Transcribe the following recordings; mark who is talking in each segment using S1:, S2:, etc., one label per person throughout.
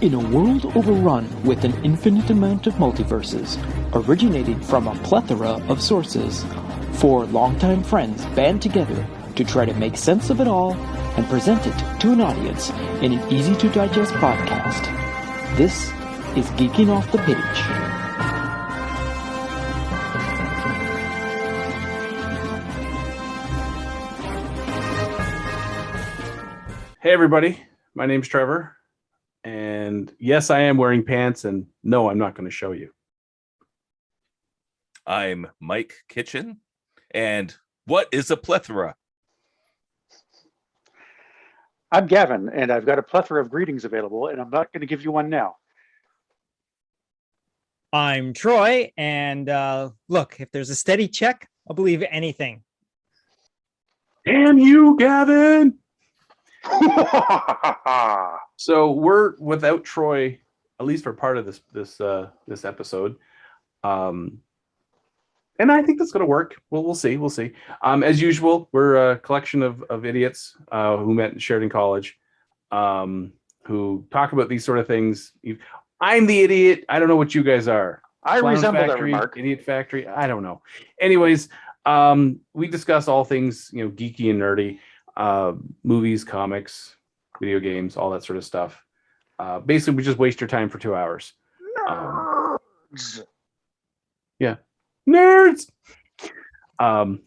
S1: In a world overrun with an infinite amount of multiverses, originating from a plethora of sources, four longtime friends band together to try to make sense of it all and present it to an audience in an easy-to-digest podcast. This is Geeking Off the Page.
S2: Hey everybody, my name's Trevor, and yes, I am wearing pants, and no, I'm not going to show you.
S3: I'm Mike Kitchen, and what is a plethora?
S4: I'm Gavin, and I've got a plethora of greetings available, and I'm not going to give you one now.
S5: I'm Troy, and look, if there's a steady check, I'll believe anything.
S2: Damn you, Gavin! So we're without Troy, at least for part of this episode, and I think that's going to work. We'll see. As usual, we're a collection of idiots who met in Sheridan College, who talk about these sort of things. I'm the idiot. I don't know what you guys are.
S4: I
S2: Clown
S4: resemble that
S2: Factory,
S4: remark.
S2: Idiot Factory. I don't know. Anyways, we discuss all things geeky and nerdy. Movies, comics, video games, all that sort of stuff. Basically, we just waste your time for 2 hours. Yeah, nerds.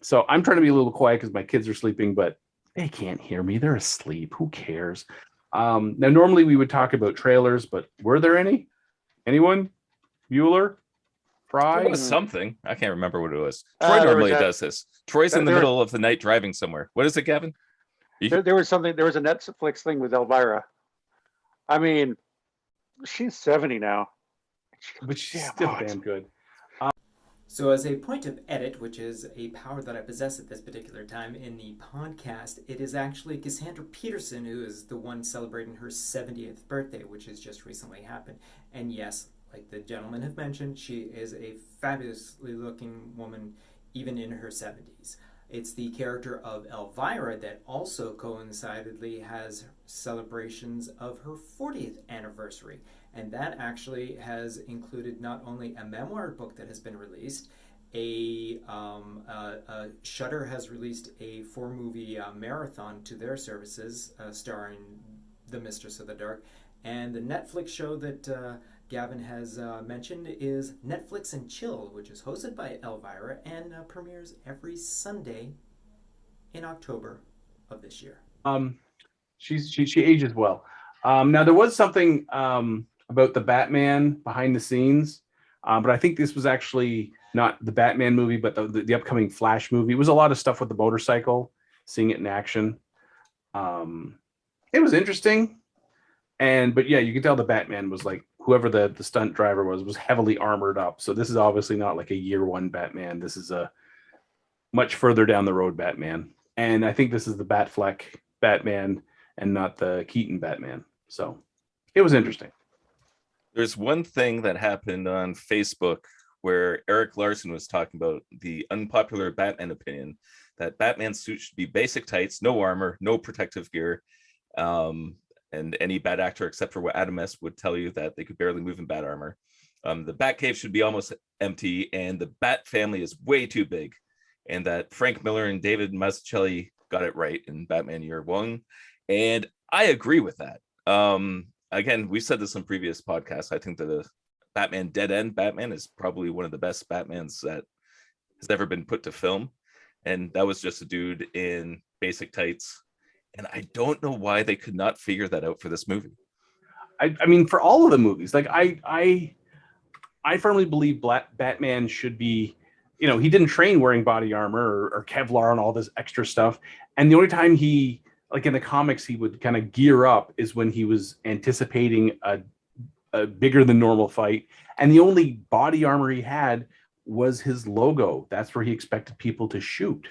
S2: So I'm trying to be a little quiet because my kids are sleeping, but they can't hear me. They're asleep. Who cares? Now, normally we would talk about trailers, but were there any? Anyone? Bueller? Fry?
S3: It was something. I can't remember what it was. Troy
S4: there
S3: normally
S4: was that-
S3: does this. Troy's in the middle of the night driving somewhere. What is it, Gavin?
S4: There was a Netflix thing with Elvira. I mean, she's 70 now.
S2: But she's still damn good.
S6: So as a point of edit, which is a power that I possess at this particular time in the podcast, it is actually Cassandra Peterson who is the one celebrating her 70th birthday, which has just recently happened. And yes, like the gentlemen have mentioned, she is a fabulously looking woman even in her 70s. It's the character of Elvira that also coincidentally has celebrations of her 40th anniversary. And that actually has included not only a memoir book that has been released, Shudder has released a 4-movie marathon to their services starring the Mistress of the Dark. And the Netflix show that Gavin has mentioned is Netflix and Chill, which is hosted by Elvira and premieres every Sunday in October of this year.
S2: She ages well. Now there was something about the Batman behind the scenes, but I think this was actually not the Batman movie, but the upcoming Flash movie. It was a lot of stuff with the motorcycle, seeing it in action. It was interesting, but yeah, you could tell the Batman was like, whoever the stunt driver was heavily armored up. So this is obviously not like a year one Batman. This is a much further down the road Batman. And I think this is the Batfleck Batman and not the Keaton Batman. So it was interesting.
S3: There's one thing that happened on Facebook where Eric Larson was talking about the unpopular Batman opinion that Batman's suit should be basic tights, no armor, no protective gear. And any bad actor except for what Adam S. would tell you that they could barely move in bat armor. The Batcave should be almost empty, and the Bat family is way too big. And that Frank Miller and David Mazzucchelli got it right in Batman Year One. And I agree with that. Again, we've said this on previous podcasts. I think that the Batman Dead End Batman is probably one of the best Batmans that has ever been put to film. And that was just a dude in basic tights. And I don't know why they could not figure that out for this movie.
S2: I mean, for all of the movies, like I firmly believe Batman should be, he didn't train wearing body armor or Kevlar and all this extra stuff. And the only time he, like in the comics, he would kind of gear up is when he was anticipating a bigger than normal fight. And the only body armor he had was his logo. That's where he expected people to shoot.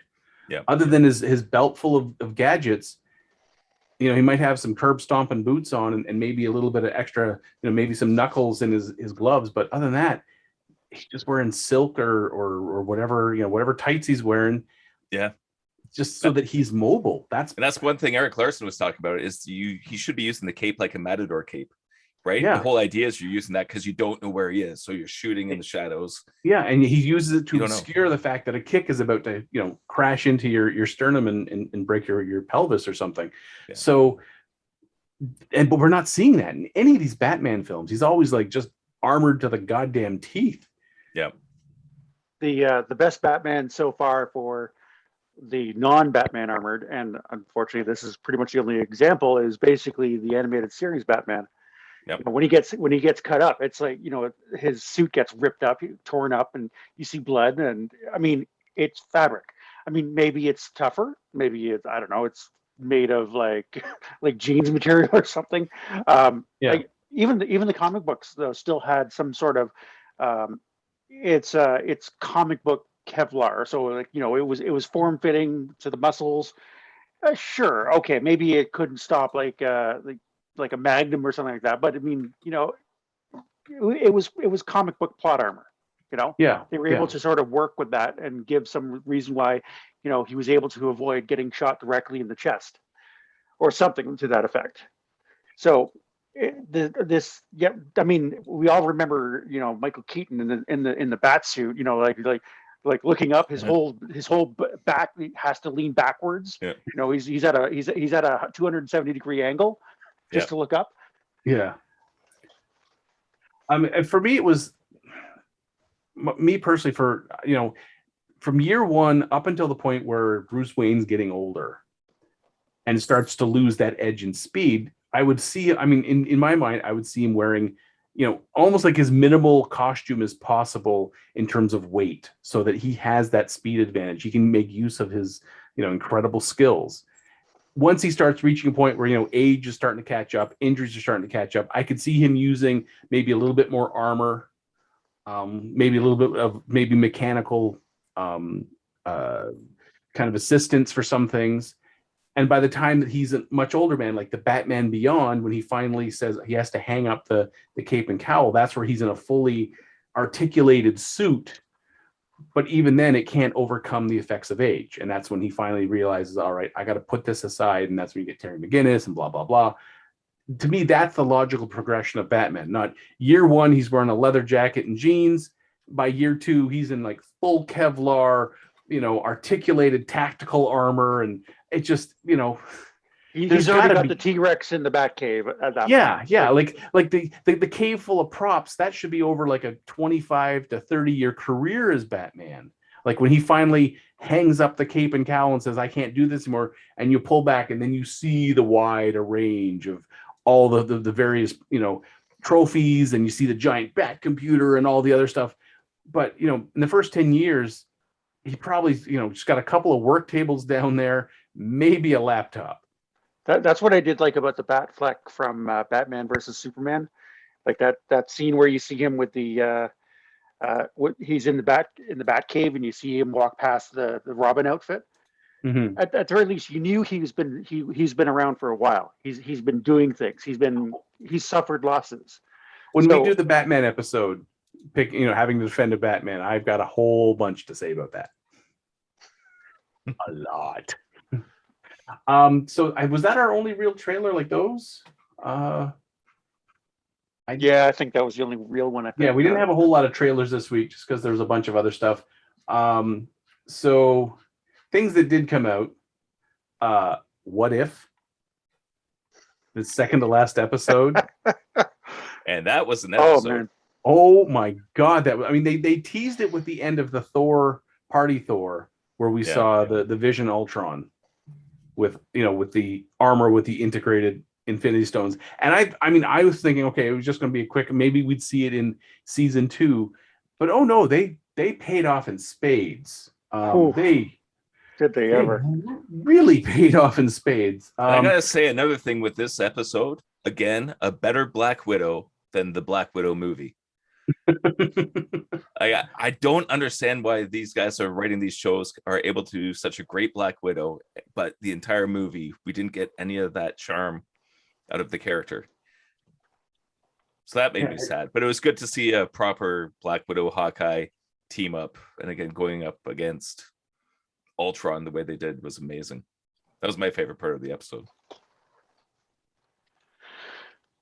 S3: Yeah.
S2: Other than his belt full of gadgets, he might have some curb stomping boots on and maybe a little bit of extra, maybe some knuckles in his gloves. But other than that, he's just wearing silk or whatever, whatever tights he's wearing.
S3: Yeah.
S2: Just so that he's mobile. That's
S3: one thing Eric Larson was talking about is he should be using the cape like a Matador cape. right?
S2: Yeah.
S3: The whole idea is you're using that because you don't know where he is, so you're shooting in the shadows.
S2: Yeah, and he uses it to
S3: You don't know.
S2: obscure the fact that a kick is about to, crash into your sternum and break your pelvis or something.
S3: Yeah.
S2: So, but we're not seeing that in any of these Batman films. He's always like just armored to the goddamn teeth.
S3: Yeah.
S4: The best Batman so far for the non-Batman armored, and unfortunately this is pretty much the only example, is basically the animated series Batman.
S3: Yep.
S4: When he gets cut up, it's like, his suit gets ripped up, torn up, and you see blood, and I mean, it's fabric. I mean, maybe it's tougher, maybe it's, I don't know, it's made of like like jeans material or something. Like even the comic books though still had some sort of it's comic book Kevlar. So like, it was form fitting to the muscles. Sure, okay, maybe it couldn't stop like a Magnum or something like that. But I mean, it was comic book plot armor.
S2: Yeah,
S4: They were able to sort of work with that and give some reason why, he was able to avoid getting shot directly in the chest or something to that effect. So I mean, we all remember, Michael Keaton in the bat suit, like looking up, his whole back has to lean backwards.
S3: Yeah.
S4: He's at a 270-degree angle just to look up.
S2: Yeah. And for me, it was me personally, from year one up until the point where Bruce Wayne's getting older and starts to lose that edge and speed, I would see, in my mind, I would see him wearing, almost like as minimal costume as possible in terms of weight, so that he has that speed advantage. He can make use of his, incredible skills. Once he starts reaching a point where, age is starting to catch up, injuries are starting to catch up, I could see him using maybe a little bit more armor, maybe a little bit of mechanical kind of assistance for some things. And by the time that he's a much older man, like the Batman Beyond, when he finally says he has to hang up the cape and cowl, that's where he's in a fully articulated suit. But even then, it can't overcome the effects of age. And that's when he finally realizes, all right, I got to put this aside. And that's when you get Terry McGinnis and blah, blah, blah. To me, that's the logical progression of Batman. Not year one, he's wearing a leather jacket and jeans. By year two, he's in like full Kevlar, articulated tactical armor. And it just,
S4: he's already got the T-Rex in the Batcave at that point.
S2: Yeah. Like the cave full of props, that should be over like a 25 to 30-year career as Batman. Like when he finally hangs up the cape and cowl and says, I can't do this anymore. And you pull back and then you see the wide range of all the various, trophies, and you see the giant bat computer and all the other stuff. But, in the first 10 years, he probably, just got a couple of work tables down there, maybe a laptop.
S4: That's what I did like about the Batfleck from Batman versus Superman, like that scene where you see him with the he's in the Batcave and you see him walk past the Robin outfit.
S2: Mm-hmm.
S4: At the very least, you knew he's been around for a while. He's been doing things. He's suffered losses.
S2: When we do the Batman episode, having to defend a Batman, I've got a whole bunch to say about that. A lot. So was that our only real trailer like those?
S4: I think that was the only real one. I think.
S2: Yeah, we didn't have a whole lot of trailers this week just because there was a bunch of other stuff. So things that did come out. What If? The second to last episode.
S3: And that was an episode.
S4: Oh man.
S2: Oh my God! They teased it with the end of the Thor Party Thor, where we saw the Vision Ultron with the armor with the integrated Infinity Stones. And I was thinking, okay, it was just going to be a quick. Maybe we'd see it in season 2, but oh no, they paid off in spades.
S4: Did they ever?
S2: Really paid off in spades.
S3: I gotta say another thing with this episode. Again, a better Black Widow than the Black Widow movie. I don't understand why these guys are writing these shows are able to do such a great Black Widow, but the entire movie we didn't get any of that charm out of the character. So that made me sad. But it was good to see a proper Black Widow Hawkeye team up, and again going up against Ultron the way they did was amazing. That was my favorite part of the episode.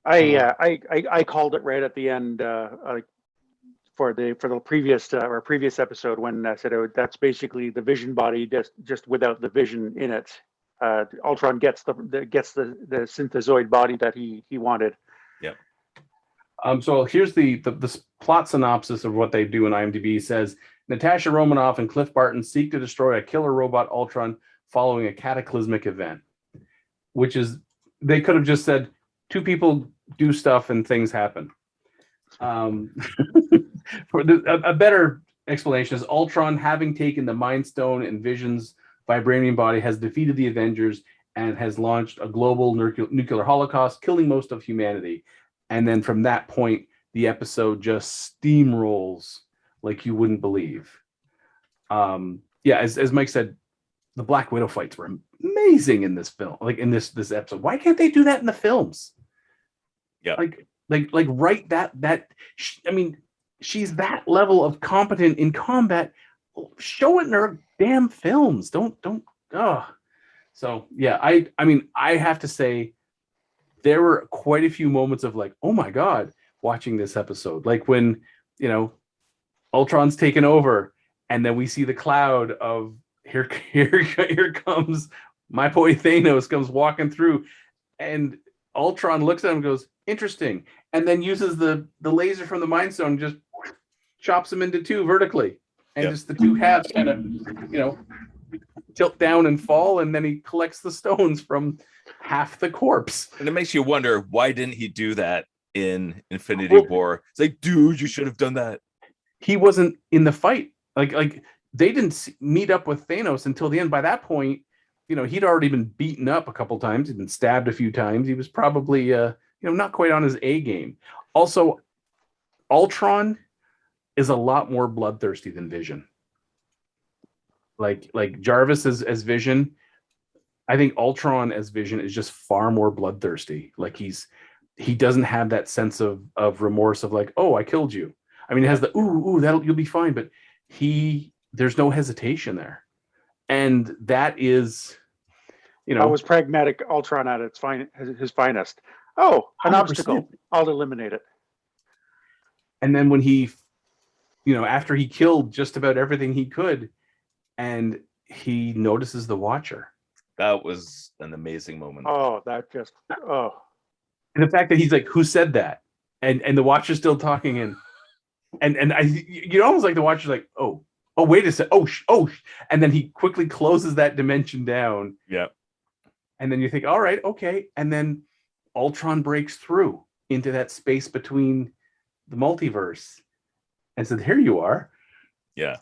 S4: I called it right at the end for the previous episode when I said that's basically the Vision body just without the Vision in it. Ultron gets the synthezoid body that he wanted.
S3: Yeah.
S2: So here's the plot synopsis of what they do in IMDb. Says Natasha Romanoff and Cliff Barton seek to destroy a killer robot Ultron following a cataclysmic event, which is, they could have just said two people do stuff and things happen. For a better explanation is Ultron, having taken the Mind Stone and Vision's vibranium body, has defeated the Avengers and has launched a global nuclear holocaust, killing most of humanity. And then from that point, the episode just steamrolls like you wouldn't believe. As Mike said, the Black Widow fights were amazing in this film, like in this episode. Why can't they do that in the films?
S3: Yeah,
S2: like write that. I mean, she's that level of competent in combat. Show it in her damn films. Don't. So yeah, I mean, I have to say, there were quite a few moments of like, oh my God, watching this episode. Like when, Ultron's taken over and then we see the cloud of here comes my boy Thanos comes walking through, and Ultron looks at him and goes, interesting. And then uses the laser from the Mind Stone and just chops him into two vertically. And just the two halves kind of, tilt down and fall, and then he collects the stones from half the corpse.
S3: And it makes you wonder, why didn't he do that in Infinity War? It's like, dude, you should have done that.
S2: He wasn't in the fight. Like they didn't meet up with Thanos until the end. By that point, he'd already been beaten up a couple times. He'd been stabbed a few times. He was probably, not quite on his A game. Also, Ultron is a lot more bloodthirsty than Vision. Like Jarvis as Vision, I think Ultron as Vision is just far more bloodthirsty. Like he doesn't have that sense of remorse of like, oh, I killed you. I mean, it has the you'll be fine, but there's no hesitation there, and that is,
S4: that was pragmatic Ultron at his finest. Oh, an 100%. Obstacle, I'll eliminate it.
S2: And then when he, after he killed just about everything he could, and he notices the Watcher.
S3: That was an amazing moment.
S2: And the fact that he's like, who said that? And the Watcher's still talking, and I almost like the Watcher's like, oh, wait a second. And then he quickly closes that dimension down.
S3: Yeah.
S2: And then you think, all right, okay. And then Ultron breaks through into that space between the multiverse and said, here you are.
S3: Yeah.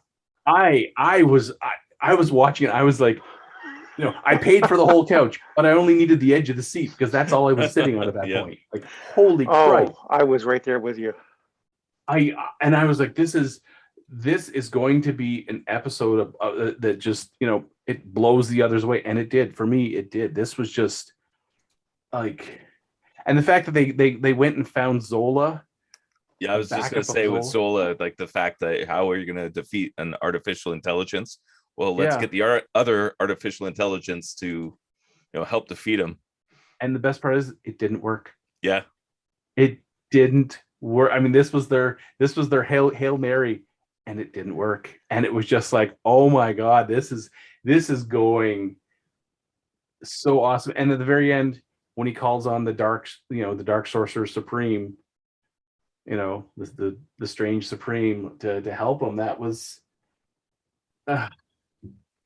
S2: I was watching it. I was like, I paid for the whole couch, but I only needed the edge of the seat because that's all I was sitting on at that point. Like, holy Christ.
S4: I was right there with you.
S2: I was like, this is going to be an episode of that just, it blows the others away. And it did. For me, it did. This was just like, and the fact that they went and found Zola.
S3: Yeah, I was just going to say with Zola, like the fact that how are you going to defeat an artificial intelligence? Well, let's get the other artificial intelligence to, help defeat him.
S2: And the best part is it didn't work.
S3: Yeah,
S2: it didn't work. I mean, this was their Hail Mary, and it didn't work. And it was just like, oh my God, this is going so awesome. And at the very end, when he calls on the Dark Sorcerer Supreme, the Strange Supreme to help him, that was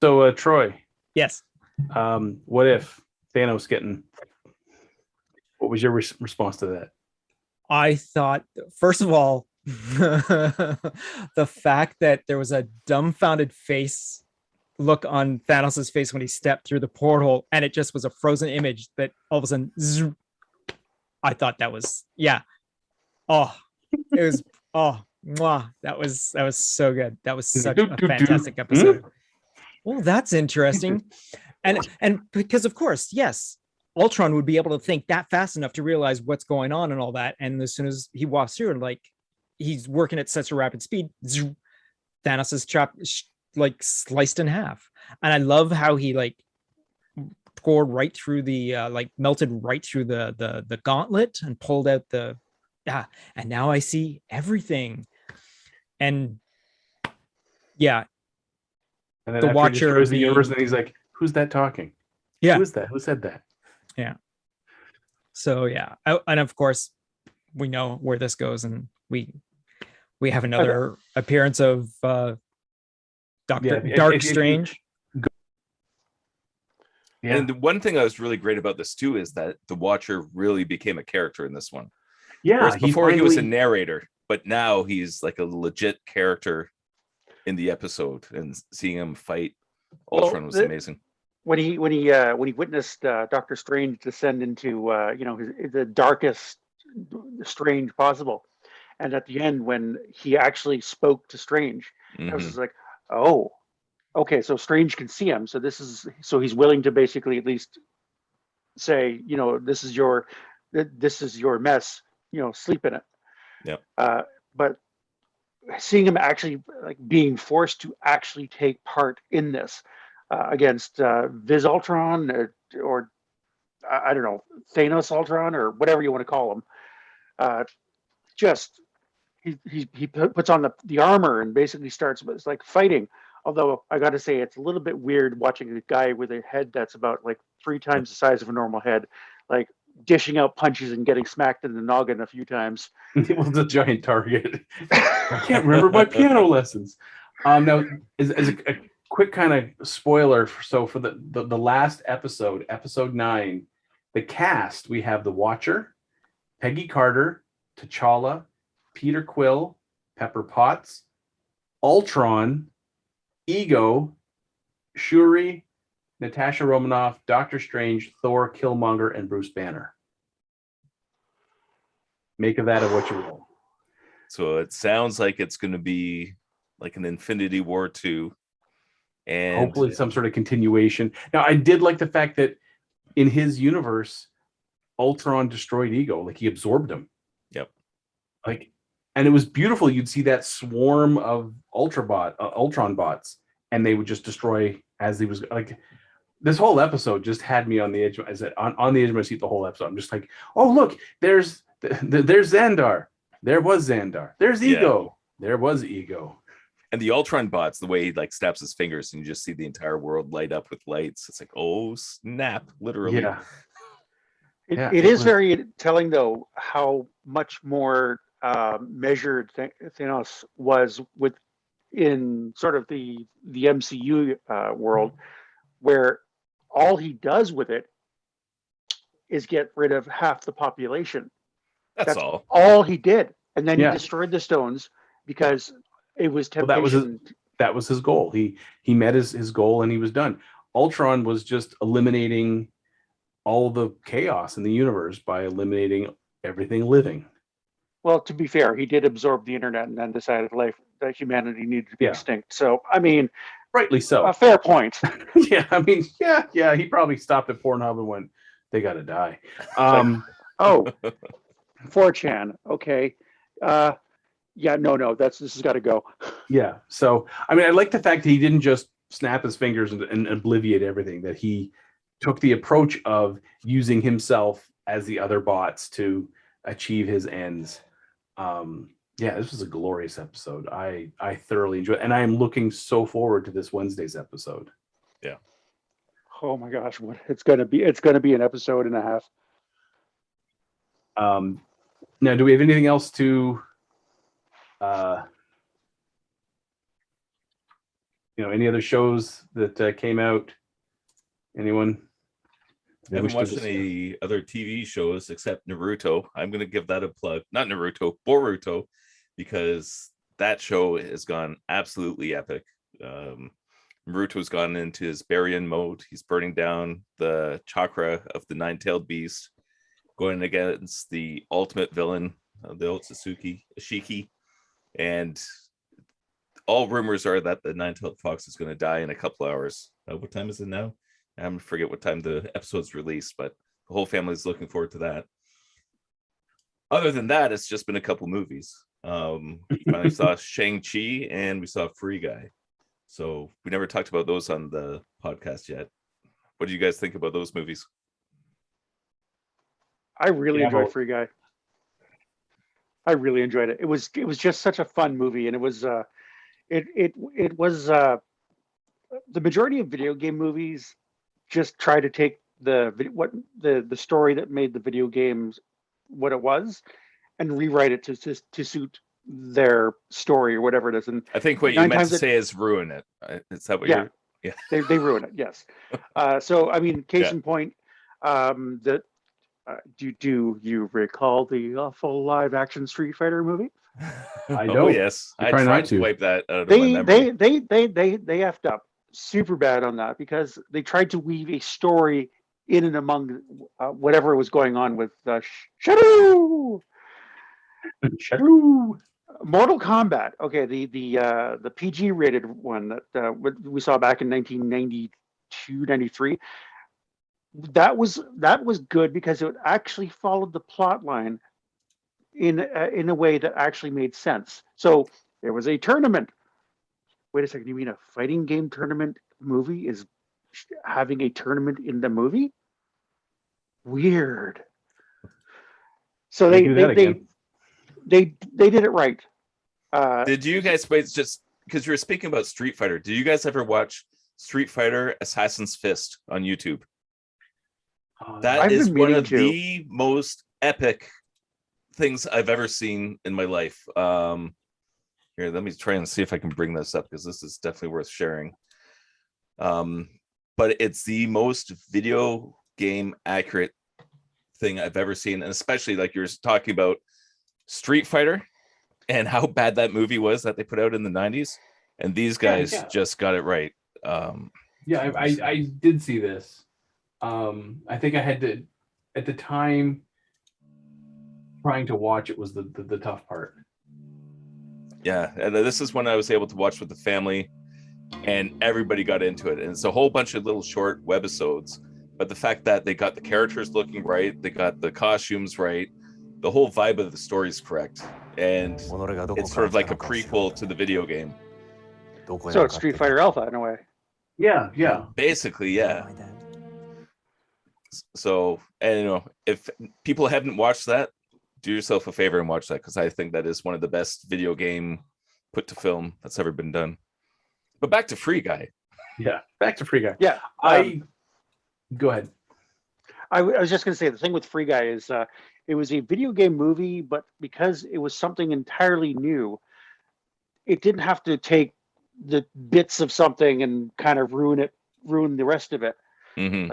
S2: so Troy.
S5: Yes.
S2: What if Thanos what was your response to that?
S5: I thought, first of all, the fact that there was a dumbfounded look on Thanos's face when he stepped through the portal, and it just was a frozen image that all of a sudden, I thought that was, it was, that was so good. That was such a fantastic episode. Well, that's interesting. And because of course, yes, Ultron would be able to think that fast enough to realize what's going on and all that. And as soon as he walks through, like he's working at such a rapid speed, Thanos is sliced in half. And I love how he poured right through the melted right through the gauntlet and pulled out the and now I see everything. And yeah,
S2: And then
S5: the
S2: after
S5: Watcher
S2: he destroys the universe,
S5: being-
S2: and he's like, "Who's that talking?
S5: yeah,
S2: Who is that? Who said that?"
S5: yeah. So yeah, and of course we know where this goes, and we have another appearance of Dark Strange.
S2: Yeah.
S3: And the one thing that was really great about this too is that the Watcher really became a character in this one.
S2: Yeah,
S3: Whereas before he was a
S2: finally-
S3: narrator, but now he's like a legit character in the episode, and seeing him fight Ultron was amazing.
S4: When he witnessed Doctor Strange descend into the darkest Strange possible, and at the end when he actually spoke to Strange, I was just like, oh, okay, so Strange can see him. So he's willing to basically at least say, this is your mess. Sleep in it.
S3: Yeah.
S4: But seeing him actually like being forced to actually take part in this against Viz Ultron or I don't know, Thanos Ultron or whatever you want to call him, just he puts on the armor and basically starts like fighting. Although I got to say, it's a little bit weird watching a guy with a head that's about like 3 times the size of a normal head, like dishing out punches and getting smacked in the noggin a few times.
S2: It was a giant target. I can't remember my piano lessons. Now, as a quick kind of spoiler, so for the last episode, episode 9, the cast, we have the Watcher, Peggy Carter, T'Challa, Peter Quill, Pepper Potts, Ultron, Ego, Shuri, Natasha Romanoff, Doctor Strange, Thor, Killmonger, and Bruce Banner. Make of that of what you will.
S3: So it sounds like it's going to be like an Infinity War 2. And
S2: hopefully some sort of continuation. Now, I did like the fact that in his universe, Ultron destroyed Ego. Like, he absorbed him.
S3: Yep.
S2: Like, and it was beautiful. You'd see that swarm of Ultron bots, and they would just destroy as he was like. This whole episode just had me on the edge. I said on the edge of my seat the whole episode. I'm just like, oh look, there's Xandar. There was Xandar. There's Ego. Yeah. There was Ego.
S3: And the Ultron bots, the way he like snaps his fingers and you just see the entire world light up with lights. It's like, oh snap, literally.
S2: Yeah.
S4: It is very telling though how much more measured Thanos was in sort of the MCU world, where all he does with it is get rid of half the population.
S3: That's all
S4: he did. And then he destroyed the stones because it was temptation.
S2: Well, that was his goal. He met his goal and he was done. Ultron was just eliminating all the chaos in the universe by eliminating everything living.
S4: Well, to be fair, he did absorb the internet and then decided that humanity needed to be extinct. So, I mean,
S2: rightly so.
S4: A fair point.
S2: Yeah, I mean, yeah. He probably stopped at Pornhub and went, "They got to die."
S4: Oh, 4chan. Okay. No. This has got to go.
S2: Yeah. So, I mean, I like the fact that he didn't just snap his fingers and obliviate everything. That he took the approach of using himself as the other bots to achieve his ends. This was a glorious episode. I thoroughly enjoyed it, and I am looking so forward to this Wednesday's episode.
S3: Yeah.
S4: Oh my gosh, what it's gonna be an episode and a half.
S2: Now, do we have anything else to any other shows that came out? Anyone?
S3: I haven't watched any other TV shows except Naruto. I'm going to give that a plug. Not Naruto, Boruto, because that show has gone absolutely epic. Naruto's gone into his Baryon mode. He's burning down the chakra of the nine-tailed beast, going against the ultimate villain, the Otsutsuki, Ashiki. And all rumors are that the nine-tailed fox is going to die in a couple hours. What time is it now? I forget what time the episode's released, but the whole family's looking forward to that. Other than that, it's just been a couple movies. Finally saw Shang-Chi and we saw Free Guy. So we never talked about those on the podcast yet. What do you guys think about those movies?
S4: I really enjoyed Free Guy. I really enjoyed it. It was just such a fun movie, and it was the majority of video game movies just try to take the story that made the video games what it was and rewrite it to suit their story or whatever it is. And
S3: I think what you meant to say is ruin it. Is that what you're? Yeah,
S4: they ruin it. Yes. So I mean, case in point, that. Do you recall the awful live action Street Fighter movie?
S2: I know.
S3: Oh, yes, I tried to wipe that out of my memory.
S4: They effed up super bad on that because they tried to weave a story in and among whatever was going on with Shadow. Mortal Kombat. Okay, the PG rated one that we saw back in 1992, 93. That was good because it actually followed the plot line in a way that actually made sense. So there was a tournament. Wait a second, you mean a fighting game tournament movie is having a tournament in the movie? Weird. So they did it right.
S3: Did you guys wait, just because you were speaking about Street Fighter, did you guys ever watch Street Fighter Assassin's Fist on YouTube? That is one of the most epic things I've ever seen in my life. Here, let me try and see if I can bring this up because this is definitely worth sharing. But it's the most video game accurate thing I've ever seen, and especially like you're talking about Street Fighter and how bad that movie was that they put out in the 90s, and these guys just got it right.
S2: I did see this. I think I had to, at the time, trying to watch it was the tough part.
S3: Yeah, and this is when I was able to watch with the family, and everybody got into it. And it's a whole bunch of little short webisodes, but the fact that they got the characters looking right, they got the costumes right, the whole vibe of the story is correct, and it's sort of like a prequel to the video game.
S4: So it's Street Fighter Alpha in a way.
S2: Yeah.
S3: Basically, yeah. So, and if people haven't watched that, do yourself a favor and watch that, because I think that is one of the best video game put to film that's ever been done. But back to Free Guy.
S2: Yeah, back to Free Guy.
S4: Yeah,
S2: go ahead.
S4: I was just going to say the thing with Free Guy is it was a video game movie, but because it was something entirely new, it didn't have to take the bits of something and kind of ruin the rest of it.
S3: Mm-hmm.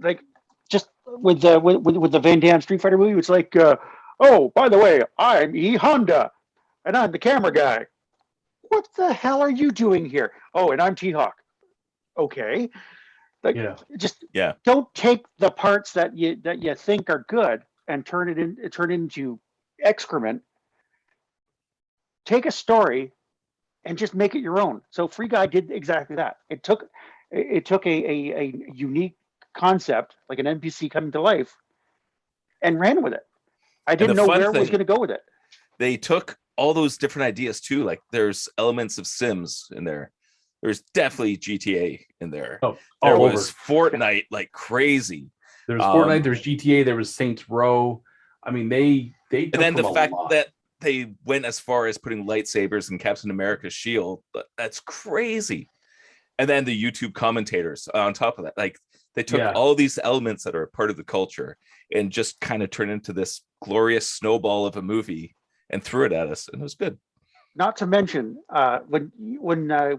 S4: Like just with the Van Damme Street Fighter movie, it's like, oh, by the way, I'm E Honda, and I'm the camera guy. What the hell are you doing here? Oh, and I'm T-Hawk. Okay, don't take the parts that you think are good and turn it into excrement. Take a story and just make it your own. So Free Guy did exactly that. It took a unique concept, like an NPC coming to life, and ran with it. I didn't know where it was going to go with it.
S3: They took all those different ideas too. Like there's elements of Sims in there. There's definitely GTA in there. There was Fortnite like crazy.
S2: There's Fortnite. There's GTA. There was Saints Row. I mean, they took
S3: and then the fact that they went as far as putting lightsabers in Captain America's shield. That's crazy. And then the YouTube commentators on top of that, like they took all these elements that are a part of the culture and just kind of turned into this glorious snowball of a movie and threw it at us, and it was good.
S4: Not to mention, when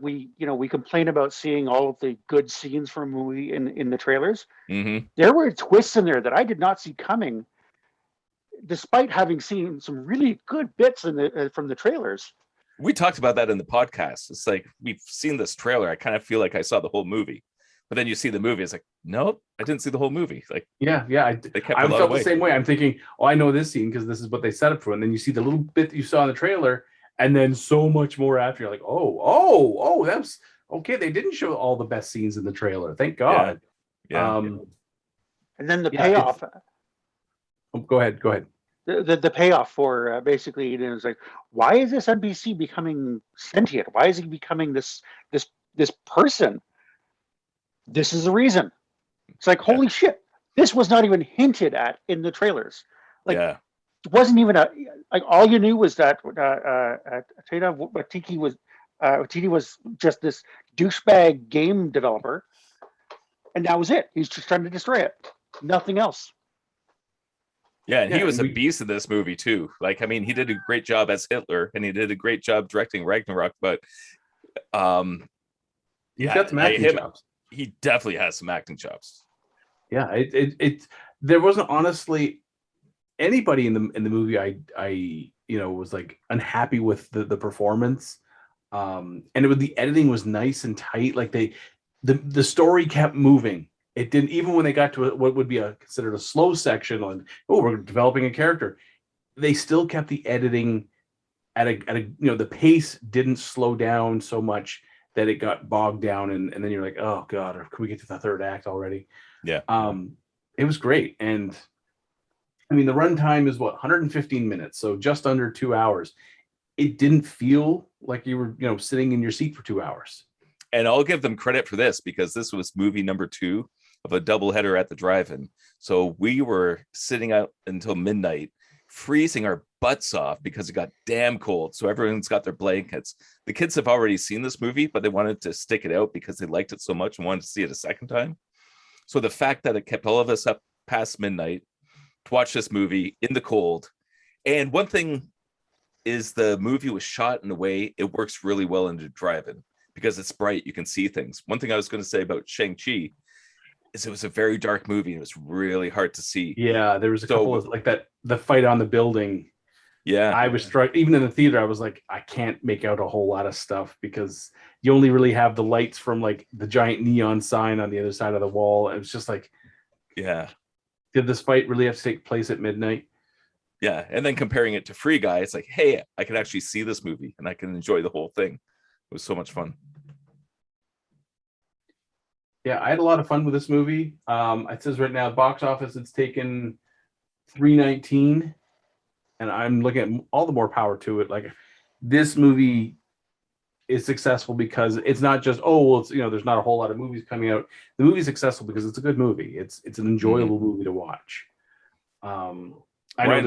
S4: we complain about seeing all of the good scenes from a movie in the trailers, there were twists in there that I did not see coming, despite having seen some really good bits from the trailers.
S3: We talked about that in the podcast. It's like, we've seen this trailer. I kind of feel like I saw the whole movie, but then you see the movie. It's like, nope, I didn't see the whole movie. Like,
S2: I felt the same way. I'm thinking, oh, I know this scene because this is what they set up for. And then you see the little bit that you saw in the trailer, and then so much more after. You're like, oh, that's okay. They didn't show all the best scenes in the trailer. Thank God.
S3: Yeah.
S4: And then the payoff.
S2: Go ahead.
S4: The payoff for basically it was like, why is this NPC becoming sentient? Why is he becoming this person? This is the reason. It's like, holy shit, this was not even hinted at in the trailers. Like,
S3: Yeah.
S4: it wasn't even like, all you knew was that Watiti was just this douchebag game developer, and that was it. He's just trying to destroy it. Nothing else.
S3: Yeah, and he
S2: Yeah,
S3: was
S2: and
S3: a beast in this movie too. Like, I mean, he did a great job as Hitler, and he did a great job directing Ragnarok. But
S2: He's got some acting chops.
S3: He definitely has some acting chops.
S2: Yeah, it there wasn't honestly anybody in the movie I was like unhappy with the performance. And the editing was nice and tight. Like the story kept moving. It didn't, even when they got to what would be considered a slow section, like, oh, we're developing a character, they still kept the editing at a the pace didn't slow down so much that it got bogged down, and then you're like, oh god, or can we get to the third act already?
S3: Yeah.
S2: It was great. And I mean, the runtime is 115 minutes, so just under 2 hours. It didn't feel like you were sitting in your seat for 2 hours.
S3: And I'll give them credit for this, because this was movie number 2 of a doubleheader at the drive-in. So we were sitting out until midnight, freezing our butts off because it got damn cold. So everyone's got their blankets. The kids have already seen this movie, but they wanted to stick it out because they liked it so much and wanted to see it a second time. So the fact that it kept all of us up past midnight to watch this movie in the cold. And one thing is, the movie was shot in a way it works really well in the drive-in because it's bright. You can see things. One thing I was going to say about Shang-Chi is it was a very dark movie. It was really hard to see.
S2: Yeah, there was a couple of like the fight on the building.
S3: Yeah,
S2: I was struck. Even in the theater, I was like, I can't make out a whole lot of stuff because you only really have the lights from like the giant neon sign on the other side of the wall. It was just like,
S3: yeah.
S2: Did this fight really have to take place at midnight?
S3: Yeah, and then comparing it to Free Guy, it's like, hey, I can actually see this movie and I can enjoy the whole thing. It was so much fun.
S2: Yeah, I had a lot of fun with this movie. It says right now, box office, it's taken $319, and I'm looking at all the more power to it. Like, this movie is successful because it's not just, oh, well, it's there's not a whole lot of movies coming out. The movie's successful because it's a good movie. It's an enjoyable movie to watch.
S3: Ryan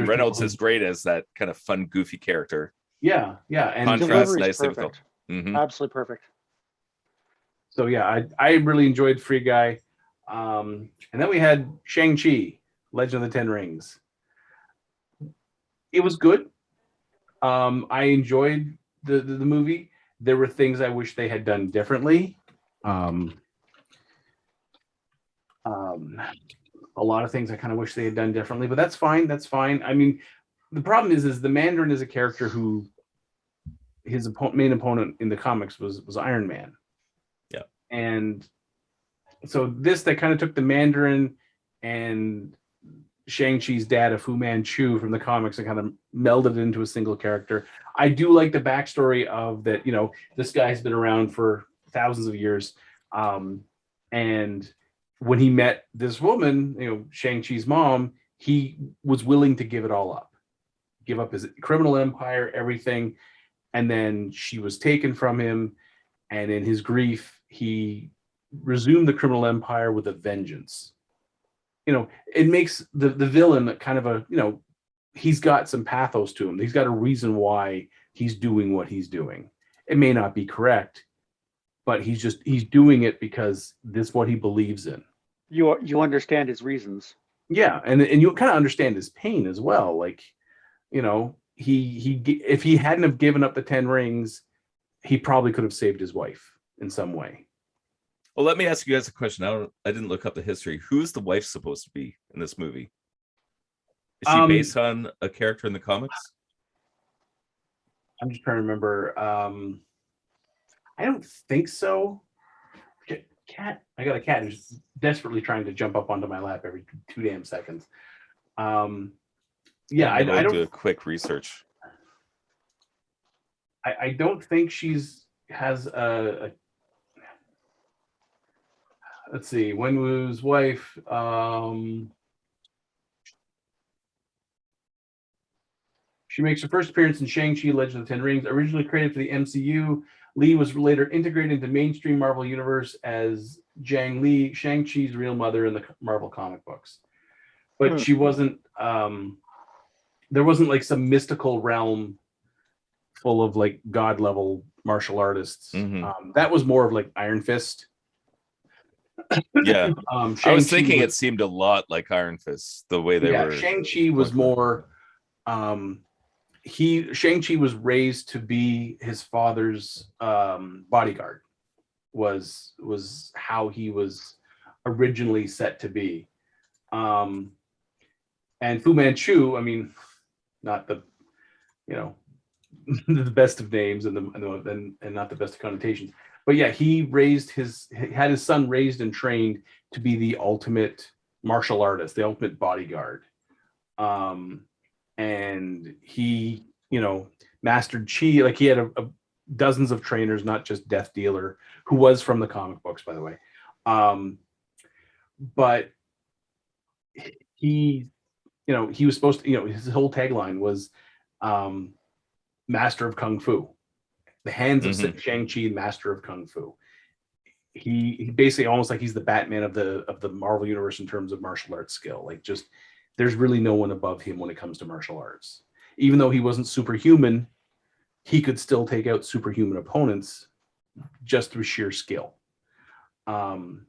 S3: Reynolds is great as that kind of fun, goofy character.
S2: Yeah, and
S3: contrasts nicely with
S4: perfect.
S3: Mm-hmm.
S4: Absolutely perfect.
S2: So yeah, I really enjoyed Free Guy. And then we had Shang-Chi, Legend of the Ten Rings. It was good. I enjoyed the movie. There were things I wish they had done differently. A lot of things I kind of wish they had done differently, but that's fine. That's fine. I mean, the problem is the Mandarin is a character who his main opponent in the comics was Iron Man.
S3: Yeah.
S2: And so they kind of took the Mandarin and Shang-Chi's dad of Fu Manchu from the comics and kind of melded it into a single character. I do like the backstory of that, this guy's been around for thousands of years. And when he met this woman, Shang-Chi's mom, he was willing to give it all up, give up his criminal empire, everything. And then she was taken from him. And in his grief, he resumed the criminal empire with a vengeance. It makes the villain kind of he's got some pathos to him. He's got a reason why he's doing what he's doing. It may not be correct, but he's doing it because this is what he believes in.
S4: You understand his reasons.
S2: Yeah, and you kind of understand his pain as well. Like, he if he hadn't have given up the 10 rings, he probably could have saved his wife in some way.
S3: Well, let me ask you guys a question. I didn't look up the history. Who's the wife supposed to be in this movie? Is she based on a character in the comics?
S2: I'm just trying to remember. I don't think so. Cat. I got a cat who's desperately trying to jump up onto my lap every 2 damn seconds. Yeah, I don't
S3: do a quick research.
S2: I don't think has a let's see, Wenwu's wife. She makes her first appearance in Shang-Chi, Legend of the Ten Rings, originally created for the MCU. Lee was later integrated into mainstream Marvel universe as Jiang Li, Shang-Chi's real mother in the Marvel comic books. But she wasn't, there wasn't like some mystical realm full of like god level martial artists. That was more of like Iron Fist.
S3: Yeah. I was thinking it seemed a lot like Iron Fist, the way they were.
S2: Shang-Chi was more, Shang-Chi was raised to be his father's bodyguard, was how he was originally set to be. And Fu Manchu, I mean, not the, you know, the best of names and not the best of connotations, but yeah, he had his son raised and trained to be the ultimate martial artist, the ultimate bodyguard. And he, you know, mastered chi. Like he had dozens of trainers, not just Death Dealer, who was from the comic books, by the way. But he, you know, he was supposed to, you know, his whole tagline was Master of Kung Fu. The hands of Shang-Chi, Master of Kung Fu. He basically almost like he's the Batman of the Marvel universe in terms of martial arts skill. Like, just there's really no one above him when it comes to martial arts. Even though he wasn't superhuman, he could still take out superhuman opponents just through sheer skill. And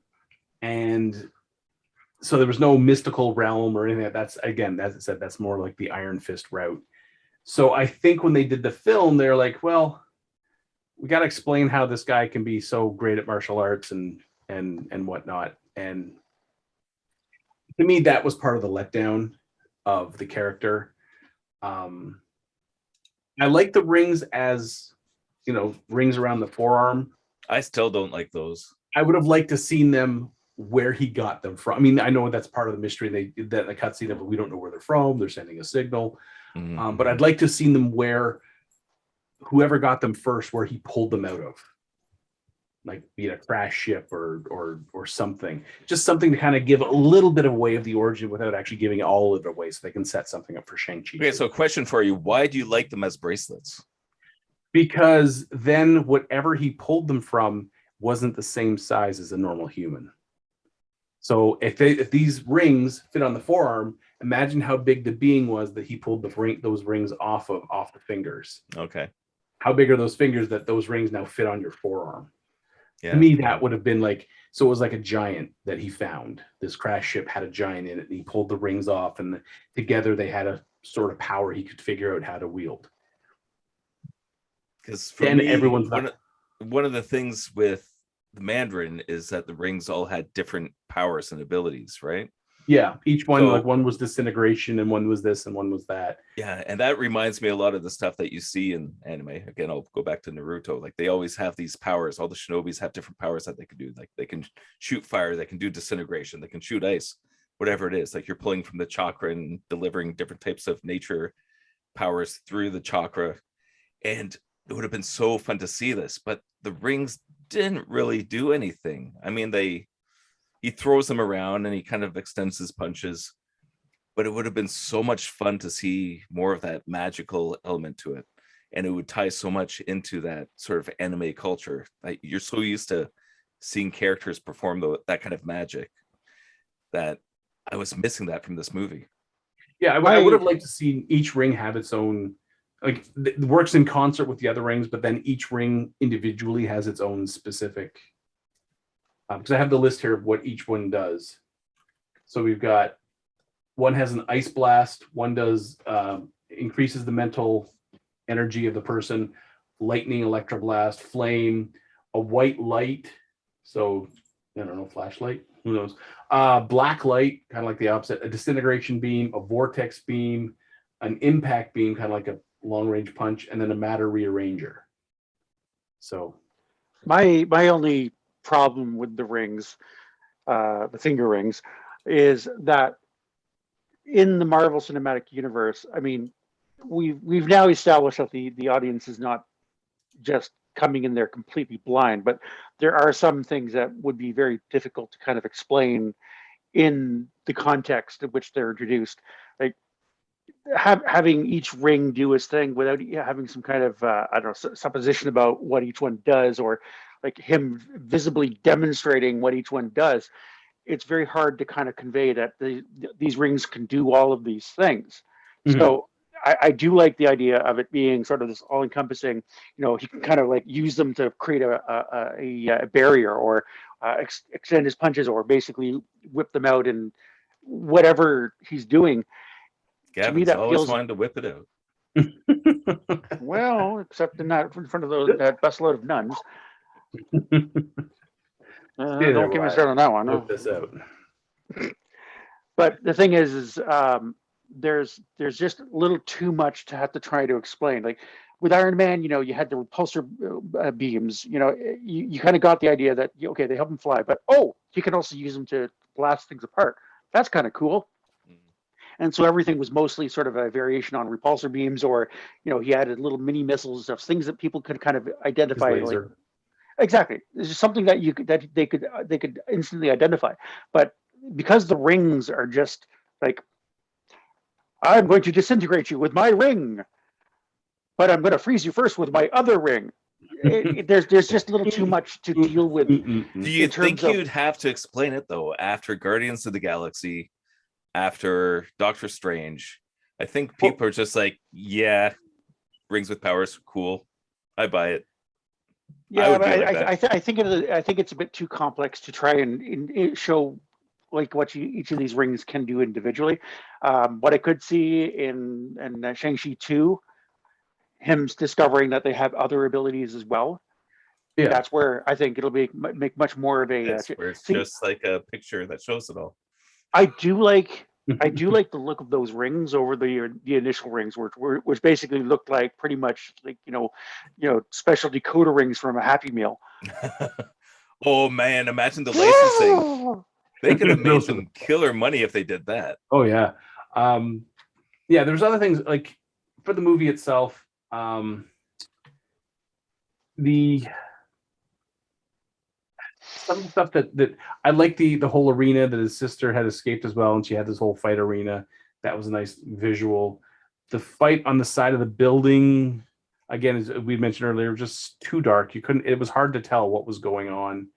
S2: so there was no mystical realm or anything. That's, again, as I said, that's more like the Iron Fist route. So I think when they did the film, they're like, well, we got to explain how this guy can be so great at martial arts and whatnot. And to me, that was part of the letdown of the character. I like the rings as, you know, rings around the forearm.
S3: I still don't like those.
S2: I would have liked to seen them where he got them from. I mean, I know that's part of the mystery. They did that in the cutscene, but we don't know where they're from. They're sending a signal. But I'd like to have seen them where whoever got them first, where he pulled them out of, like be it a crash ship or something. Just something to kind of give a little bit of away of the origin without actually giving all of it away, so they can set something up for Shang-Chi.
S3: Okay, so question for you: why do you like them as bracelets?
S2: Because then whatever he pulled them from wasn't the same size as a normal human. So if these rings fit on the forearm, imagine how big the being was that he pulled those rings off the fingers.
S3: Okay.
S2: How big are those fingers that those rings now fit on your forearm?
S3: Yeah.
S2: To me, that would have been like, so it was like a giant that he found. This crash ship had a giant in it, and he pulled the rings off, and together they had a sort of power he could figure out how to wield.
S3: Because for me, everyone's one of the things with the Mandarin is that the rings all had different powers and abilities, right?
S2: Yeah, each one, like one was disintegration and one was this and one was that.
S3: Yeah, and that reminds me a lot of the stuff that you see in anime. Again, I'll go back to Naruto. Like, they always have these powers. All the shinobis have different powers that they can do. Like, they can shoot fire, they can do disintegration, they can shoot ice, whatever it is. Like, you're pulling from the chakra and delivering different types of nature powers through the chakra. And it would have been so fun to see this, but the rings didn't really do anything. I mean, he throws them around and he kind of extends his punches, but it would have been so much fun to see more of that magical element to it. And it would tie so much into that sort of anime culture. Like, you're so used to seeing characters perform that kind of magic that I was missing that from this movie.
S2: Yeah, I would have liked to see each ring have its own, like, it works in concert with the other rings, but then each ring individually has its own specific, because I have the list here of what each one does. So we've got, one has an ice blast, one does increases the mental energy of the person, lightning, electroblast, flame, a white light, so I don't know, flashlight, who knows, black light, kind of like the opposite, a disintegration beam, a vortex beam, an impact beam, kind of like a long range punch, and then a matter rearranger. So
S4: my only problem with the rings, the finger rings, is that in the Marvel Cinematic Universe, I mean, we've now established that the audience is not just coming in there completely blind, but there are some things that would be very difficult to kind of explain in the context in which they're introduced. Like, having each ring do its thing without having some kind of I don't know, supposition about what each one does, or like him visibly demonstrating what each one does. It's very hard to kind of convey that these rings can do all of these things.
S2: Mhm.
S4: So I do like the idea of it being sort of this all-encompassing. You know, he can kind of like use them to create a barrier, or extend his punches, or basically whip them out, and whatever he's doing. To me,
S3: Gavin's
S4: that
S3: always
S4: feels
S3: wanted to whip it out.
S4: well, except in front of that busload of nuns.
S2: Stay there
S4: Don't get me
S2: while I
S4: started on that one.
S2: Work this out.
S4: But the thing is there's just a little too much to have to try to explain. Like with Iron Man, you know, you had the repulsor beams. You know, you kind of got the idea that okay, they help him fly, but you can also use them to blast things apart. That's kind of cool. And so everything was mostly sort of a variation on repulsor beams, or you know, he added little mini missiles of things that people could kind of identify.
S2: His
S4: Like
S2: laser.
S4: exactly, this is something that they could instantly identify. But because the rings are just like, I'm going to disintegrate you with my ring, but I'm going to freeze you first with my other ring. There's just a little too much to deal with.
S3: Do you
S4: in terms
S3: think
S4: of-
S3: you'd have to explain it though after Guardians of the Galaxy, after Doctor Strange? I think people are just like, yeah, rings with powers, cool. I buy it.
S4: Yeah, but
S3: like that.
S4: I think it's a bit too complex to try and show like what each of these rings can do individually. What I could see in Shang-Chi 2, him discovering that they have other abilities as well.
S2: Yeah.
S4: That's where I think it'll make much more of a.
S3: It's where it's
S4: see,
S3: just like a picture that shows it all.
S4: I do like the look of those rings over the initial rings, which basically looked like pretty much like you know special decoder rings from a Happy Meal.
S3: Oh man, imagine the licensing. They could have made some killer money if they did that.
S2: Oh yeah. Yeah, there's other things like for the movie itself. The some of the stuff that I like the whole arena that his sister had escaped as well, and she had this whole fight arena. That was a nice visual. The fight on the side of the building, again, as we mentioned earlier, just too dark. It was hard to tell what was going on.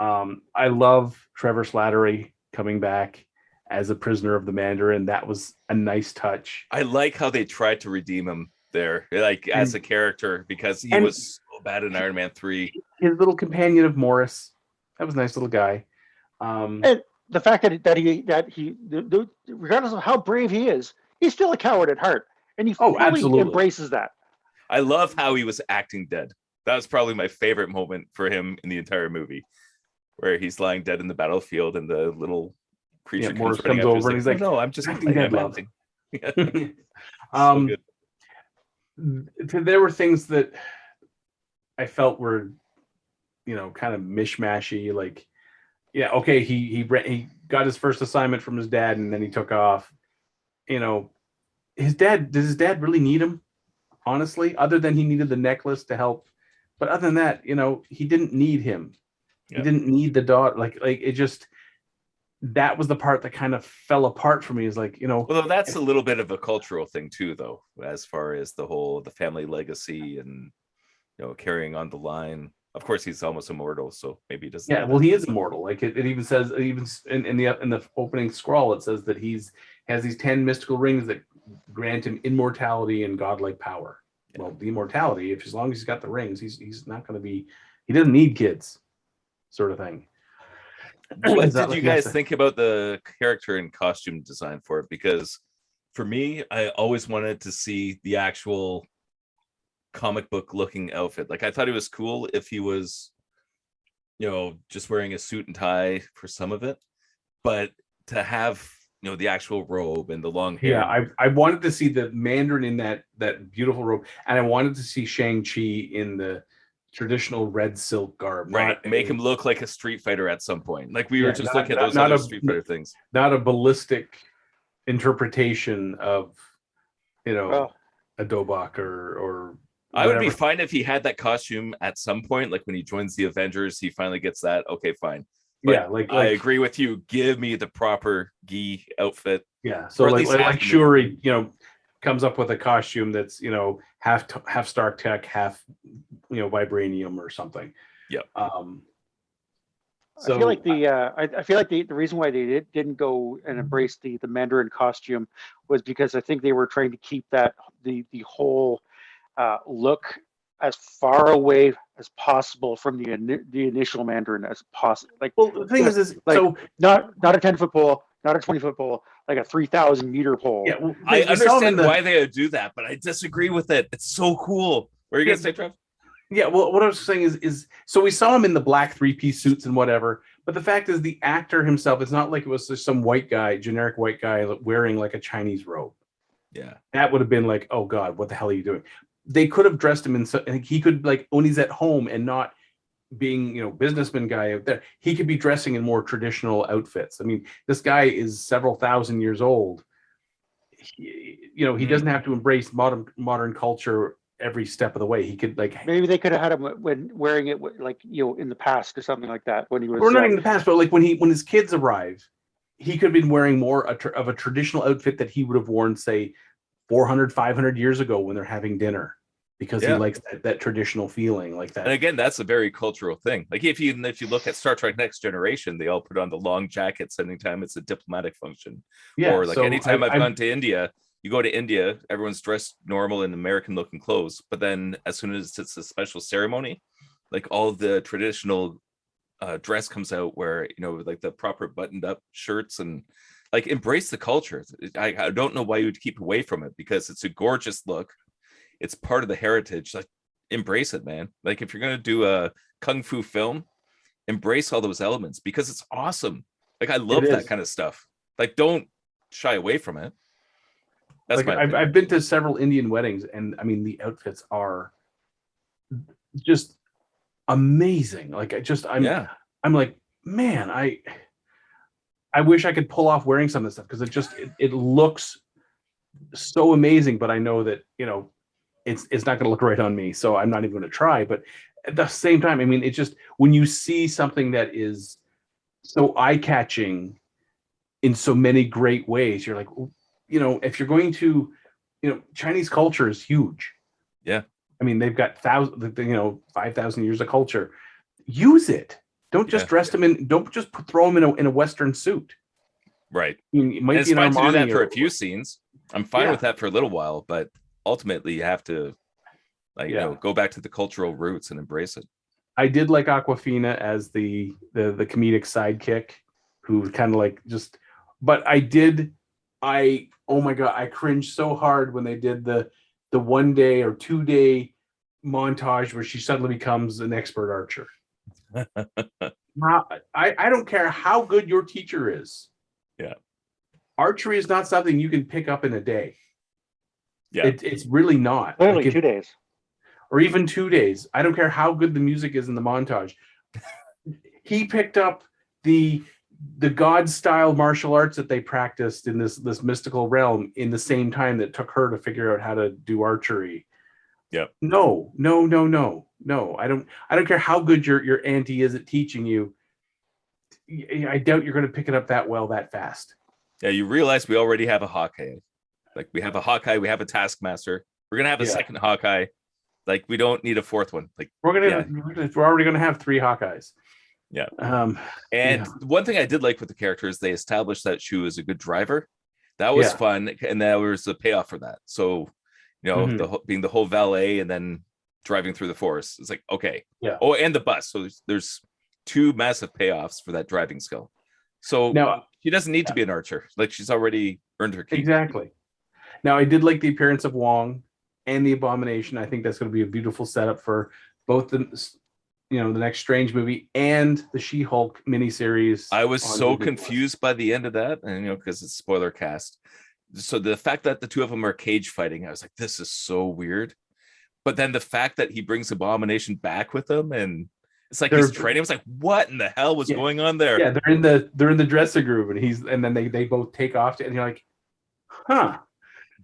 S2: I love Trevor Slattery coming back as a prisoner of the Mandarin. That was a nice touch.
S3: I like how they tried to redeem him there, like as a character, because he was so bad in Iron Man 3.
S2: His little companion of Morris, that was a nice little guy.
S4: And the fact that he regardless of how brave he is, he's still a coward at heart, and he fully
S2: absolutely
S4: embraces that.
S3: I love how he was acting dead. That was probably my favorite moment for him in the entire movie, where he's lying dead in the battlefield and the little creature
S2: Morris comes over and he's like,
S3: "No, I'm just
S2: acting dead, love."
S3: So good.
S2: There were things that I felt were, kind of mishmashy. Like, yeah, okay, he got his first assignment from his dad, and then he took off. Does his dad really need him? Honestly, other than he needed the necklace to help, but other than that, he didn't need him.
S3: Yeah.
S2: He didn't need the dog. Like it just. That was the part that kind of fell apart for me. Is like,
S3: Well, that's a little bit of a cultural thing too, though, as far as the family legacy and carrying on the line. Of course, he's almost immortal, so maybe he doesn't.
S2: Yeah, well, he is immortal. Like it even says, even in the opening scroll, it says that has these 10 mystical rings that grant him immortality and godlike power. Yeah. Well, the immortality, as long as he's got the rings, he's not going to be. He doesn't need kids, sort of thing.
S3: What did you guys think about the character and costume design for it? Because for me, I always wanted to see the actual comic book looking outfit. Like I thought it was cool if he was, just wearing a suit and tie for some of it, but to have the actual robe and the long hair.
S2: Yeah, I wanted to see the Mandarin in that beautiful robe, and I wanted to see Shang-Chi in the traditional red silk garb.
S3: Right, make him look like a Street Fighter at some point. Like we were just looking at those other Street Fighter things.
S2: Not a ballistic interpretation of, a Dobok or
S3: I would be fine if he had that costume at some point, like when he joins the Avengers, he finally gets that. Okay, fine. But
S2: yeah, like
S3: I agree with you. Give me the proper gi outfit.
S2: Yeah, so
S3: Or at
S2: like
S3: least
S2: like,
S3: half
S2: like
S3: the
S2: Shuri, comes up with a costume that's half Stark Tech, half vibranium or something.
S3: Yep.
S2: So
S4: I feel like I feel like the reason why they didn't go and embrace the Mandarin costume was because I think they were trying to keep that the whole look as far away as possible from the initial Mandarin as possible. Like,
S2: well, the thing is
S4: like
S2: so
S4: not a 10-foot pole, not a 20-foot pole, like a 3,000-meter pole.
S2: yeah. Well,
S3: I
S2: we saw him in
S3: understand why they would do that, but I disagree with it. It's so cool. What are you gonna say, Trev?
S2: Yeah, well, what I was saying is so we saw him in the black three-piece suits and whatever, but the fact is the actor himself, it's not like it was just some white guy, generic white guy wearing like a Chinese robe.
S3: Yeah.
S2: That would have been like, oh God, what the hell are you doing? They could have dressed him in he could, like, when he's at home and not being, businessman guy out there, he could be dressing in more traditional outfits. I mean, this guy is several thousand years old. He doesn't have to embrace modern culture every step of the way. He could, like,
S4: Maybe they could have had him when wearing it like in the past or something like that when he was.
S2: or not even the past, but like when his kids arrived, he could have been wearing more of a traditional outfit that he would have worn, say, 400, 500 years ago when they're having dinner, because he likes that traditional feeling like that.
S3: And again, that's a very cultural thing. Like if you look at Star Trek Next Generation, they all put on the long jackets anytime it's a diplomatic function.
S2: Yeah,
S3: or like
S2: so
S3: anytime I've gone to India, you go to India, everyone's dressed normal in American looking clothes, but then as soon as it's a special ceremony, like all the traditional dress comes out, where like the proper buttoned up shirts, and like embrace the culture. I don't know why you would keep away from it, because it's a gorgeous look. It's part of the heritage. Like, embrace it, man. Like if you're gonna do a kung fu film, embrace all those elements, because it's awesome. Like I love that kind of stuff. Like don't shy away from it. That's
S2: like I've been to several Indian weddings, and I mean the outfits are just amazing. Like I'm like, man, I wish I could pull off wearing some of this stuff, because it looks so amazing. But I know that it's not going to look right on me, so I'm not even going to try. But at the same time, I mean, it's just when you see something that is so eye-catching in so many great ways, you're like, if you're going to, Chinese culture is huge.
S3: Yeah.
S2: I mean, they've got 5,000 years of culture. Use it. Don't just dress them in. Don't just throw them in a Western suit.
S3: Right.
S2: I mean, it might
S3: it's
S2: be
S3: fine to do that for a few scenes. I'm fine with that for a little while, but ultimately you have to go back to the cultural roots and embrace it.
S2: I did like Aquafina as the comedic sidekick, who kind of like but oh my God, I cringed so hard when they did the 1 day or 2 day montage where she suddenly becomes an expert archer. I don't care how good your teacher is.
S3: Yeah.
S2: Archery is not something you can pick up in a day.
S3: Yeah.
S2: It's really not.
S4: Literally like 2 days.
S2: Or even 2 days. I don't care how good the music is in the montage. He picked up the god style martial arts that they practiced in this mystical realm in the same time that took her to figure out how to do archery.
S3: Yeah.
S2: No. I don't care how good your auntie is at teaching you. I doubt you're going to pick it up that well that fast.
S3: Yeah, you realize we already have a Hawkeye. Like we have a Hawkeye, we have a Taskmaster. We're gonna have a second Hawkeye. Like we don't need a fourth one. Like
S2: we're already gonna have 3 Hawkeyes.
S3: Yeah. One thing I did like with the character is they established that she was a good driver. That was fun, and there was a payoff for that. So, being the whole valet and then driving through the forest. It's like, okay.
S2: Yeah.
S3: Oh, and the bus. So there's 2 massive payoffs for that driving skill. So now she doesn't need to be an archer. Like she's already earned her keep.
S2: Exactly. Now I did like the appearance of Wong and the Abomination. I think that's going to be a beautiful setup for both the next Strange movie and the She-Hulk miniseries.
S3: I was so confused by the end of that, and because it's spoiler cast. So the fact that the 2 of them are cage fighting, I was like, this is so weird. But then the fact that he brings Abomination back with him, and it's like he's training. I was like, what in the hell was going on there?
S2: Yeah, they're in the dressing room, and then they both take off, and you're like, huh.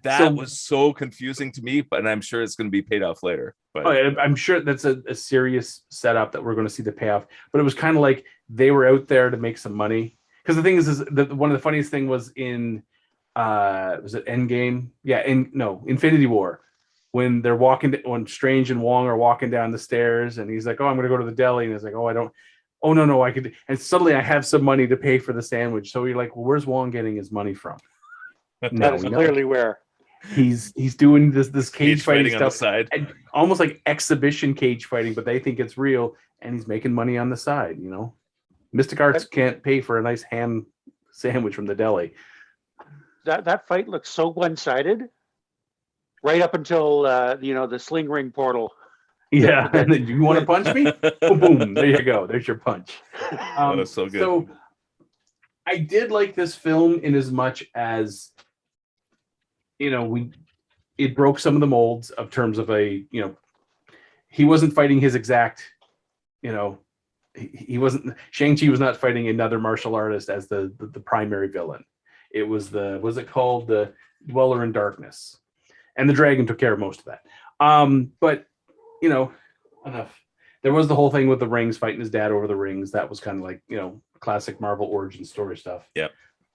S3: That was so confusing to me, but I'm sure it's going to be paid off later. But
S2: I'm sure that's a serious setup that we're going to see the payoff. But it was kind of like they were out there to make some money. Because the thing is that one of the funniest thing was in was it Endgame? Yeah, Infinity War, when they're when Strange and Wong are walking down the stairs, and he's like, "Oh, I'm going to go to the deli," and he's like, "Oh, I don't. Oh no, I could." And suddenly I have some money to pay for the sandwich. So you're like, "Well, where's Wong getting his money from?"
S4: That is clearly where
S2: he's doing this cage fighting
S3: on the
S2: stuff,
S3: side.
S2: and almost like exhibition cage fighting, but they think it's real, and he's making money on the side. Mystic Arts can't pay for a nice ham sandwich from the deli.
S4: that fight looks so one-sided, right up until the sling ring portal.
S2: Yeah, and then you want to punch me? Boom, boom! There you go. There's your punch.
S3: That's so good.
S2: So I did like this film in as much as it broke some of the molds of terms of he wasn't fighting his exact, he wasn't, Shang-Chi was not fighting another martial artist as the primary villain. It was was it called the Dweller in Darkness, and the dragon took care of most of that. But enough. There was the whole thing with the rings, fighting his dad over the rings. That was kind of like classic Marvel origin story stuff.
S3: Yep.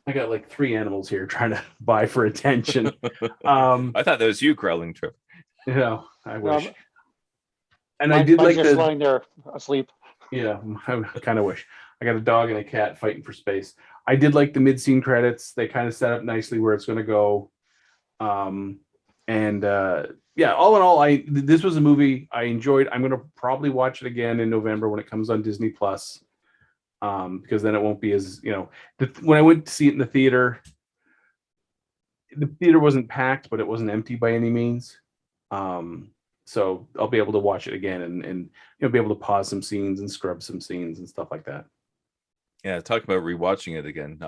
S2: I got like 3 animals here trying to vie for attention.
S3: I thought that was you growling, Trip.
S2: I wish.
S4: No,
S2: and I did like
S4: just lying there asleep.
S2: Yeah, I kind of wish. I got a dog and a cat fighting for space. I did like the mid-scene credits. They kind of set up nicely where it's going to go. Yeah, all in all, this was a movie I enjoyed. I'm going to probably watch it again in November when it comes on Disney Plus. Because then it won't be as when I went to see it in the theater wasn't packed, but it wasn't empty by any means. So I'll be able to watch it again and be able to pause some scenes and scrub some scenes and stuff like that.
S3: Yeah, talking about rewatching it again.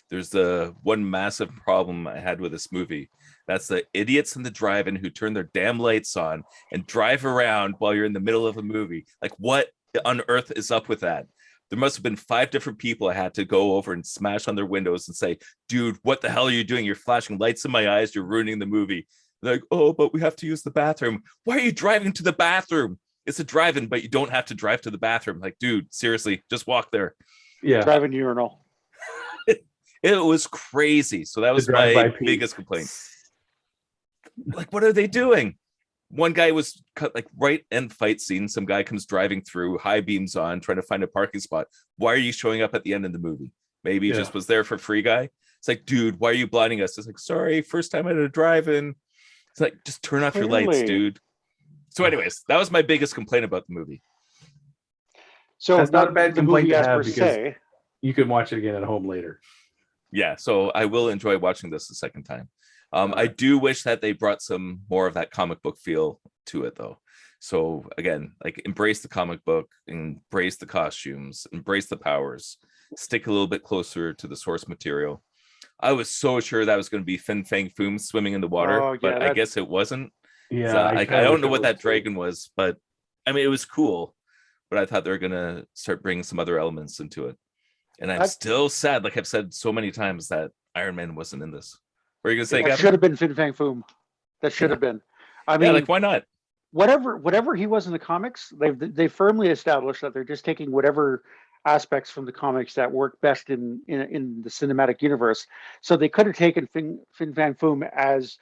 S3: There's the one massive problem I had with this movie. That's the idiots in the drive-in who turn their damn lights on and drive around while you're in the middle of a movie. Like, what on earth is up with that? There must have been 5 different people I had to go over and smash on their windows and say, "Dude, what the hell are you doing? You're flashing lights in my eyes. You're ruining the movie." They're like, "Oh, but we have to use the bathroom." Why are you driving to the bathroom? It's a drive-in, but you don't have to drive to the bathroom. Like, dude, seriously, just walk there.
S2: Yeah.
S4: Drive-in urinal.
S3: It was crazy. So that was my biggest complaint. Like, what are they doing? One guy was cut like right end fight scene. Some guy comes driving through, high beams on, trying to find a parking spot. Why are you showing up at the end of the movie? Maybe he just was there for free guy. It's like, dude, why are you blinding us? It's like, sorry, first time at a drive-in. It's like, just turn off your lights, dude. So anyways, that was my biggest complaint about the movie.
S4: So
S2: that's not a bad complaint to have because
S4: se.
S2: You can watch it again at home later.
S3: Yeah, so I will enjoy watching this the second time. I do wish that they brought some more of that comic book feel to it, though. So again, like, embrace the comic book, embrace the costumes, embrace the powers, stick a little bit closer to the source material. I was so sure that was going to be Fin Fang Foom swimming in the water, but I guess it wasn't.
S2: Yeah,
S3: so, I don't know what that dragon was, but I mean, it was cool. But I thought they were going to start bringing some other elements into it. And I'm still sad, like I've said so many times, that Iron Man wasn't in this. What are you gonna say?
S4: That should have been Fin Fang Foom. That should have been. I mean,
S3: like, why not?
S4: Whatever he was in the comics, they firmly established that they're just taking whatever aspects from the comics that work best in the cinematic universe. So they could have taken Fin Fang Foom as,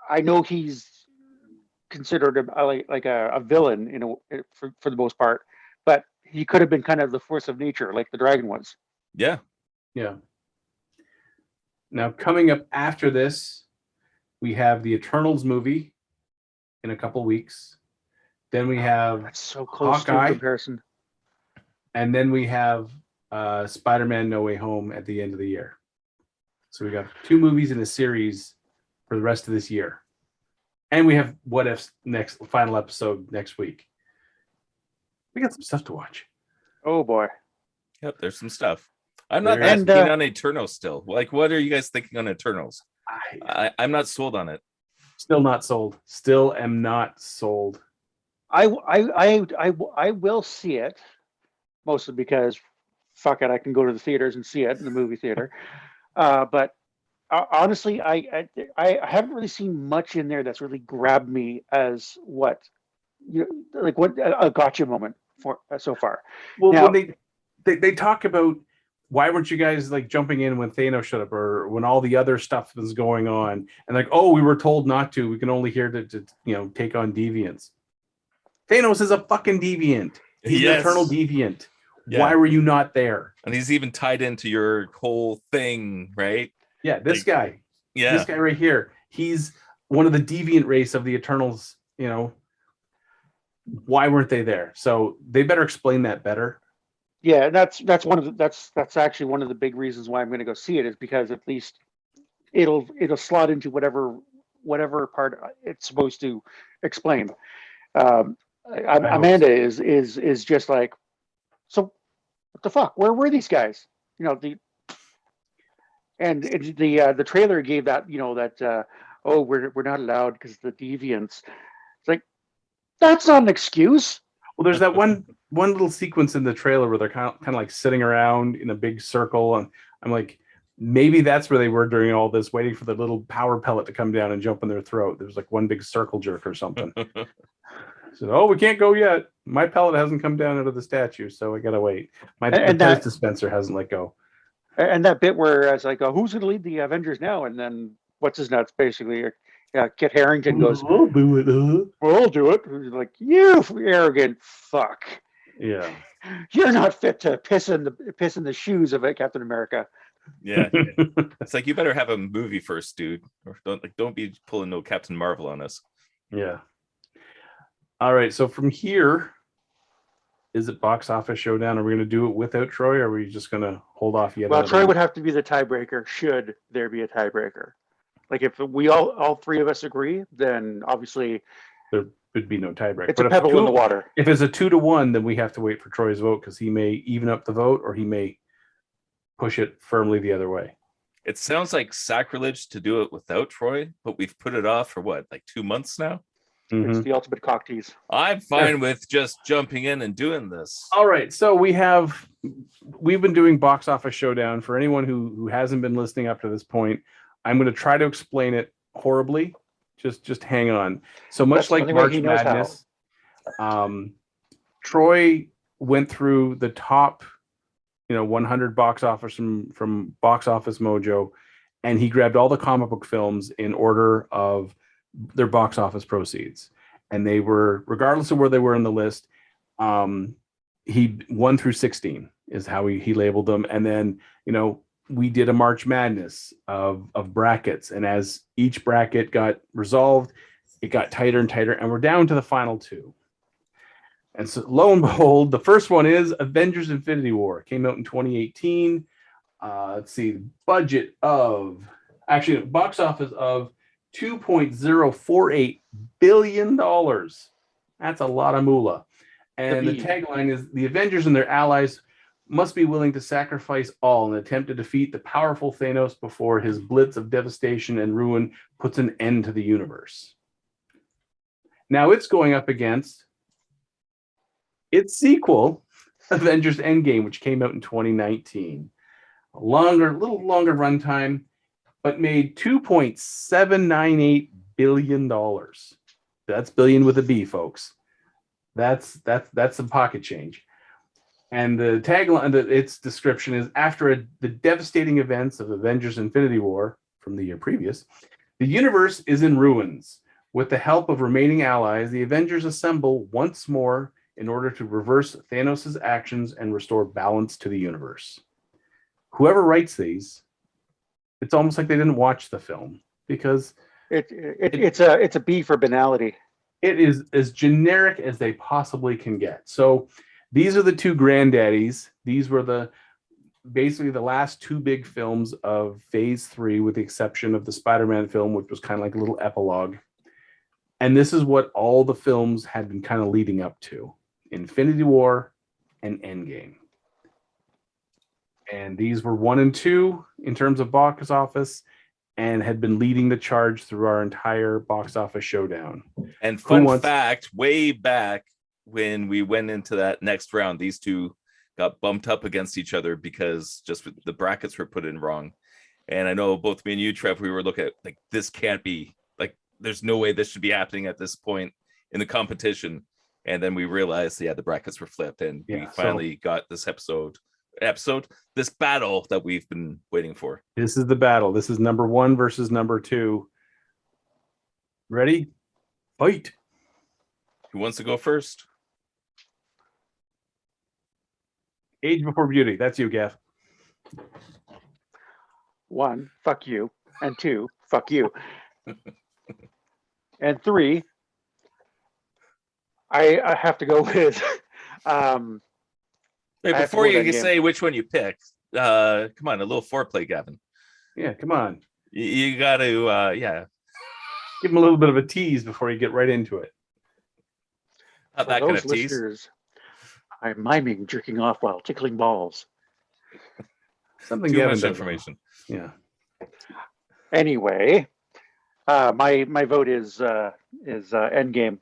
S4: I know he's considered a villain for the most part, but he could have been kind of the force of nature, like the dragon was.
S3: Yeah.
S2: Now, coming up after this, we have the Eternals movie in a couple weeks. Then we have
S4: that's so close
S2: Hawkeye,
S4: to comparison.
S2: And then we have Spider-Man No Way Home at the end of the year. So we got 2 movies in a series for the rest of this year. And we have What If's final episode next week. We got some stuff to watch.
S4: Oh boy.
S3: Yep, there's some stuff. I'm not that keen on Eternals still. Like, what are you guys thinking on Eternals? I'm not sold on it.
S2: Still not sold. Still am not sold.
S4: I will see it, mostly because fuck it, I can go to the theaters and see it in the movie theater. But honestly, I haven't really seen much in there that's really grabbed me as what like what a gotcha moment for so far.
S2: Well,
S4: Now,
S2: when they talk about why weren't you guys like jumping in when Thanos showed up or when all the other stuff was going on, and like, oh, we were told not to. We can only here to take on deviants. Thanos is a fucking deviant. He's an eternal deviant.
S3: Yeah.
S2: Why were you not there?
S3: And he's even tied into your whole thing, right?
S2: Yeah, this guy.
S3: Yeah.
S2: This guy right here. He's one of the deviant race of the Eternals, Why weren't they there? So they better explain that better.
S4: yeah, that's actually one of the big reasons why I'm going to go see it, is because at least it'll slot into whatever part it's supposed to explain. Amanda is just like, so what the fuck? Where were these guys? The trailer gave that oh, we're not allowed because the deviants. It's like, that's not an excuse.
S2: Well, there's that one little sequence in the trailer where they're kind of like sitting around in a big circle, and I'm like, maybe that's where they were during all this, waiting for the little power pellet to come down and jump in their throat. There's like one big circle jerk or something. So, oh, we can't go yet. My pellet hasn't come down out of the statue, so I gotta wait. My Pez dispenser hasn't let go.
S4: And that bit where I was like, oh, who's going to lead the Avengers now? And then what's his nuts basically? Kit Harington goes,
S2: I'll do it.
S4: I'll do it. He's like, you arrogant fuck.
S2: Yeah.
S4: You're not fit to piss in the shoes of Captain America.
S3: Yeah. It's like, you better have a movie first, dude. Or don't be pulling no Captain Marvel on us.
S2: Yeah. All right. So from here, is it box office showdown? Are we going to do it without Troy, or are we just going to hold off yet?
S4: Well, Troy would have to be the tiebreaker should there be a tiebreaker. Like if we all three of us agree, then obviously
S2: there would be no tiebreaker.
S4: It's a pebble in the water.
S2: If it's a 2-1, then we have to wait for Troy's vote, because he may even up the vote or he may push it firmly the other way.
S3: It sounds like sacrilege to do it without Troy, but we've put it off for what, like 2 months now?
S2: Mm-hmm.
S4: It's the ultimate cock tease.
S3: I'm fine with just jumping in and doing this.
S2: All right. So we've been doing box office showdown. For anyone who hasn't been listening up to this point, I'm going to try to explain it horribly. Just hang on. So much like March Madness, Troy went through the top 100 box office from Box Office Mojo, and he grabbed all the comic book films in order of their box office proceeds, and they were, regardless of where they were in the list, he 1 through 16 is how he labeled them. And then we did a March Madness of brackets, and as each bracket got resolved, it got tighter and tighter, and we're down to the final 2. And so lo and behold, the first one is Avengers Infinity War. It came out in 2018. Let's see, budget of box office of $2.048 billion. That's a lot of moolah. And the tagline is, the Avengers and their allies must be willing to sacrifice all in an attempt to defeat the powerful Thanos before his blitz of devastation and ruin puts an end to the universe. Now it's going up against its sequel, Avengers Endgame, which came out in 2019. A little longer runtime, but made $2.798 billion. That's billion with a B, folks. That's some pocket change. And the tagline, its description is, after the devastating events of Avengers Infinity War from the year previous, the universe is in ruins. With the help of remaining allies, the Avengers assemble once more in order to reverse Thanos' actions and restore balance to the universe. Whoever writes these, it's almost like they didn't watch the film, because
S4: it's a B for banality.
S2: It is as generic as they possibly can get. So these are the two granddaddies. These were basically the last 2 big films of Phase 3, with the exception of the Spider-Man film, which was kind of like a little epilogue. And this is what all the films had been kind of leading up to: Infinity War and Endgame. And these were 1 and 2 in terms of box office, and had been leading the charge through our entire box office showdown.
S3: And fun fact, way back when we went into that next round, these two got bumped up against each other because just the brackets were put in wrong. And I know both me and you, Trev, we were looking at like, this can't be, like, there's no way this should be happening at this point in the competition. And then we realized, the brackets were flipped, and we finally got this this battle that we've been waiting for.
S2: This is the battle. This is number 1 versus number 2. Ready? Fight.
S3: Who wants to go first?
S2: Age before beauty. That's you, Gav.
S4: 1, fuck you. And 2, fuck you. And 3, I have to go with.
S3: Wait, before you say which one you pick, come on, a little foreplay, Gavin.
S2: Yeah, come on.
S3: You got to,
S2: give him a little bit of a tease before you get right into it.
S3: Not that kind of tease.
S4: I'm miming jerking off while tickling balls.
S2: Something
S3: Too much information.
S2: Yeah.
S4: Anyway, my vote is Endgame.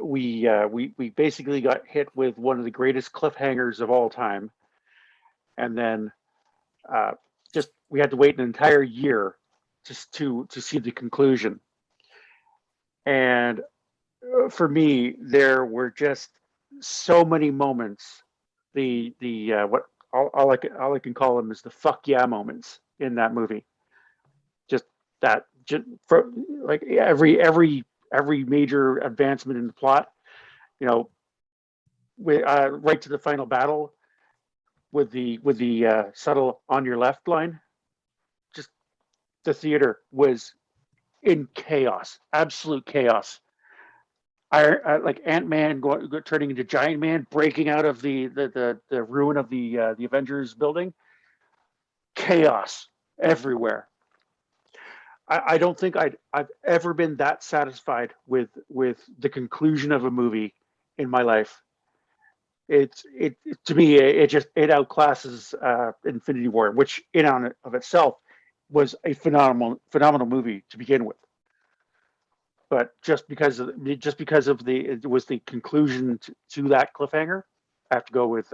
S4: We basically got hit with one of the greatest cliffhangers of all time, and then just we had to wait an entire year just to see the conclusion. And for me, there were just so many moments. What all I can call them is the fuck yeah moments in that movie. Like every major advancement in the plot, right to the final battle with the subtle on your left line. Just the theater was in chaos, absolute chaos. I like Ant-Man turning into Giant Man, breaking out of the ruin of the Avengers building. Chaos everywhere. I don't think I've ever been that satisfied with the conclusion of a movie in my life. It to me it outclasses Infinity War, which in and of itself was a phenomenal movie to begin with. But just because of it was the conclusion to that cliffhanger, I have to go with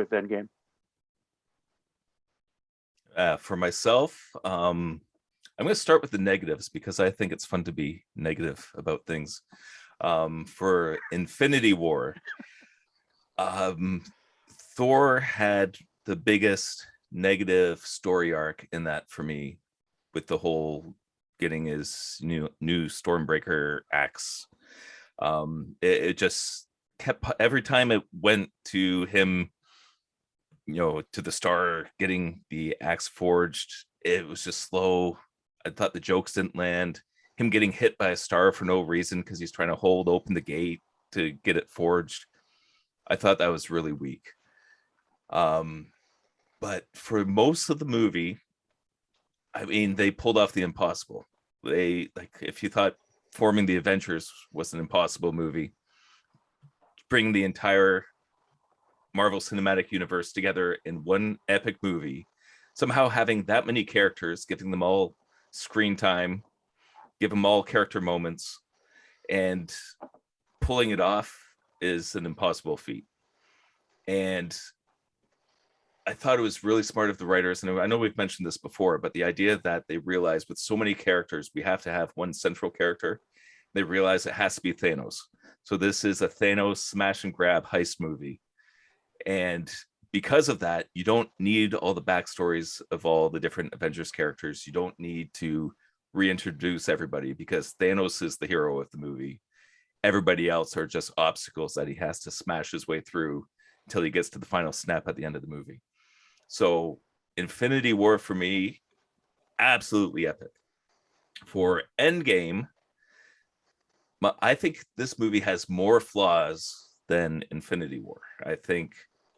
S4: Endgame.
S3: For myself, I'm going to start with the negatives because I think it's fun to be negative about things. For Infinity War, Thor had the biggest negative story arc in that for me, with the whole getting his new Stormbreaker axe. It just kept, every time it went to him, to the star getting the axe forged, it was just slow. I thought the jokes didn't land. Him getting hit by a star for no reason because he's trying to hold open the gate to get it forged, I thought that was really weak. But for most of the movie, I mean, they pulled off the impossible. If you thought forming the Avengers was an impossible movie, bring the entire Marvel Cinematic Universe together in one epic movie, somehow having that many characters, giving them all screen time, give them all character moments, and pulling it off is an impossible feat. And I thought it was really smart of the writers, and I know we've mentioned this before, but the idea that they realized with so many characters, we have to have one central character. They realized it has to be Thanos. So this is a Thanos smash and grab heist movie. And because of that, you don't need all the backstories of all the different Avengers characters. You don't need to reintroduce everybody because Thanos is the hero of the movie. Everybody else are just obstacles that he has to smash his way through until he gets to the final snap at the end of the movie. So Infinity War for me, absolutely epic. For Endgame, I think this movie has more flaws than Infinity War. I think,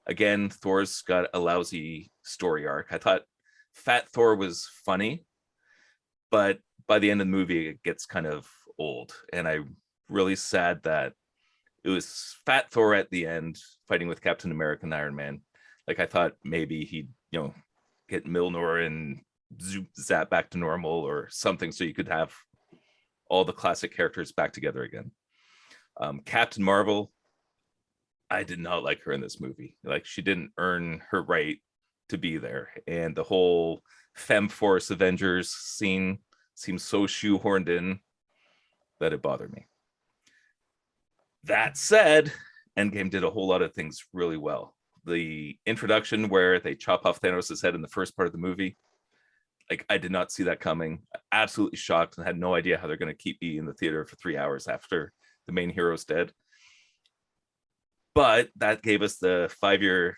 S3: again, Thor's got a lousy story arc. I thought Fat Thor was funny, but by the end of the movie, it gets kind of old. And I'm really sad that it was Fat Thor at the end fighting with Captain America and Iron Man. Like, I thought maybe he'd, get Milnor and zap back to normal or something so you could have all the classic characters back together again. Captain Marvel, I did not like her in this movie. Like, she didn't earn her right to be there, and the whole Femforce Avengers scene seems so shoehorned in that it bothered me. That said, Endgame did a whole lot of things really well. The introduction where they chop off Thanos' head in the first part of the movie, like, I did not see that coming. Absolutely shocked and had no idea how they're going to keep me in the theater for 3 hours after the main hero's dead. But that gave us the 5-year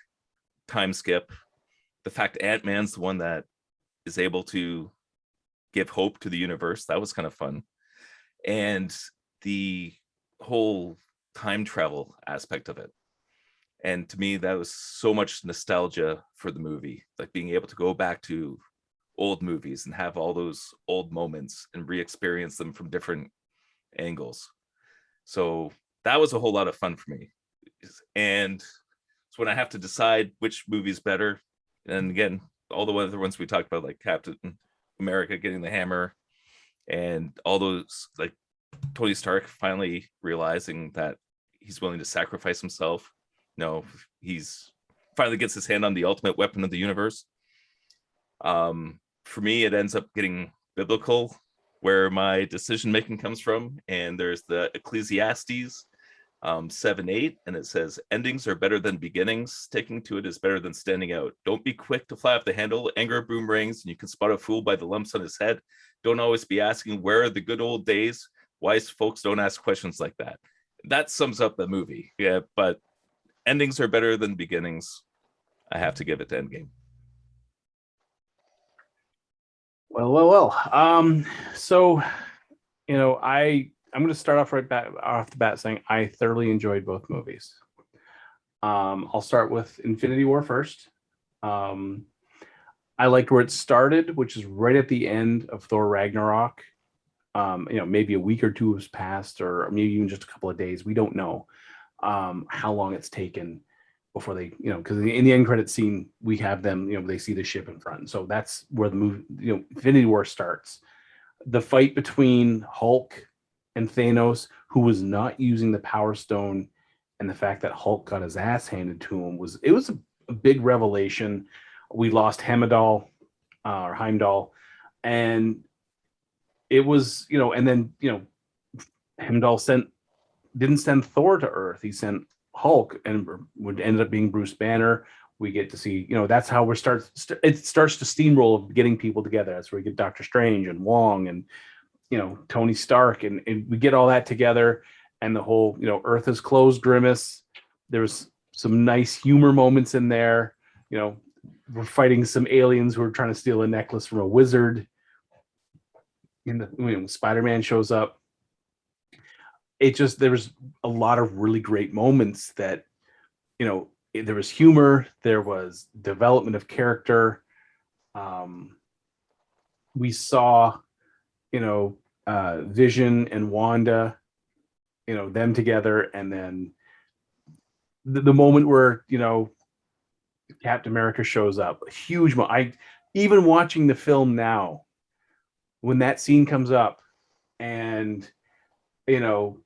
S3: time skip. The fact Ant-Man's the one that is able to give hope to the universe, that was kind of fun. And the whole time travel aspect of it. And to me, that was so much nostalgia for the movie, like being able to go back to old movies and have all those old moments and re-experience them from different angles. So that was a whole lot of fun for me. And so when I have to decide which movie's better, and again, all the other ones we talked about, like Captain America getting the hammer, and all those, like Tony Stark finally realizing that he's willing to sacrifice himself. No, he's finally gets his hand on the ultimate weapon of the universe. For me, it ends up getting biblical where my decision making comes from, and there's the Ecclesiastes 7:8, and it says, endings are better than beginnings. Sticking to it is better than standing out. Don't be quick to fly off the handle. Anger boomerangs, and you can spot a fool by the lumps on his head. Don't always be asking, where are the good old days? Wise folks don't ask questions like that. That sums up the movie. Yeah, but endings are better than beginnings. I have to give it to Endgame.
S2: Well. So, I'm going to start off off the bat saying I thoroughly enjoyed both movies. I'll start with Infinity War first. I liked where it started, which is right at the end of Thor Ragnarok. Maybe a week or two has passed, or maybe even just a couple of days. We don't know how long it's taken before they, because in the end credit scene, we have them, they see the ship in front. So that's where the movie, Infinity War starts. The fight between Hulk and Thanos, who was not using the Power Stone, and the fact that Hulk got his ass handed to him was a big revelation. We lost Heimdall, and it was, and then, Heimdall didn't send Thor to Earth. He sent Hulk, and would end up being Bruce Banner. We get to see, that's how it starts to steamroll of getting people together. That's where we get Doctor Strange and Wong and, Tony Stark, and we get all that together, and the whole, Earth is closed grimace. There's some nice humor moments in there. We're fighting some aliens who are trying to steal a necklace from a wizard. Spider-Man shows up. There was a lot of really great moments that, there was humor, there was development of character. We saw, Vision and Wanda, them together, and then the moment where, Captain America shows up, a huge moment. Even watching the film now, when that scene comes up, and they're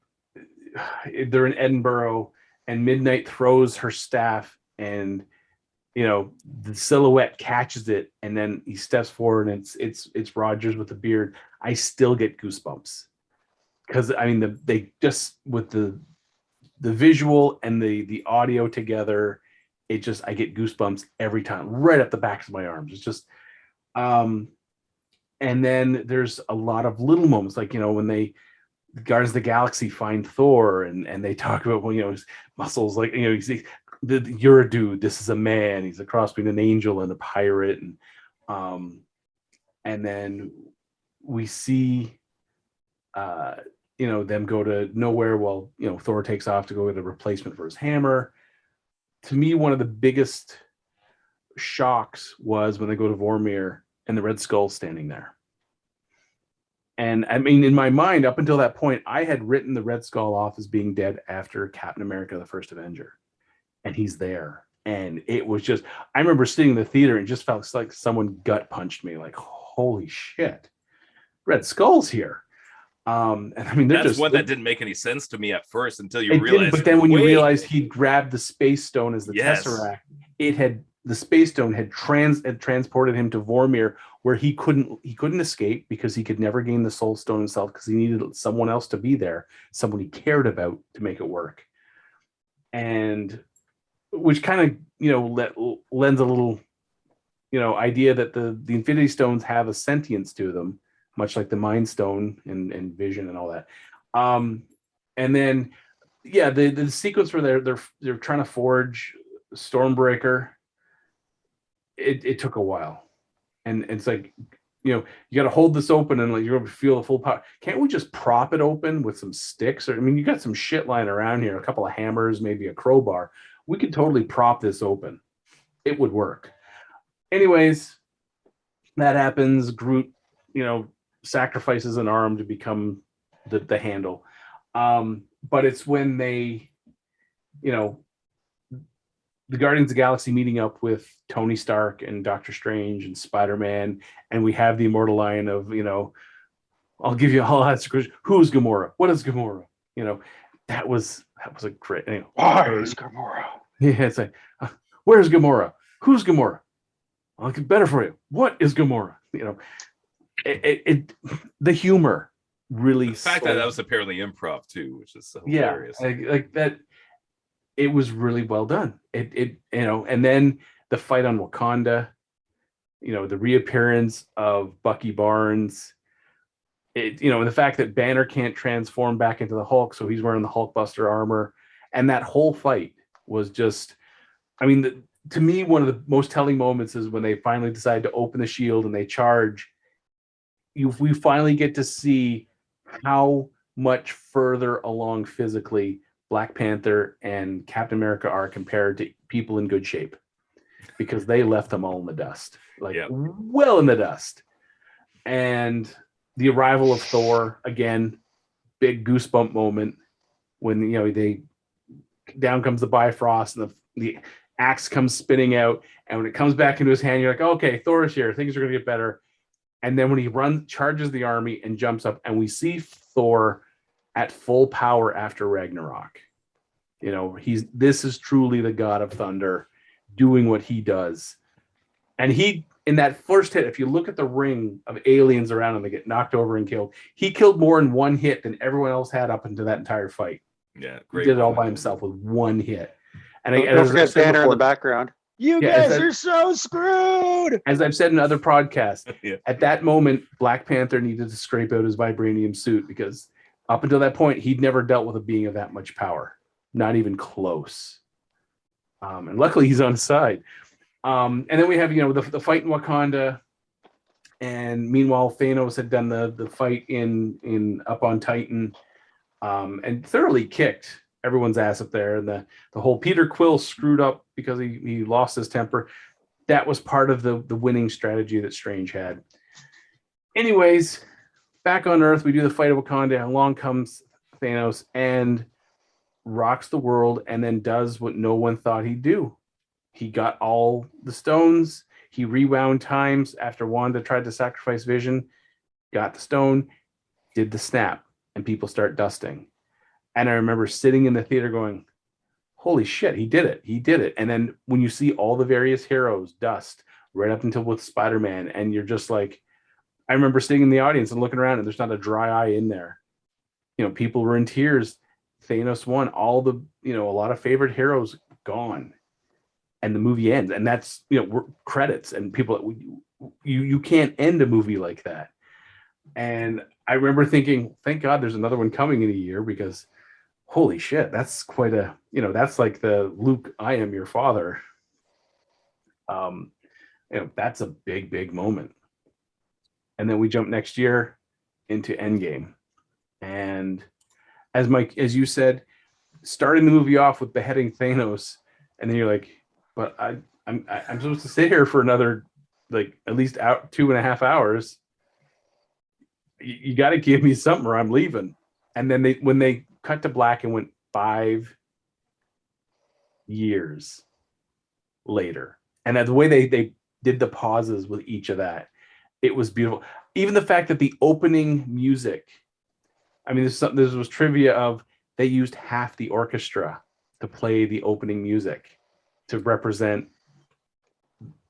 S2: in Edinburgh, and Midnight throws her staff, and the silhouette catches it, and then he steps forward, and it's Rogers with the beard. I still get goosebumps, because they just, with the visual and the audio together, I get goosebumps every time, right up the backs of my arms. It's just and then there's a lot of little moments, like when they Guardians of the Galaxy find Thor, and they talk about, his muscles, like, you're a dude, this is a man. He's a cross between an angel and a pirate, and then we see them go to nowhere while Thor takes off to go get a replacement for his hammer. To me, one of the biggest shocks was when they go to Vormir and the Red Skull's standing there. And in my mind, up until that point, I had written the Red Skull off as being dead after Captain America, the First Avenger. And he's there. And it was just, I remember sitting in the theater and just felt like someone gut punched me, like, holy shit, Red Skull's here. And
S3: that's one that didn't make any sense to me at first until you realized.
S2: But then when you realized he grabbed the Space Stone as the Tesseract, it had the Space Stone had transported him to Vormir, where he couldn't escape because he could never gain the Soul Stone himself because he needed someone else to be there, someone he cared about to make it work. And which kind of, you know, lends a little, you know, idea that the Infinity Stones have a sentience to them, much like the Mind Stone and Vision and all that. And then, yeah, the sequence where they're trying to forge Stormbreaker, it took a while, and it's like, you know, you got to hold this open and like you're going to feel the full power. Can't we just prop it open with some sticks? Or I mean, you got some shit lying around here, a couple of hammers, maybe a crowbar. We could totally prop this open. It would work. Anyways, that happens. Groot, you know, sacrifices an arm to become the handle. But it's when they, you know, the Guardians of the Galaxy meeting up with Tony Stark and Doctor Strange and Spider-Man, and we have the immortal line of, you know, I'll give you all that. Who's Gamora? What is Gamora? You know, that was a great. You know,
S4: Why is Gamora?
S2: Yeah, it's like, where's Gamora? Who's Gamora? I'll get better for you. What is Gamora? You know, the humor really.
S3: The fact that was apparently improv too, which is hilarious.
S2: Yeah, like that. It was really well done. It you know, and then the fight on Wakanda, you know, the reappearance of Bucky Barnes, you know, and the fact that Banner can't transform back into the Hulk, so he's wearing the Hulkbuster armor, and that whole fight was just, I mean, to me, one of the most telling moments is when they finally decide to open the shield and they charge. We finally get to see how much further along physically Black Panther and Captain America are compared to people in good shape, because they left them all in the dust, like well in the dust. And the arrival of Thor, again, big goosebump moment when, you know, down comes the Bifrost and the axe comes spinning out, and when it comes back into his hand, you're like, okay, Thor is here, things are going to get better. And then when he charges the army and jumps up, and we see Thor at full power after Ragnarok. You know, this is truly the God of Thunder doing what he does. And he, in that first hit, if you look at the ring of aliens around him that get knocked over and killed, he killed more in one hit than everyone else had up into that entire fight.
S3: Yeah,
S2: great. He did it all by himself with one hit. And
S4: don't forget Banner in the background. You guys are so screwed.
S2: As I've said in other podcasts, at that moment, Black Panther needed to scrape out his vibranium suit, because up until that point, he'd never dealt with a being of that much power. Not even close. And luckily he's on his side. And then we have, you know, the fight in Wakanda. And meanwhile, Thanos had done the fight in up on Titan, and thoroughly kicked everyone's ass up there. And the whole Peter Quill screwed up because he lost his temper. That was part of the winning strategy that Strange had. Anyways, back on Earth, we do the fight of Wakanda, and along comes Thanos and rocks the world, and then does what no one thought he'd do. He got all the stones. He rewound times after Wanda tried to sacrifice Vision, got the stone, did the snap, and people start dusting. And I remember sitting in the theater going, holy shit, he did it. He did it. And then when you see all the various heroes dust right up until with Spider-Man, and you're just like, I remember sitting in the audience and looking around, and there's not a dry eye in there. You know, people were in tears. Thanos won. All the, you know, a lot of favorite heroes gone. And the movie ends. And that's, you know, credits, and people, you can't end a movie like that. And I remember thinking, thank God there's another one coming in a year, because holy shit, that's quite a, you know, that's like the Luke, I am your father. You know, that's a big moment. And then we jump next year into Endgame. And as you said, starting the movie off with beheading Thanos, and then you're like, but I'm supposed to sit here for another, like, at least 2.5 hours. You got to give me something or I'm leaving. And then when they cut to black and went 5 years later, and the way they did the pauses with each of that, it was beautiful. Even the fact that the opening music, I mean, this was trivia of, they used half the orchestra to play the opening music to represent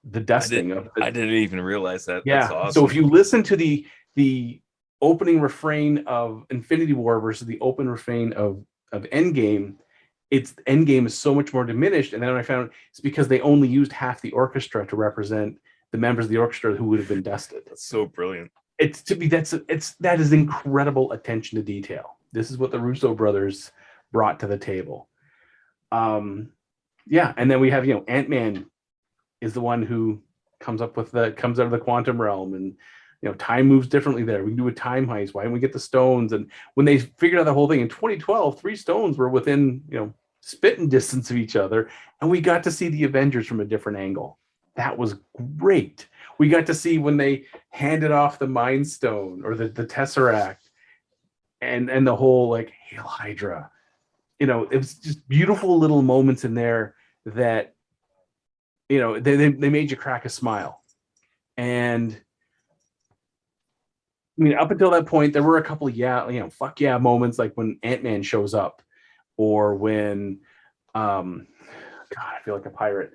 S2: the dusting of
S3: I didn't even realize that.
S2: Yeah.
S3: That's awesome.
S2: So if you listen to the opening refrain of Infinity War versus the open refrain of Endgame, Endgame is so much more diminished. And then I found it's because they only used half the orchestra to represent the members of the orchestra who would have been dusted.
S3: That's so brilliant.
S2: That is incredible attention to detail. This is what the Russo brothers brought to the table. Yeah, and then we have, Ant-Man is the one who comes out of the quantum realm, and time moves differently there. We can do a time heist. Why didn't we get the stones? And when they figured out the whole thing in 2012, 3 stones were within spitting distance of each other, and we got to see the Avengers from a different angle. That was great. We got to see when they handed off the Mind Stone or the Tesseract, and the whole Hail Hydra. It was just beautiful little moments in there that they made you crack a smile. And I mean, up until that point, there were a couple of fuck yeah moments, like when Ant-Man shows up, or when God, I feel like a pirate.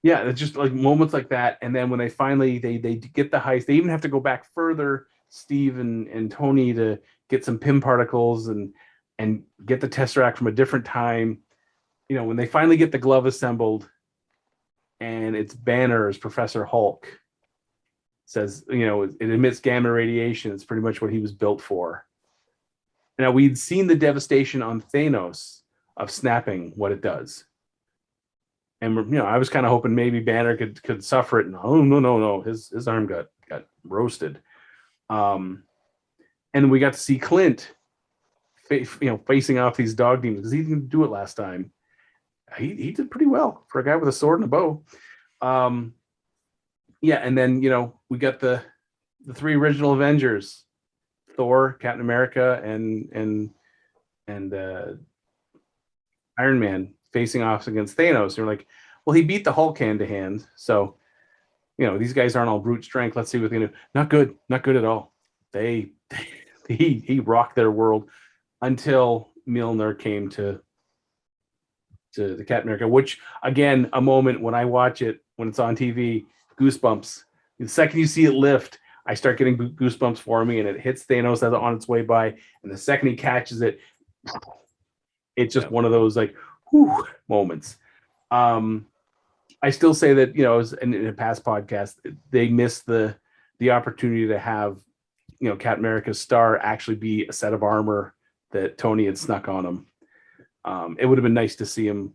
S2: Yeah, it's just like moments like that. And then when they finally they get the heist, they even have to go back further, Steve and Tony, to get some Pym particles and get the Tesseract from a different time. When they finally get the glove assembled, and it's Banner as Professor Hulk, says, it emits gamma radiation. It's pretty much what he was built for. Now, we'd seen the devastation on Thanos of snapping what it does. And I was kind of hoping maybe Banner could suffer it. And no, his arm got roasted. And we got to see Clint, facing off these dog demons, because he didn't do it last time. He did pretty well for a guy with a sword and a bow. Yeah, and then we got the 3 original Avengers: Thor, Captain America, and Iron Man facing off against Thanos. They're like, well, he beat the Hulk hand to hand, so these guys aren't all brute strength. Let's see what they do. Not good at all. He rocked their world until Mjolnir came to the Captain America, which, again, a moment when I watch it when it's on TV, goosebumps. The second you see it lift, I start getting goosebumps for me, and it hits Thanos as on its way by, and the second he catches it, it's just one of those whew moments. I still say that as in a past podcast, they missed the opportunity to have Captain America's star actually be a set of armor that Tony had snuck on him. It would have been nice to see him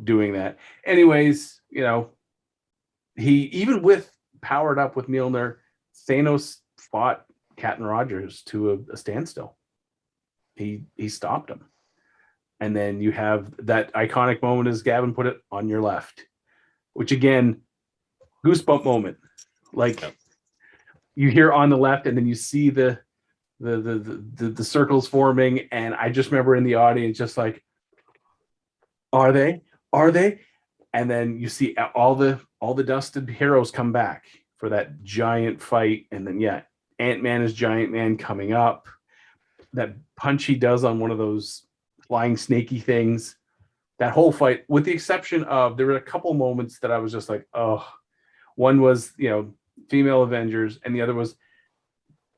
S2: doing that. Anyways, he, even with powered up with Mjolnir, Thanos fought Captain Rogers to a standstill. He stopped him. And then you have that iconic moment, as Gavin put it, on your left, which, again, goosebump moment. You hear on the left, and then you see the circles forming, and I just remember in the audience just like, are they? And then you see all the dusted heroes come back for that giant fight, and then Ant-Man is Giant Man coming up. That punch he does on one of those flying snaky things. That whole fight, with the exception of, there were a couple moments that I was just like, oh. One was female Avengers, and the other was,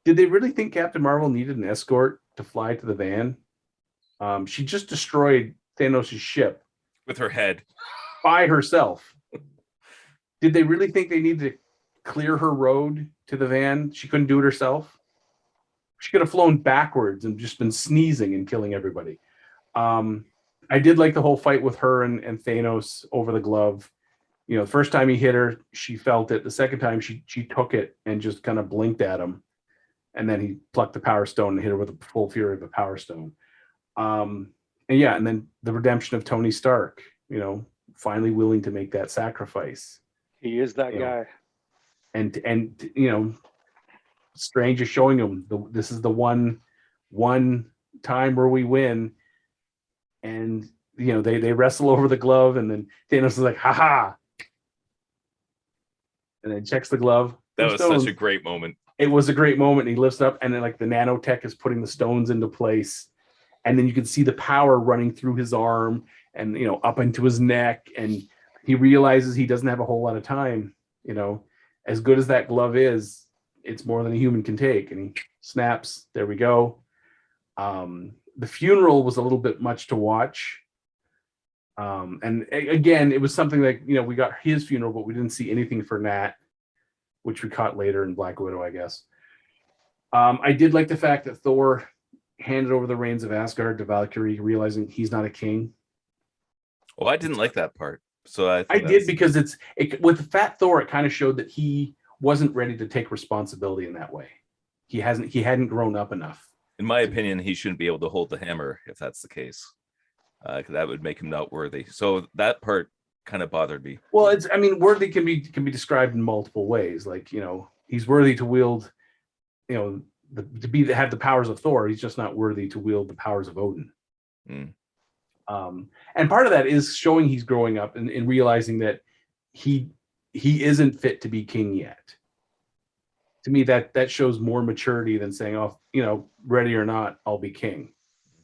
S2: did they really think Captain Marvel needed an escort to fly to the van? She just destroyed Thanos' ship
S3: with her head
S2: by herself. Did they really think they needed to clear her road to the van? She couldn't do it herself. She could have flown backwards and just been sneezing and killing everybody. I did like the whole fight with her and Thanos over the glove. The first time he hit her, she felt it. The second time, she took it and just kind of blinked at him. And then he plucked the Power Stone and hit her with the full fury of the Power Stone. And then the redemption of Tony Stark, finally willing to make that sacrifice.
S4: He is that guy.
S2: And Strange is showing him this is the one time where we win. And they wrestle over the glove, and then Thanos is like, ha ha, and then checks the glove.
S3: That was such a great moment.
S2: It was a great moment. And he lifts up, and then the nanotech is putting the stones into place, and then you can see the power running through his arm and up into his neck, and he realizes he doesn't have a whole lot of time. You know, as good as that glove is, it's more than a human can take. And he snaps. There we go. The funeral was a little bit much to watch. And again, it was something like, you know, we got his funeral, but we didn't see anything for Nat, which we caught later in Black Widow, I guess. I did like the fact that Thor handed over the reins of Asgard to Valkyrie, realizing he's not a king.
S3: Well, I didn't like that part. So
S2: I did because with Fat Thor, it kind of showed that he wasn't ready to take responsibility in that way. He hadn't grown up enough.
S3: In my opinion, he shouldn't be able to hold the hammer if that's the case. That would make him not worthy. So that part kind of bothered me.
S2: Well, worthy can be described in multiple ways. Like, you know, he's worthy to wield, you know, have the powers of Thor. He's just not worthy to wield the powers of Odin.
S3: Mm.
S2: And part of that is showing he's growing up and realizing that he isn't fit to be king yet. To me, that shows more maturity than saying, "Oh, you know, ready or not, I'll be king."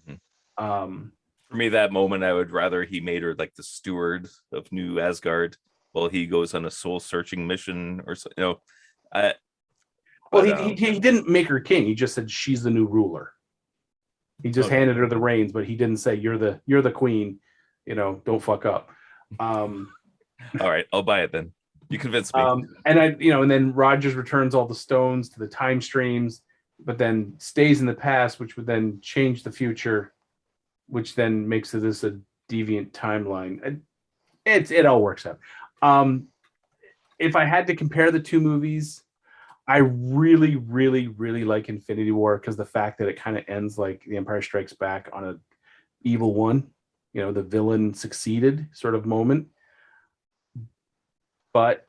S3: Mm-hmm. For me, that moment, I would rather he made her like the steward of New Asgard while he goes on a soul-searching mission, or so. You know,
S2: he didn't make her king. He just said she's the new ruler. He just handed her the reins, but he didn't say you're the queen. You know, don't fuck up.
S3: All right, I'll buy it then. You convinced me.
S2: And then Rogers returns all the stones to the time streams, but then stays in the past, which would then change the future, which then makes this a deviant timeline. It all works out. If I had to compare the two movies, I really, really, really like Infinity War because the fact that it kind of ends like The Empire Strikes Back on a evil one, you know, the villain succeeded sort of moment. But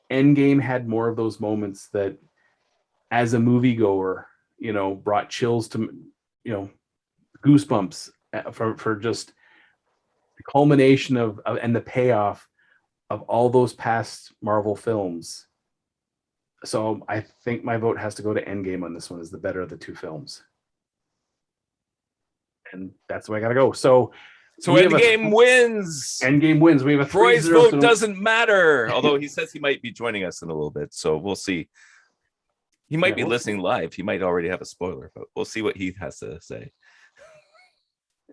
S2: Endgame had more of those moments that, as a moviegoer, you know, brought chills to, you know, goosebumps for just the culmination of and the payoff of all those past Marvel films. So I think my vote has to go to Endgame on this one, is the better of the two films. And that's the way I gotta go. So
S3: Endgame wins.
S2: Endgame wins. We have a
S3: Troy's vote doesn't matter, although he says he might be joining us in a little bit, so we'll see. He might be listening live. He might already have a spoiler, but we'll see what he has to say.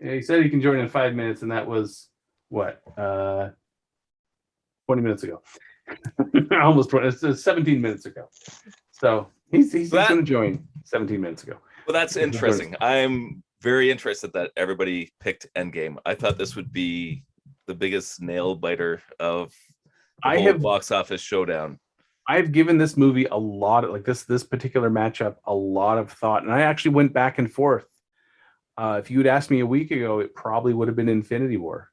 S2: Yeah, he said he can join in 5 minutes, and that was what 20 minutes ago. Almost 20. It's 17 minutes ago. So he's going to join 17 minutes ago.
S3: Well, that's interesting. I'm very interested that everybody picked Endgame. I thought this would be the biggest nail biter of the whole box office showdown.
S2: I've given this movie a lot of, like, this particular matchup a lot of thought, and I actually went back and forth. If you had asked me a week ago, it probably would have been Infinity War.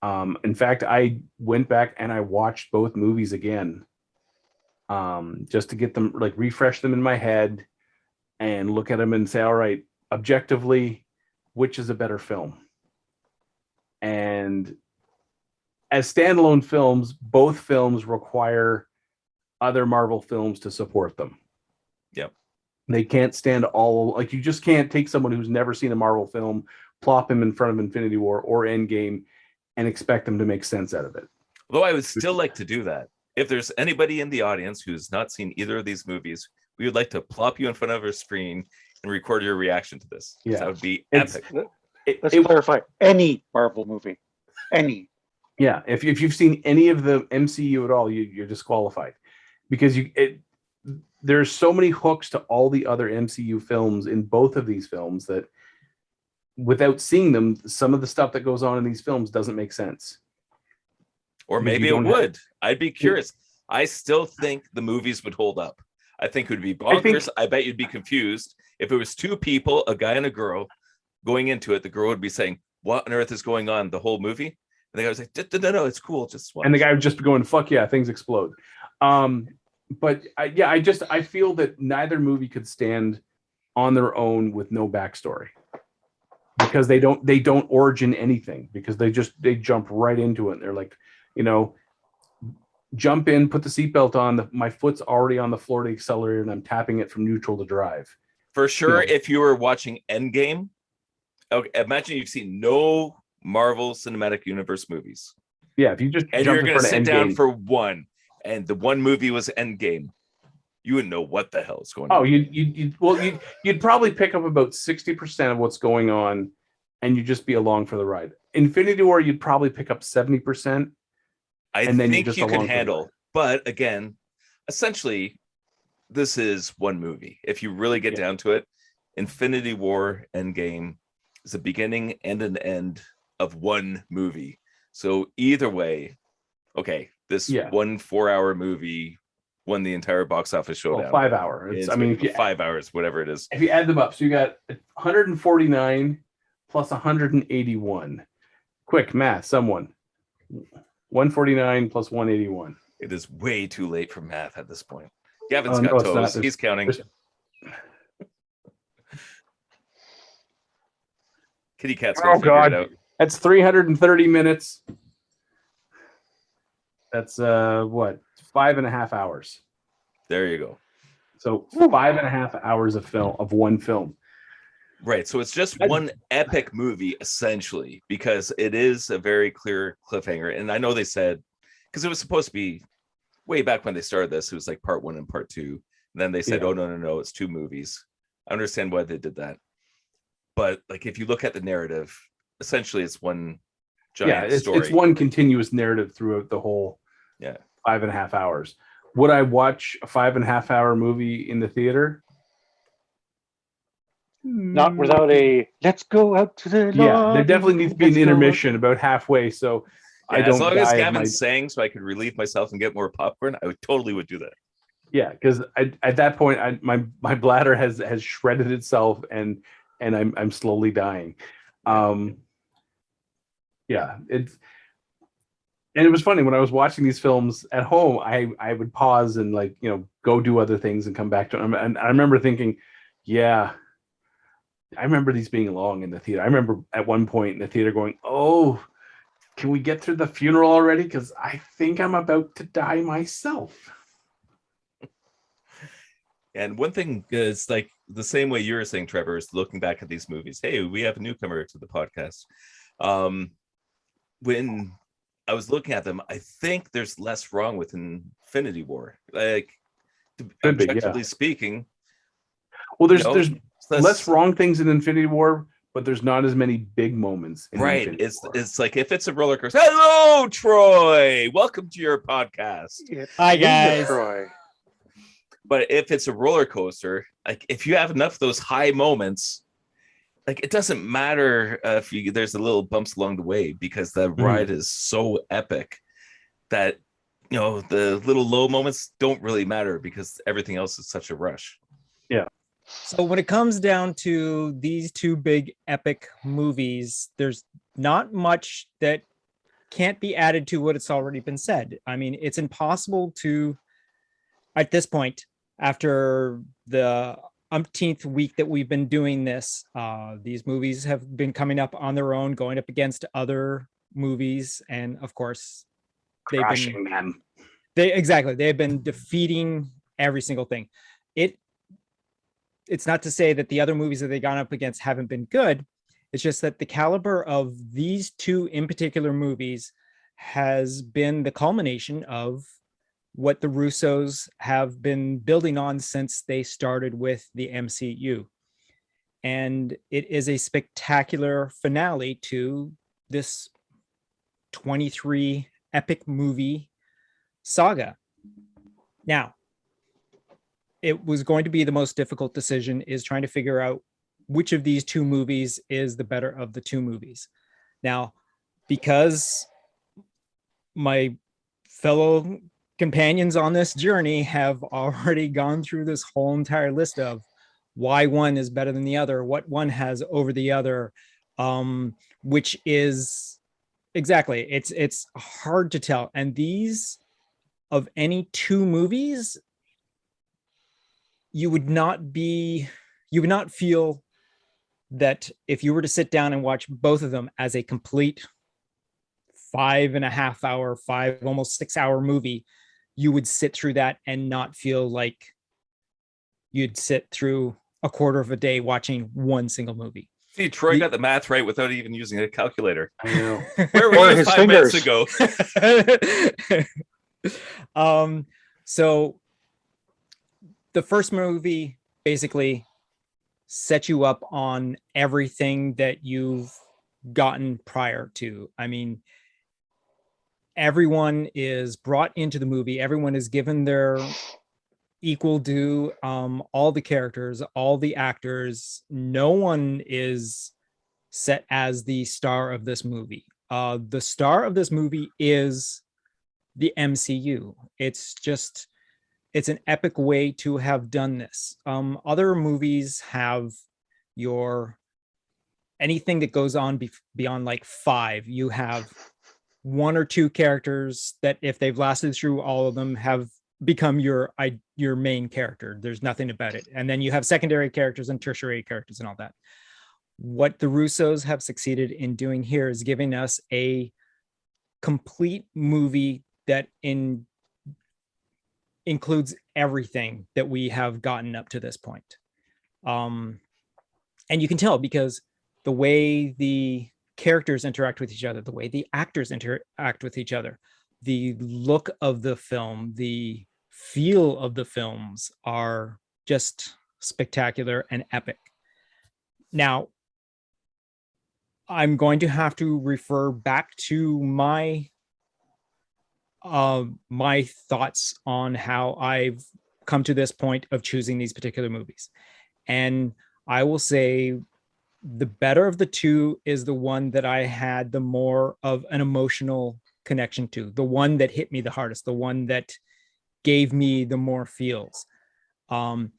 S2: In fact, I went back and I watched both movies again, just to get them, like, refresh them in my head and look at them and say, all right, objectively, which is a better film? And as standalone films, both films require other Marvel films to support them.
S3: Yep.
S2: They can't stand all, like, you just can't take someone who's never seen a Marvel film, plop him in front of Infinity War or Endgame, and expect them to make sense out of it.
S3: Although I would still like to do that. If there's anybody in the audience who's not seen either of these movies, we would like to plop you in front of a screen and record your reaction to this.
S2: Yeah.
S3: That would be epic.
S4: Let's clarify. Any Marvel movie. Any.
S2: Yeah. If you've seen any of the MCU at all, you're disqualified. Because there's so many hooks to all the other MCU films in both of these films that without seeing them, some of the stuff that goes on in these films doesn't make sense.
S3: Or maybe it would. I'd be curious. I still think the movies would hold up. I think it would be bonkers. I bet you'd be confused. If it was two people, a guy and a girl, going into it, the girl would be saying, what on earth is going on the whole movie? And the guy was like, no, it's cool. Just watch.
S2: And the guy would just be going, fuck yeah, things explode. But I feel that neither movie could stand on their own with no backstory, because they don't origin anything, because they jump right into it. And they're like, you know, jump in, put the seatbelt on. My foot's already on the floor of the accelerator, and I'm tapping it from neutral to drive.
S3: For sure, if you were watching Endgame, okay, imagine you've seen no Marvel Cinematic Universe movies.
S2: Yeah, if you just
S3: and
S2: jump
S3: you're
S2: in
S3: going to
S2: front of
S3: sit down
S2: Endgame.
S3: for one, and the one movie was Endgame, you wouldn't know what the hell is going on.
S2: Oh, you'd probably pick up about 60% of what's going on, and you'd just be along for the ride. Infinity War, you'd probably pick up 70%.
S3: I
S2: and then
S3: think
S2: just
S3: you
S2: along
S3: can
S2: for the
S3: handle,
S2: ride.
S3: but again, essentially, this is one movie. If you really get down to it, Infinity War Endgame is a beginning and an end of one movie. So either way, okay, this 1 4-hour movie won the entire box office showdown.
S2: Well, 5 hour.
S3: I mean, if you 5 hours, whatever it is.
S2: If you add them up, so you got 149 plus 181. Quick math, someone. 149 plus 181.
S3: It is way too late for math at this point. Gavin's got toes. He's counting. Kitty cat's gonna figure it out.
S2: That's 330 minutes. That's what, 5.5 hours.
S3: There you go.
S2: So 5.5 hours of film, of one film.
S3: Right. So it's just one epic movie, essentially, because it is a very clear cliffhanger. And I know they said, because it was supposed to be way back when they started this, it was like part 1 and part 2. And then they said, oh, no, it's 2 movies. I understand why they did that. But like, if you look at the narrative, essentially it's one giant story.
S2: It's one continuous narrative throughout the whole 5.5 hours. Would I watch a 5.5 hour movie in the theater?
S4: Not without a let's go out to the lobby.
S2: There definitely needs to be an intermission about halfway, so I don't.
S3: As long as Gavin's sang, so I could relieve myself and get more popcorn, I would do that.
S2: Yeah, because at that point, my bladder has shredded itself, and I'm slowly dying. And it was funny when I was watching these films at home. I would pause and go do other things and come back to them. And I remember thinking, I remember these being long in the theater. I remember at one point in the theater going, "Oh, can we get through the funeral already? Because I think I'm about to die myself."
S3: And one thing is like the same way you were saying, Trevor, is looking back at these movies. Hey, we have a newcomer to the podcast. When I was looking at them, I think there's less wrong with Infinity War. Like, objectively speaking.
S2: Well, there's less wrong things in Infinity War, but there's not as many big moments.
S3: Right. It's like if it's a roller coaster. Hello, Troy. Welcome to your podcast.
S5: Hi, guys.
S4: Troy.
S3: But if it's a roller coaster, like if you have enough of those high moments, like it doesn't matter if there's a little bumps along the way, because the ride is so epic that the little low moments don't really matter because everything else is such a rush.
S2: Yeah.
S5: So when it comes down to these two big epic movies, there's not much that can't be added to what it's already been said. I mean, it's impossible to, at this point, after the umpteenth week that we've been doing this, these movies have been coming up on their own, going up against other movies, and of course, they've been defeating every single thing. It's not to say that the other movies that they gone up against haven't been good. It's just that the caliber of these two in particular movies has been the culmination of what the Russos have been building on since they started with the MCU. And it is a spectacular finale to this 23 epic movie saga. Now, it was going to be the most difficult decision, is trying to figure out which of these two movies is the better of the two movies. Now, because my fellow companions on this journey have already gone through this whole entire list of why one is better than the other, what one has over the other, which is exactly, it's hard to tell. And these, of any two movies, you would not feel that if you were to sit down and watch both of them as a complete 5.5 hour, almost 6 hour movie, you would sit through that and not feel like you'd sit through a quarter of a day watching one single movie.
S3: See, Troy got the math right without even using a calculator.
S2: I know.
S3: Where were
S4: Or
S3: you
S4: his
S3: 5 minutes
S4: fingers.
S3: ago?
S5: So the first movie basically set you up on everything that you've gotten prior to. I mean, everyone is brought into the movie. Everyone is given their equal due. All the characters, all the actors, no one is set as the star of this movie. The star of this movie is the MCU. It's an epic way to have done this. Other movies have anything that goes on beyond like 5. You have 1 or 2 characters that, if they've lasted through all of them, have become your main character. There's nothing about it. And then you have secondary characters and tertiary characters and all that. What the Russos have succeeded in doing here is giving us a complete movie that includes everything that we have gotten up to this point. And you can tell because the way the characters interact with each other, the way the actors interact with each other, the look of the film, the feel of the films are just spectacular and epic. Now, I'm going to have to refer back to my thoughts on how I've come to this point of choosing these particular movies. And I will say the better of the two is the one that I had the more of an emotional connection to, the one that hit me the hardest, the one that gave me the more feels. And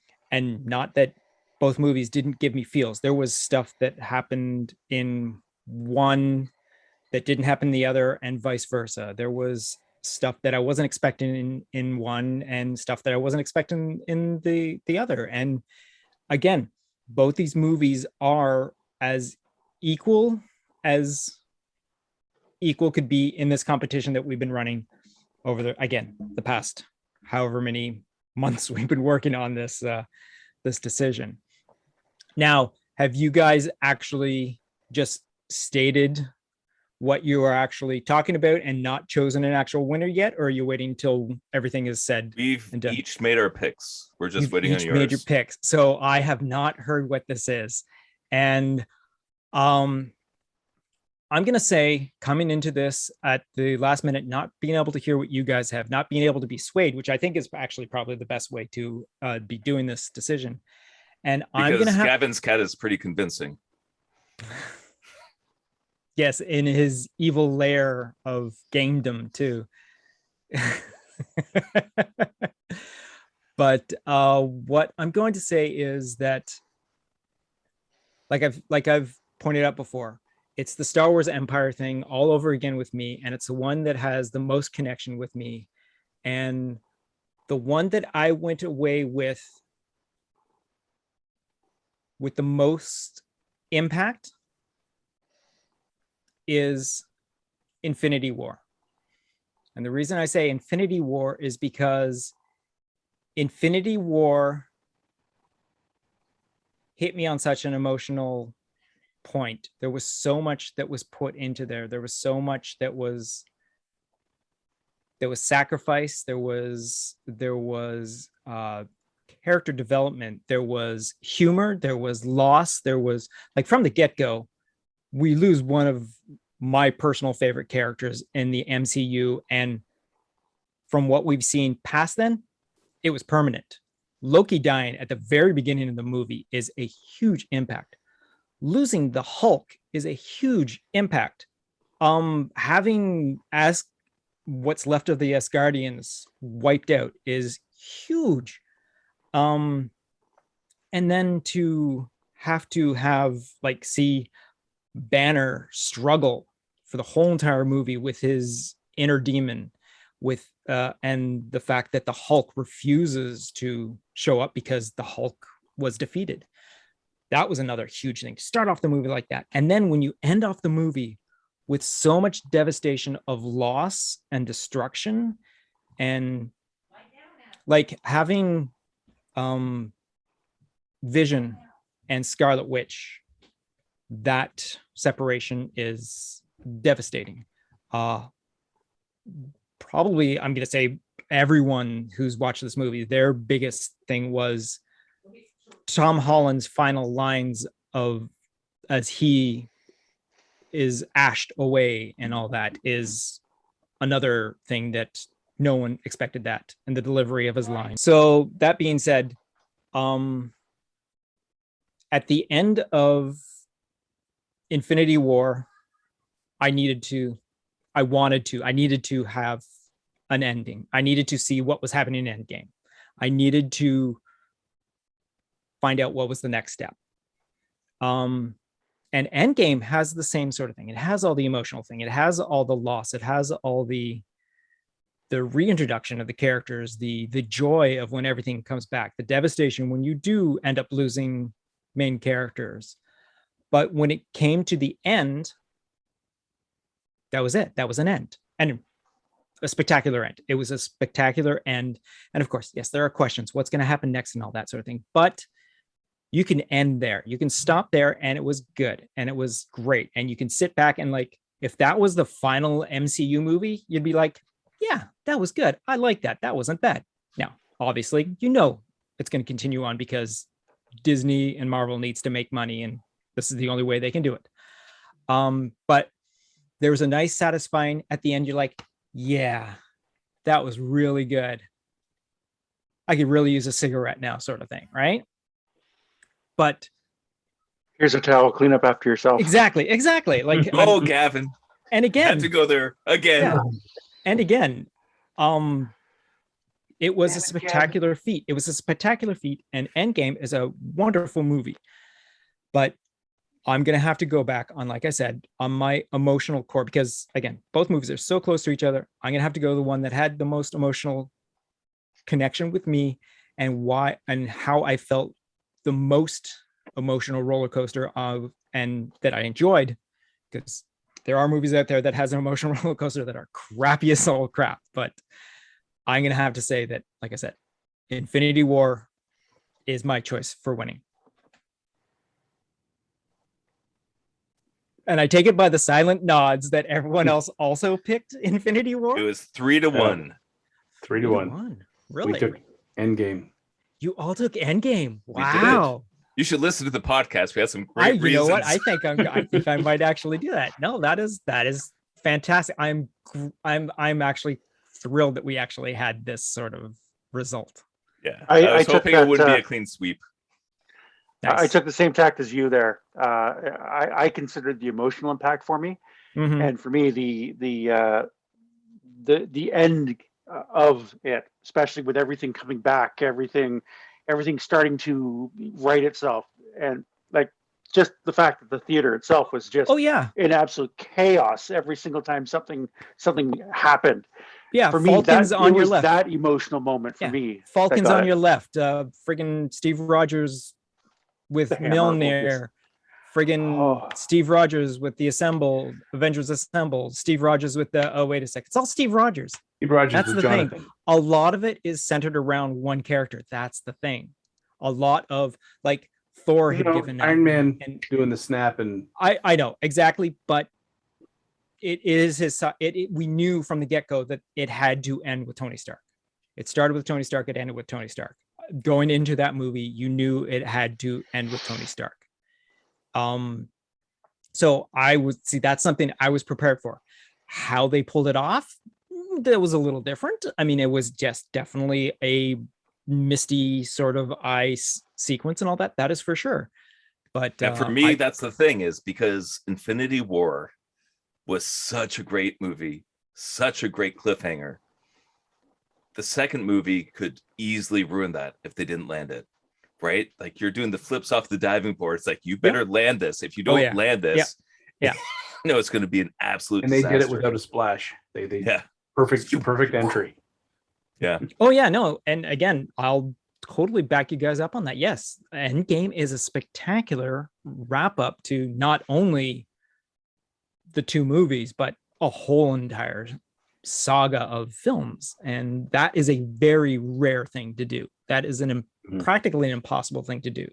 S5: not that both movies didn't give me feels. There was stuff that happened in one that didn't happen in the other, and vice versa. There was stuff that I wasn't expecting in one and stuff that I wasn't expecting in the other. And again, both these movies are as equal could be in this competition that we've been running over the past however many months we've been working on this decision. Now, have you guys actually just stated what you are actually talking about and not chosen an actual winner yet, or are you waiting until everything is said?
S3: We've each made our picks. We're just waiting on yours.
S5: Made your picks. So I have not heard what this is. And I'm going to say, coming into this at the last minute, not being able to hear what you guys have, not being able to be swayed, which I think is actually probably the best way to be doing this decision. And I'm going to have
S3: Gavin's cat is pretty convincing.
S5: Yes, in his evil lair of gamedom too. But what I'm going to say is that, like I've pointed out before, it's the Star Wars Empire thing all over again with me, and it's the one that has the most connection with me, and the one that I went away with the most impact is Infinity War. And the reason I say Infinity War is because Infinity War hit me on such an emotional point. There was so much that was put into there. There was so much that was sacrifice. There was character development. There was humor. There was loss. There was, like, from the get-go, we lose one of my personal favorite characters in the MCU. And from what we've seen past then, it was permanent. Loki dying at the very beginning of the movie is a huge impact. Losing the Hulk is a huge impact. Having what's left of the Asgardians wiped out is huge. And then to have like see Banner struggle for the whole entire movie with his inner demon, with and the fact that the Hulk refuses to show up because the Hulk was defeated. That was another huge thing. Start off the movie like that. And then when you end off the movie with so much devastation of loss and destruction, and like having Vision and Scarlet Witch that separation is devastating. Probably, I'm going to say everyone who's watched this movie, their biggest thing was Tom Holland's final lines of as he is ashed away and all that is another thing that no one expected, that, and the delivery of his line. So that being said, at the end of Infinity War, I needed to have an ending. I needed to see what was happening in Endgame. I needed to find out what was the next step. And Endgame has the same sort of thing. It has all the emotional thing. It has all the loss. It has all the reintroduction of the characters, the joy of when everything comes back, the devastation when you do end up losing main characters. But when it came to the end, that was it. That was an end. And a spectacular end. It was a spectacular end. And of course, yes, there are questions. What's going to happen next and all that sort of thing. But you can end there. You can stop there, and it was good. And it was great. And you can sit back and, like, if that was the final MCU movie, you'd be like, yeah, that was good. I like that. That wasn't bad. Now, obviously, you know it's going to continue on because Disney and Marvel needs to make money, and this is the only way they can do it. But there was a nice satisfying at the end. You're like, yeah, that was really good. I could really use a cigarette now, sort of thing, right? But
S4: here's a towel, clean up after yourself.
S5: Exactly. Like,
S3: oh, Gavin.
S5: And again,
S3: had to go there again.
S5: Yeah. And again, it was a spectacular feat. It was a spectacular feat, and Endgame is a wonderful movie. But I'm going to have to go back on, like I said, on my emotional core, because again, both movies are so close to each other. I'm going to have to go to the one that had the most emotional connection with me, and why and how I felt the most emotional roller coaster of, and that I enjoyed, because there are movies out there that has an emotional roller coaster that are crappy as all crap. But I'm going to have to say that, like I said, Infinity War is my choice for winning. And I take it by the silent nods that everyone else also picked Infinity War.
S3: It was 3-1.
S2: 3-1.
S5: Really?
S2: We took Endgame.
S5: You all took Endgame. Wow.
S3: You should listen to the podcast. We had some great reasons.
S5: You know what? I think I might actually do that. No, that is fantastic. I'm actually thrilled that we actually had this sort of result.
S3: Yeah. I was hoping it wouldn't be a clean sweep.
S4: Nice. I took the same tact as you there. I considered the emotional impact for me, and for me the end of it, especially with everything coming back, everything starting to right itself, and like just the fact that the theater itself was just in absolute chaos every single time something happened.
S5: Yeah,
S4: for
S5: Falcons
S4: me,
S5: on your left.
S4: That emotional moment for me.
S5: Falcons on your left. Friggin' Steve Rogers with Mjolnir, friggin' Steve Rogers with the Avengers Assemble, Steve Rogers with the, oh, wait a second. It's all Steve Rogers.
S2: Steve Rogers.
S5: That's the Jonathan. Thing. A lot of it is centered around one character. That's the thing. A lot of, like, Thor had given
S2: Iron Man and doing the snap, and
S5: I know exactly, but it is his, we knew from the get-go that it had to end with Tony Stark. It started with Tony Stark, it ended with Tony Stark. Going into that movie, you knew it had to end with Tony Stark. So I would see that's something I was prepared for. How they pulled it off, that was a little different. I mean, it was just definitely a misty sort of ice sequence and all that. That is for sure. But
S3: for me, that's the thing, is because Infinity War was such a great movie, such a great cliffhanger. The second movie could easily ruin that if they didn't land it, right? Like, you're doing the flips off the diving board. It's like, you better land this. If you don't land this, no, it's going to be an absolute disaster.
S2: They did it without a splash. They perfect entry.
S3: Yeah.
S5: Oh yeah, no. And again, I'll totally back you guys up on that. Yes, Endgame is a spectacular wrap up to not only the two movies, but a whole entire saga of films, and that is a very rare thing to do. That is practically an impossible thing to do.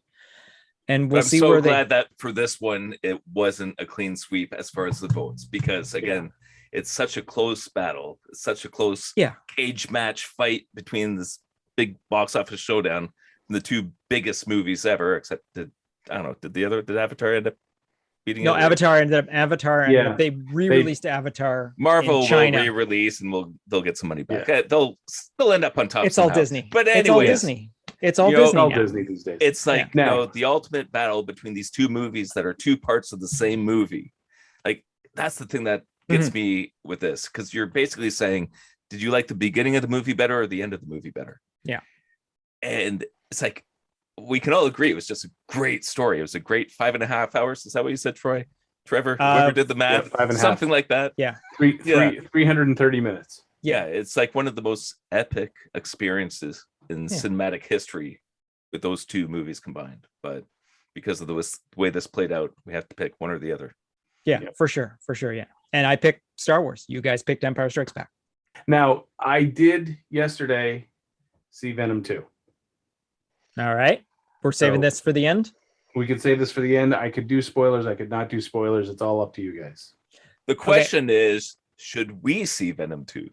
S5: and we'll
S3: I'm
S5: see
S3: so
S5: where
S3: glad that for this one it wasn't a clean sweep as far as the votes, because again, it's such a close battle. It's such a close cage match fight between this big box office showdown, the two biggest movies ever, except did Avatar end up beating it?
S5: Avatar ended up they re-released Avatar.
S3: Marvel
S5: in China.
S3: will re-release and they'll get some money back. They'll end up on top.
S5: It's
S3: somehow.
S5: all Disney.
S3: But anyways,
S5: it's all Disney. It's all Disney.
S2: All
S5: now.
S2: Disney these days.
S3: It's like the ultimate battle between these two movies that are two parts of the same movie. Like that's the thing that gets me with this, because you're basically saying, did you like the beginning of the movie better or the end of the movie better?
S5: Yeah.
S3: And it's like, we can all agree it was just a great story. It was a great 5.5 hours. Is that what you said, Troy? Trevor, whoever did the math,
S2: 5.5.
S3: something like that.
S5: Yeah.
S2: 330 minutes.
S3: Yeah, it's like one of the most epic experiences in cinematic history with those two movies combined. But because of the way this played out, we have to pick one or the other.
S5: Yeah, for sure. Yeah. And I picked Star Wars. You guys picked Empire Strikes Back.
S2: Now, I did yesterday see Venom 2.
S5: All right. We're saving this for the end.
S2: We could save this for the end. I could do spoilers. I could not do spoilers. It's all up to you guys.
S3: The question is, should we see Venom 2?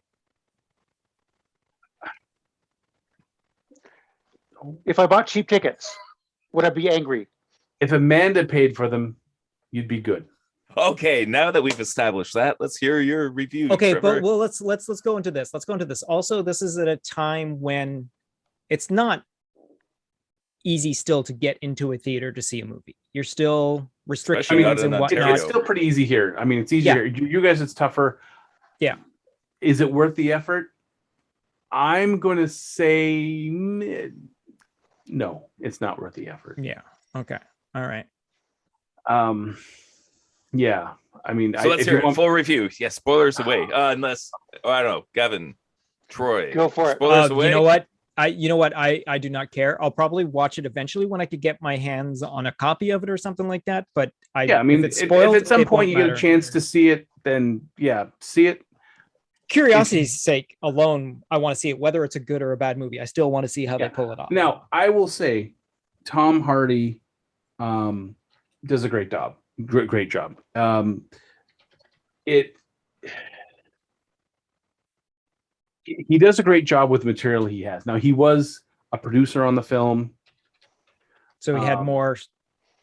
S4: If I bought cheap tickets, would I be angry?
S2: If Amanda paid for them, you'd be good.
S3: Okay, now that we've established that, let's hear your review.
S5: Okay,
S3: Trevor.
S5: but let's go into this. Let's go into this. Also, this is at a time when it's not easy still to get into a theater to see a movie. You're still restrictions and whatnot.
S2: It's still pretty easy here. I mean, it's easier. You guys, it's tougher.
S5: Yeah.
S2: Is it worth the effort? I'm going to say no, it's not worth the effort.
S5: Yeah. Okay. All right.
S2: Yeah. I mean,
S3: so let's hear a full review. Yeah, spoilers away. Unless I don't know, Gavin, Troy.
S4: Go for it.
S3: Spoilers away.
S5: You know what? I do not care. I'll probably watch it eventually when I could get my hands on a copy of it or something like that. But
S2: I mean, if at some point you get a chance to see it, then see it.
S5: Curiosity's sake alone, I want to see it, whether it's a good or a bad movie. I still want to see how they pull it off.
S2: Now, I will say, Tom Hardy does a great job. Great job. He does a great job with the material he has. Now, he was a producer on the film,
S5: so he had more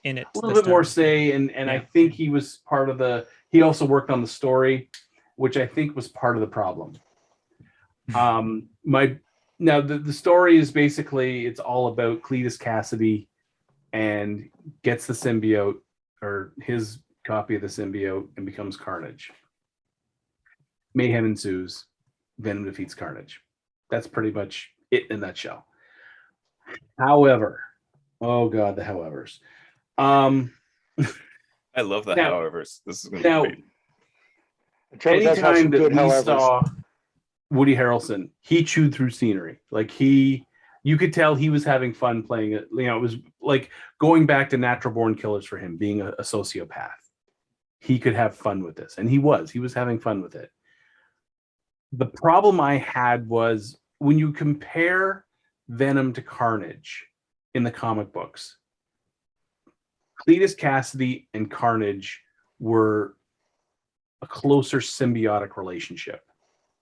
S5: in it.
S2: A little bit more say, and I think he was part of he also worked on the story, which I think was part of the problem. The story is basically, it's all about Cletus Cassidy and gets the symbiote, or his copy of the symbiote, and becomes Carnage. Mayhem ensues. Venom defeats Carnage. That's pretty much it in a nutshell. However, oh god, the howevers.
S3: I love the howevers. This is going to be great.
S2: Anytime that we saw Woody Harrelson, he chewed through scenery. Like you could tell he was having fun playing it. You know, it was like going back to Natural Born Killers for him, being a sociopath. He could have fun with this, and he was having fun with it. The problem I had was when you compare Venom to Carnage in the comic books, Cletus Cassidy and Carnage were a closer symbiotic relationship.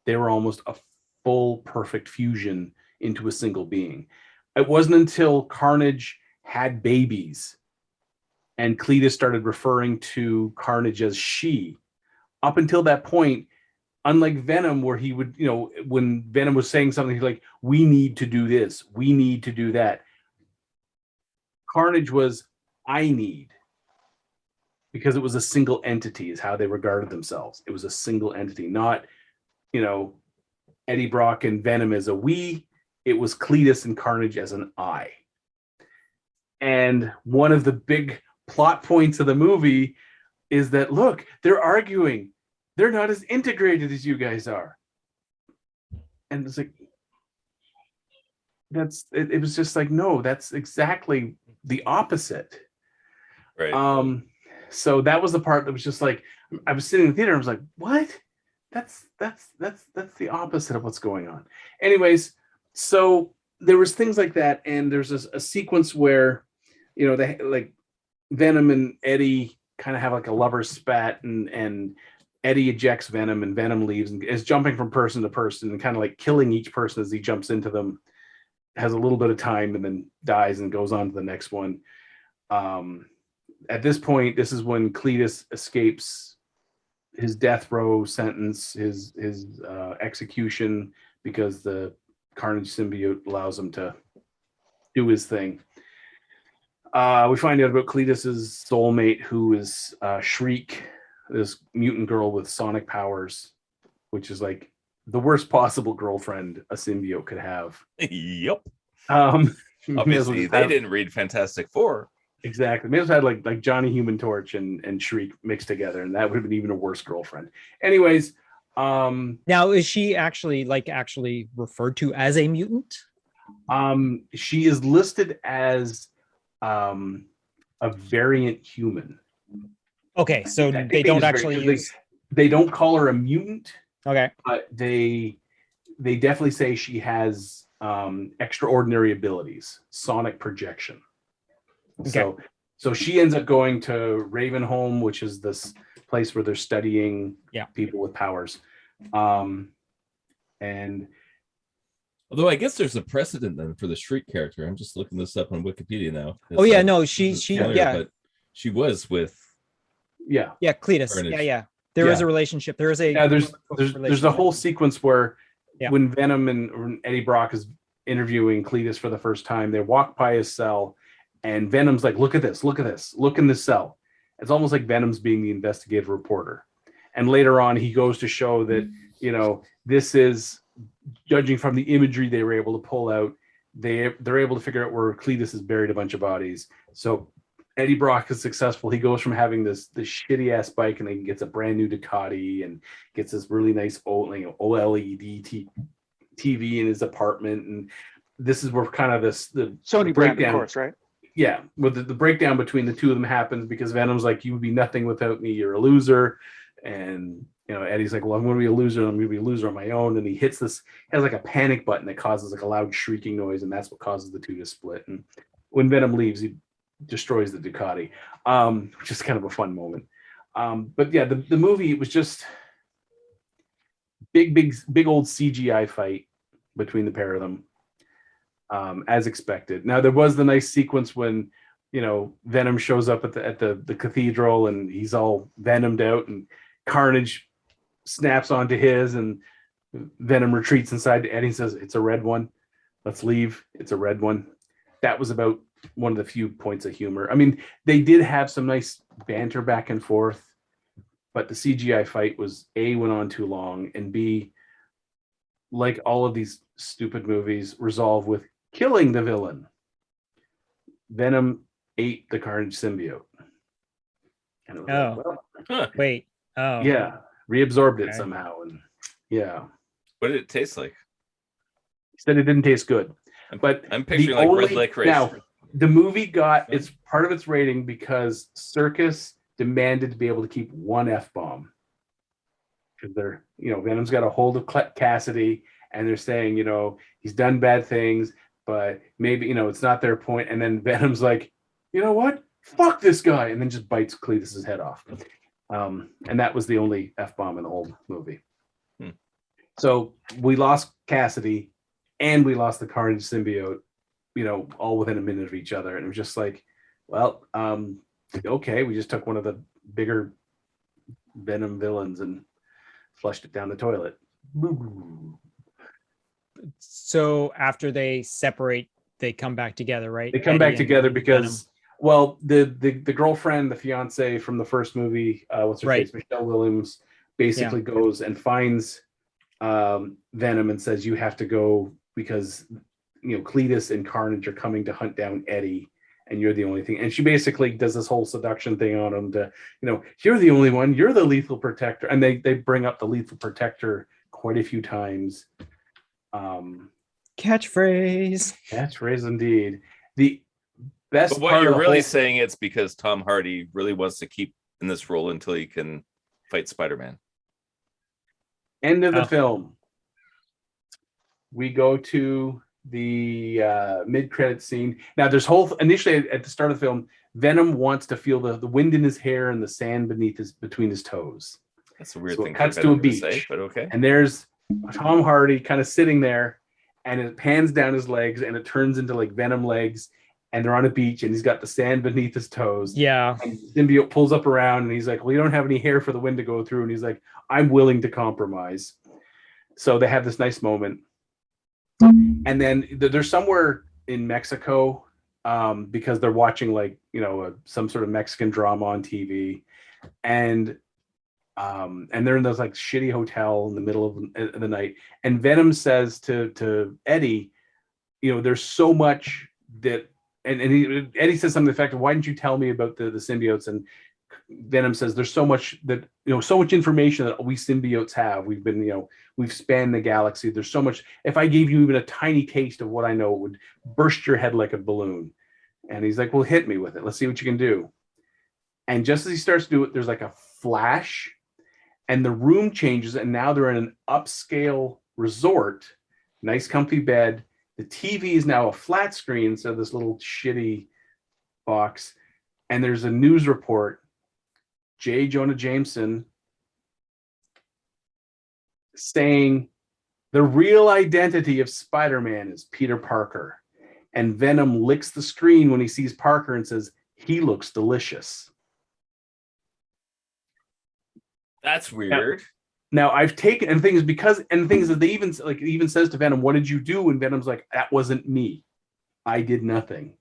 S2: They were almost a full, perfect fusion into a single being. It wasn't until Carnage had babies and Cletus started referring to Carnage as she. Up until that point, unlike Venom, where he would, when Venom was saying something, he's like, we need to do this, we need to do that. Carnage was, I need. Because it was a single entity, is how they regarded themselves. It was a single entity, not, Eddie Brock and Venom as a we. It was Cletus and Carnage as an I. And one of the big plot points of the movie is that, look, they're arguing. They're not as integrated as you guys are. And it's like, it was just like, no, that's exactly the opposite.
S3: Right.
S2: So that was the part that was just like, I was sitting in the theater and I was like, what? That's the opposite of what's going on. Anyways, so there was things like that, and there's a sequence where, they like Venom and Eddie kind of have like a lover's spat, and Eddie ejects Venom, and Venom leaves and is jumping from person to person and kind of like killing each person as he jumps into them. Has a little bit of time and then dies and goes on to the next one. At this point, this is when Cletus escapes his death row sentence, his execution, because the Carnage symbiote allows him to do his thing. We find out about Cletus's soulmate, who is Shriek, this mutant girl with sonic powers, which is like the worst possible girlfriend a symbiote could have.
S3: Yep.
S2: Obviously,
S3: they didn't read Fantastic Four.
S2: Exactly. May have had like Johnny Human Torch and Shriek mixed together, and that would have been even a worse girlfriend. Anyways,
S5: now is she actually referred to as a mutant?
S2: She is listed as a variant human.
S5: Okay, so they don't actually use.
S2: They don't call her a mutant.
S5: Okay,
S2: but they definitely say she has extraordinary abilities, sonic projection. Okay. So she ends up going to Ravenholm, which is this place where they're studying people with powers. And
S3: although I guess there's a precedent then for the Shriek character. I'm just looking this up on Wikipedia now.
S5: She
S3: but she was with
S5: Cletus.
S3: Carnage.
S5: There is a relationship. There is a
S2: there's a whole sequence where when Venom and Eddie Brock is interviewing Cletus for the first time, they walk by his cell, and Venom's like, look at this, look in this cell. It's almost like Venom's being the investigative reporter. And later on, he goes to show that, this is, judging from the imagery they were able to pull out, they're able to figure out where Cletus has buried a bunch of bodies. So Eddie Brock is successful. He goes from having this shitty ass bike, and then he gets a brand new Ducati and gets this really nice OLED TV in his apartment. And this is where kind of the
S4: Sony
S2: breakdown,
S4: brand, of course, right?
S2: Yeah, with the breakdown between the two of them happens because Venom's like, you would be nothing without me. You're a loser. And Eddie's like, well, I'm going to be a loser. I'm going to be a loser on my own. And he has like a panic button that causes like a loud shrieking noise, and that's what causes the two to split. And when Venom leaves, he destroys the Ducati, which is kind of a fun moment. But yeah, the movie was just big old CGI fight between the pair of them, as expected. Now there was the nice sequence when Venom shows up at the cathedral, and he's all venomed out, and Carnage snaps onto his, and Venom retreats inside to Eddie and says, "It's a red one. Let's leave. It's a red one." That was about one of the few points of humor. I mean, they did have some nice banter back and forth, but the CGI fight went on too long, and B, like all of these stupid movies, resolve with killing the villain. Venom ate the Carnage symbiote. And it was
S5: wait. Oh.
S2: Yeah, reabsorbed it somehow. And yeah.
S3: What did it taste like?
S2: He said it didn't taste good. But
S3: I'm picturing like red licorice.
S2: Now, the movie got its part of its rating because Circus demanded to be able to keep one F-bomb. Because they're, Venom's got a hold of Cassidy, and they're saying, he's done bad things, but maybe, it's not their point. And then Venom's like, you know what? Fuck this guy. And then just bites Cletus's head off. And that was the only F-bomb in the whole movie. So we lost Cassidy and we lost the Carnage symbiote, all within a minute of each other. And it was just like, well, okay, we just took one of the bigger Venom villains and flushed it down the toilet.
S5: So after they separate, they come back together, right?
S2: They come back together because, well, the girlfriend, the fiance from the first movie, what's her face, Michelle Williams, basically goes and finds Venom and says, you have to go because, Cletus and Carnage are coming to hunt down Eddie, and you're the only thing. And she basically does this whole seduction thing on him to, you're the only one, you're the lethal protector. And they bring up the lethal protector quite a few times.
S5: Catchphrase
S3: indeed.
S2: The best
S3: but what
S2: part
S3: you're
S2: of the
S3: really
S2: whole...
S3: saying it's because Tom Hardy really wants to keep in this role until he can fight Spider-Man.
S2: End of the film. We go to the mid-credit scene. Now, there's initially at the start of the film, Venom wants to feel the wind in his hair and the sand between his toes.
S3: That's a weird
S2: So
S3: thing.
S2: it cuts
S3: for
S2: to a
S3: Venom
S2: beach,
S3: say, but okay.
S2: and there's Tom Hardy kind of sitting there, and it pans down his legs, and it turns into like Venom legs, and they're on a beach, and he's got the sand beneath his toes.
S5: Yeah.
S2: And symbiote pulls up around, and he's like, "Well, you don't have any hair for the wind to go through," and he's like, "I'm willing to compromise." So they have this nice moment, and then there's somewhere in Mexico, because they're watching like some sort of Mexican drama on TV, and they're in this like shitty hotel in the middle of the night, and Venom says to Eddie, there's so much that, and Eddie says something to the effect of, "Why didn't you tell me about the symbiotes?" And Venom says, "There's so much that so much information that we symbiotes have. We've been we've spanned the galaxy. There's so much. If I gave you even a tiny taste of what I know, it would burst your head like a balloon." And he's like, "Well, hit me with it. Let's see what you can do." And just as he starts to do it, there's like a flash, and the room changes, and now they're in an upscale resort, nice comfy bed. The TV is now a flat screen, so this little shitty box, and there's a news report. J. Jonah Jameson saying the real identity of Spider-Man is Peter Parker. And Venom licks the screen when he sees Parker and says, "He looks delicious."
S3: That's weird.
S2: Now I've taken, and the thing is that they even says to Venom, "What did you do?" And Venom's like, "That wasn't me. I did nothing."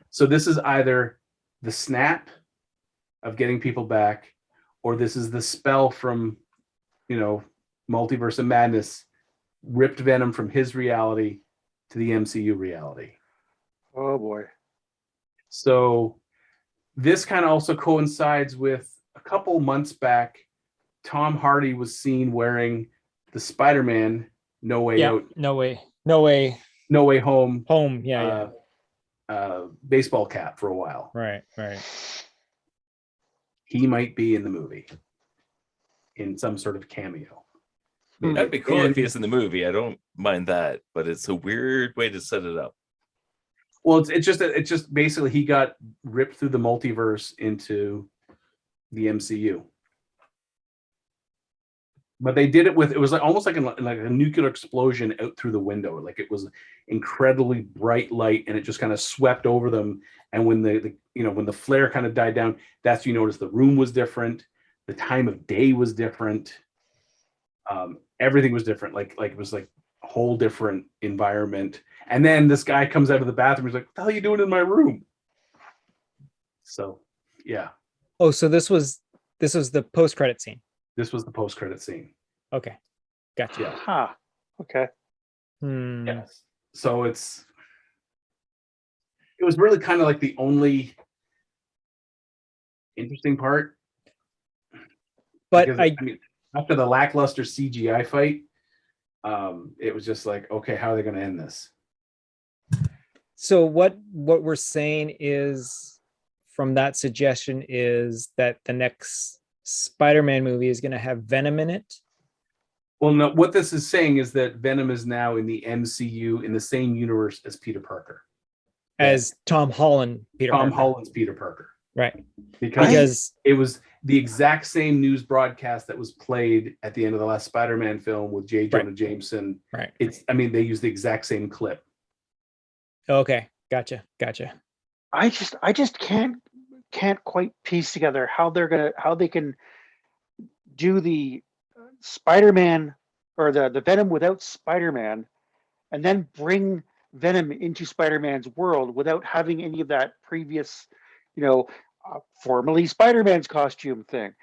S2: So this is either the snap of getting people back, or this is the spell from, Multiverse of Madness, ripped Venom from his reality to the MCU reality.
S4: Oh boy.
S2: So this kind of also coincides with a couple months back, Tom Hardy was seen wearing the Spider-Man No Way Out,
S5: No Way
S2: Home baseball cap for a while.
S5: Right.
S2: He might be in the movie in some sort of cameo.
S3: That'd be cool if he is in the movie. I don't mind that, but it's a weird way to set it up.
S2: Well, it's just basically he got ripped through the multiverse into the MCU. But they did it with, it was like almost like a nuclear explosion out through the window. Like it was incredibly bright light, and it just kind of swept over them. And when when the flare kind of died down, that's when you notice the room was different, the time of day was different, everything was different. Like it was like a whole different environment. And then this guy comes out of the bathroom. He's like, "What the hell are you doing in my room?" So yeah.
S5: Oh, so this was the post-credit scene.
S2: This was the post-credit scene.
S5: Okay, gotcha.
S2: Yeah.
S4: Huh. Okay.
S2: Yes. So it was really kind of like the only interesting part.
S5: But
S2: because, after the lackluster CGI fight, it was just like, okay, how are they going to end this?
S5: So what we're saying is, from that suggestion, is that the next Spider-Man movie is going to have Venom in it?
S2: Well, no, what this is saying is that Venom is now in the MCU in the same universe as Peter Parker.
S5: As Tom Holland's Peter
S2: Parker.
S5: Right.
S2: Because it was the exact same news broadcast that was played at the end of the last Spider-Man film with J. Jonah Jameson.
S5: Right.
S2: They use the exact same clip.
S5: Okay. Gotcha.
S4: I just can't quite piece together how they can do the Spider-Man or the Venom without Spider-Man, and then bring Venom into Spider-Man's world without having any of that previous, formerly Spider-Man's costume thing.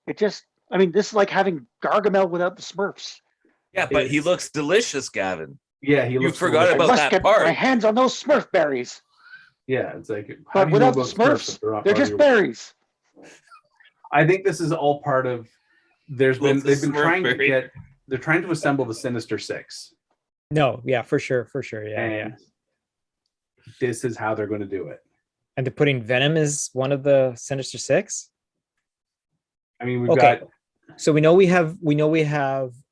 S4: It just, this is like having Gargamel without the Smurfs.
S3: Yeah, but he looks delicious, Gavin.
S2: Yeah,
S3: you forgot about that
S4: get
S3: part.
S4: My hands on those Smurf berries.
S2: Yeah, it's like,
S4: but without the Smurfs, they're just berries.
S2: I think this is all part of. They're trying to assemble the Sinister Six.
S5: No, yeah, for sure, yeah.
S2: This is how they're going to do it.
S5: And they're putting Venom as one of the Sinister Six?
S2: We've got
S5: So we know we have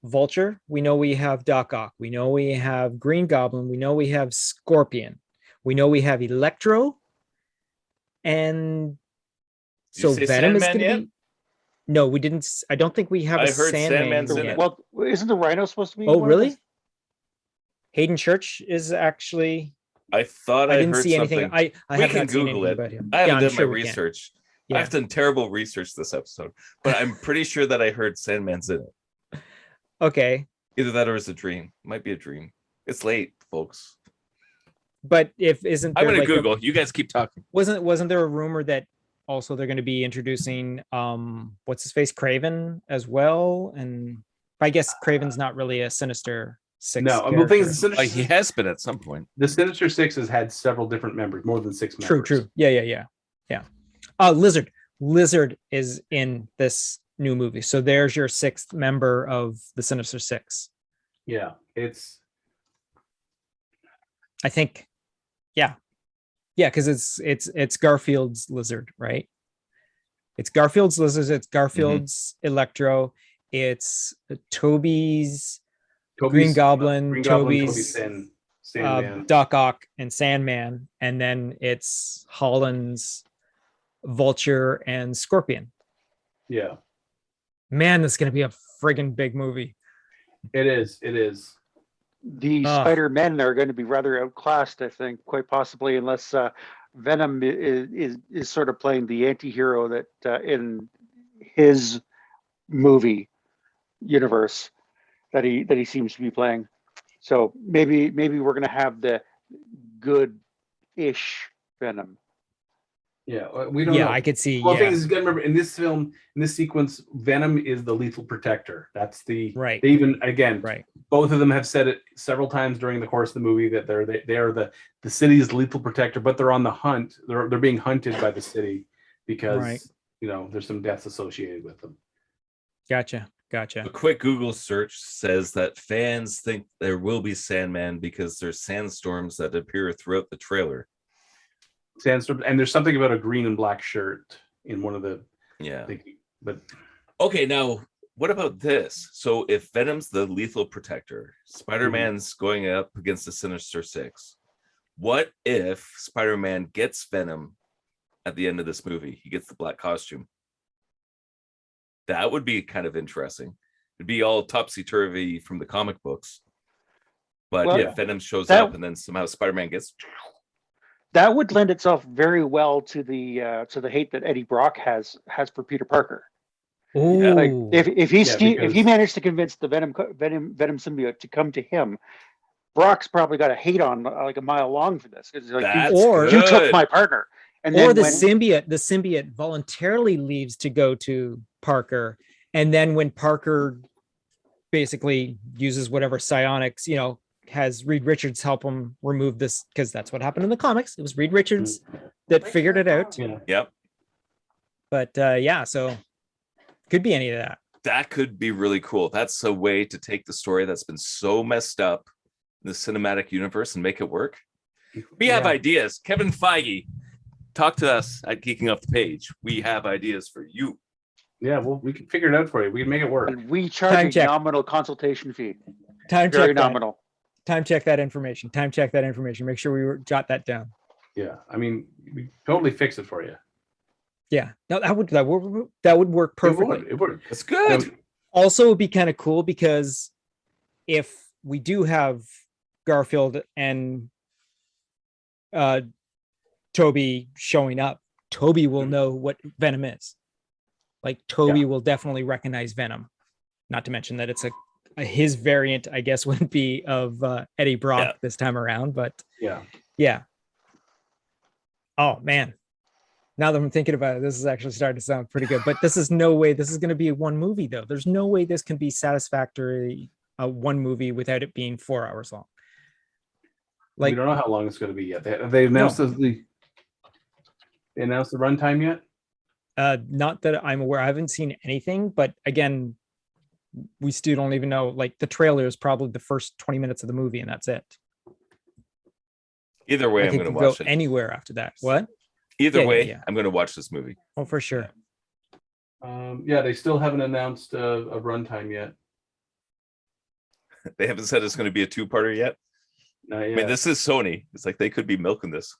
S5: Vulture, we know we have Doc Ock, we know we have Green Goblin, we know we have Scorpion, we know we have Electro, and
S3: Did you
S5: so
S3: say
S5: Venom is
S3: Sandman
S5: going to
S3: yet?
S5: be. No, we didn't. I don't think we have
S3: I
S5: a
S3: heard
S5: Sandman
S3: Sandman's in
S5: yet.
S3: it.
S4: Well, isn't the Rhino supposed to be?
S5: Oh,
S4: one of
S5: really?
S4: the-
S5: Hayden Church is actually.
S3: I thought
S5: I
S3: I
S5: didn't
S3: heard
S5: see anything.
S3: something.
S5: I
S3: We
S5: have
S3: can
S5: not seen
S3: Google
S5: anything
S3: it.
S5: about him.
S3: I haven't
S5: Yeah, I'm
S3: done
S5: sure
S3: my
S5: we can.
S3: research.
S5: Yeah.
S3: I've done terrible research this episode, but I'm pretty sure that I heard Sandman's in it.
S5: Okay,
S3: Either that or it's a dream. Might be a dream. It's late, folks.
S5: but if isn't
S3: I'm
S5: there
S3: gonna
S5: like
S3: Google. You guys keep talking.
S5: wasn't there a rumor that also they're going to be introducing what's his face Craven as well? And I guess Craven's not really a Sinister Six.
S2: No, the
S5: character.
S2: thing is, the
S3: He
S2: Sinister,
S3: has been at some point.
S2: the Sinister Six has had several different members, more than 6 members.
S5: True. Yeah. Lizard is in this new movie, so there's your 6th member of the Sinister Six.
S2: Yeah, it's
S5: I think, yeah, because it's Garfield's Lizard, right? It's Garfield's Lizard. It's Garfield's Electro. It's Toby's Green Goblin, Toby's
S2: Sandman.
S5: Doc Ock, and Sandman, and then it's Holland's Vulture and Scorpion.
S2: Yeah,
S5: Man, this is gonna be a friggin' big movie.
S2: it is. It is.
S4: The Spider-Men are going to be rather outclassed, I think, quite possibly, unless Venom is sort of playing the anti-hero that in his movie universe that he seems to be playing. So maybe we're going to have the good-ish Venom.
S2: Yeah, we don't know.
S5: I could see.
S2: Well, the
S5: Yeah,
S2: thing is, you got to remember in this film, in this sequence, Venom is the lethal protector. That's the
S5: right.
S2: They even again,
S5: Right.
S2: both of them have said it several times during the course of the movie that they are the city's lethal protector, but they're on the hunt. They're being hunted by the city because
S5: Right.
S2: there's some deaths associated with them.
S5: Gotcha.
S3: A quick Google search says that fans think there will be Sandman because there's sandstorms that appear throughout the trailer.
S2: Sandstorm, and there's something about a green and black shirt in one of the.
S3: Yeah.
S2: But
S3: Okay, now what about this? So if Venom's the lethal protector, Spider-Man's going up against the Sinister Six. What if Spider-Man gets Venom at the end of this movie? He gets the black costume. That would be kind of interesting. It'd be all topsy-turvy from the comic books. But
S4: Well,
S3: yeah, Venom shows up and then somehow Spider-Man gets.
S4: That would lend itself very well to the hate that Eddie Brock has for Peter Parker.
S5: Oh,
S4: Like if he
S2: because-
S4: managed to convince the Venom symbiote to come to him, Brock's probably got a hate on like a mile long for this. It's like
S3: That's
S4: you took
S3: good.
S4: my partner, and
S5: or
S4: then
S5: the
S4: when,
S5: symbiote voluntarily leaves to go to Parker, and then when Parker basically uses whatever psionics, has Reed Richards help him remove this, because that's what happened in the comics. It was Reed Richards that figured it out.
S2: yeah,
S3: Yep.
S5: But so could be any of that.
S3: That could be really cool. That's a way to take the story that's been so messed up in the cinematic universe and make it work. We have
S5: Yeah.
S3: ideas. Kevin Feige, talk to us at Geeking Off the Page. We have ideas for you.
S2: yeah. Well, we can figure it out for you. We can make it work.
S4: and we
S5: Time
S4: charge a
S5: check.
S4: nominal consultation fee,
S5: Time
S4: very
S5: check that.
S4: nominal.
S5: Time check that information. Make sure we jot that down.
S2: Yeah, I mean, we totally fix it for you.
S5: Yeah, no, that would work perfectly.
S2: It would.
S3: That's good.
S5: Also, it would be kind of cool because if we do have Garfield and Toby showing up, Toby will know what Venom is. Like Toby will definitely recognize Venom. Not to mention that it's his variant, I guess, wouldn't be of Eddie Brock this time around, but
S2: Yeah.
S5: Oh man. Now that I'm thinking about it, this is actually starting to sound pretty good. But this is no way. This is going to be one movie, though. There's no way this can be satisfactory one movie without it being 4 hours long.
S2: We don't know how long it's going to be yet. They announced they announced the runtime yet?
S5: Not that I'm aware. I haven't seen anything, but again, we still don't even know. Like the trailer is probably the first 20 minutes of the movie, and that's it.
S3: Either way, I'm
S5: It
S3: going to
S5: could
S3: watch
S5: go
S3: it.
S5: anywhere after that. What?
S3: Either
S5: Yeah,
S3: way,
S5: yeah.
S3: I'm going to watch this movie.
S5: Oh, for sure.
S2: Yeah, they still haven't announced a runtime yet.
S3: They haven't said it's going to be a two-parter yet.
S2: Not
S3: I
S2: yet.
S3: mean, this is Sony. It's like they could be milking this.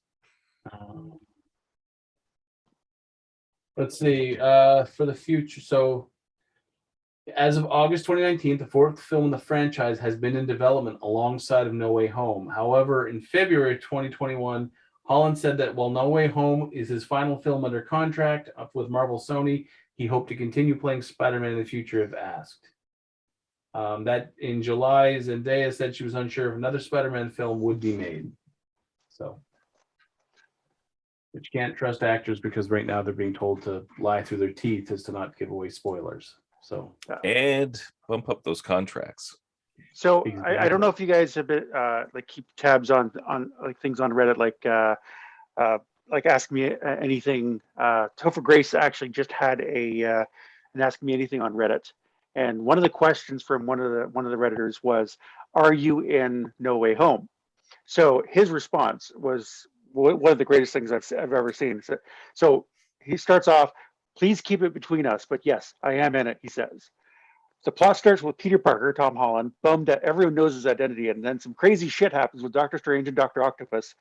S2: Let's see. For the future, so as of August 2019, the fourth film in the franchise has been in development alongside of No Way Home. However, in February 2021, Holland said that while No Way Home is his final film under contract up with Marvel Sony, he hoped to continue playing Spider-Man in the future if asked. That in July, Zendaya said she was unsure if another Spider-Man film would be made. So, but you can't trust actors because right now they're being told to lie through their teeth as to not give away spoilers. So,
S3: And bump up those contracts.
S4: So
S2: Exactly.
S4: I don't know if you guys have been like keep tabs on like things on Reddit, like Ask Me Anything. Topher Grace actually just had an Ask Me Anything on Reddit, and one of the questions from one of the Redditors was, "Are you in No Way Home?" So his response was one of the greatest things I've ever seen. So he starts off, "Please keep it between us, but yes, I am in it," he says. The plot starts with Peter Parker, Tom Holland, bummed that everyone knows his identity, and then some crazy shit happens with Doctor Strange and Doctor Octopus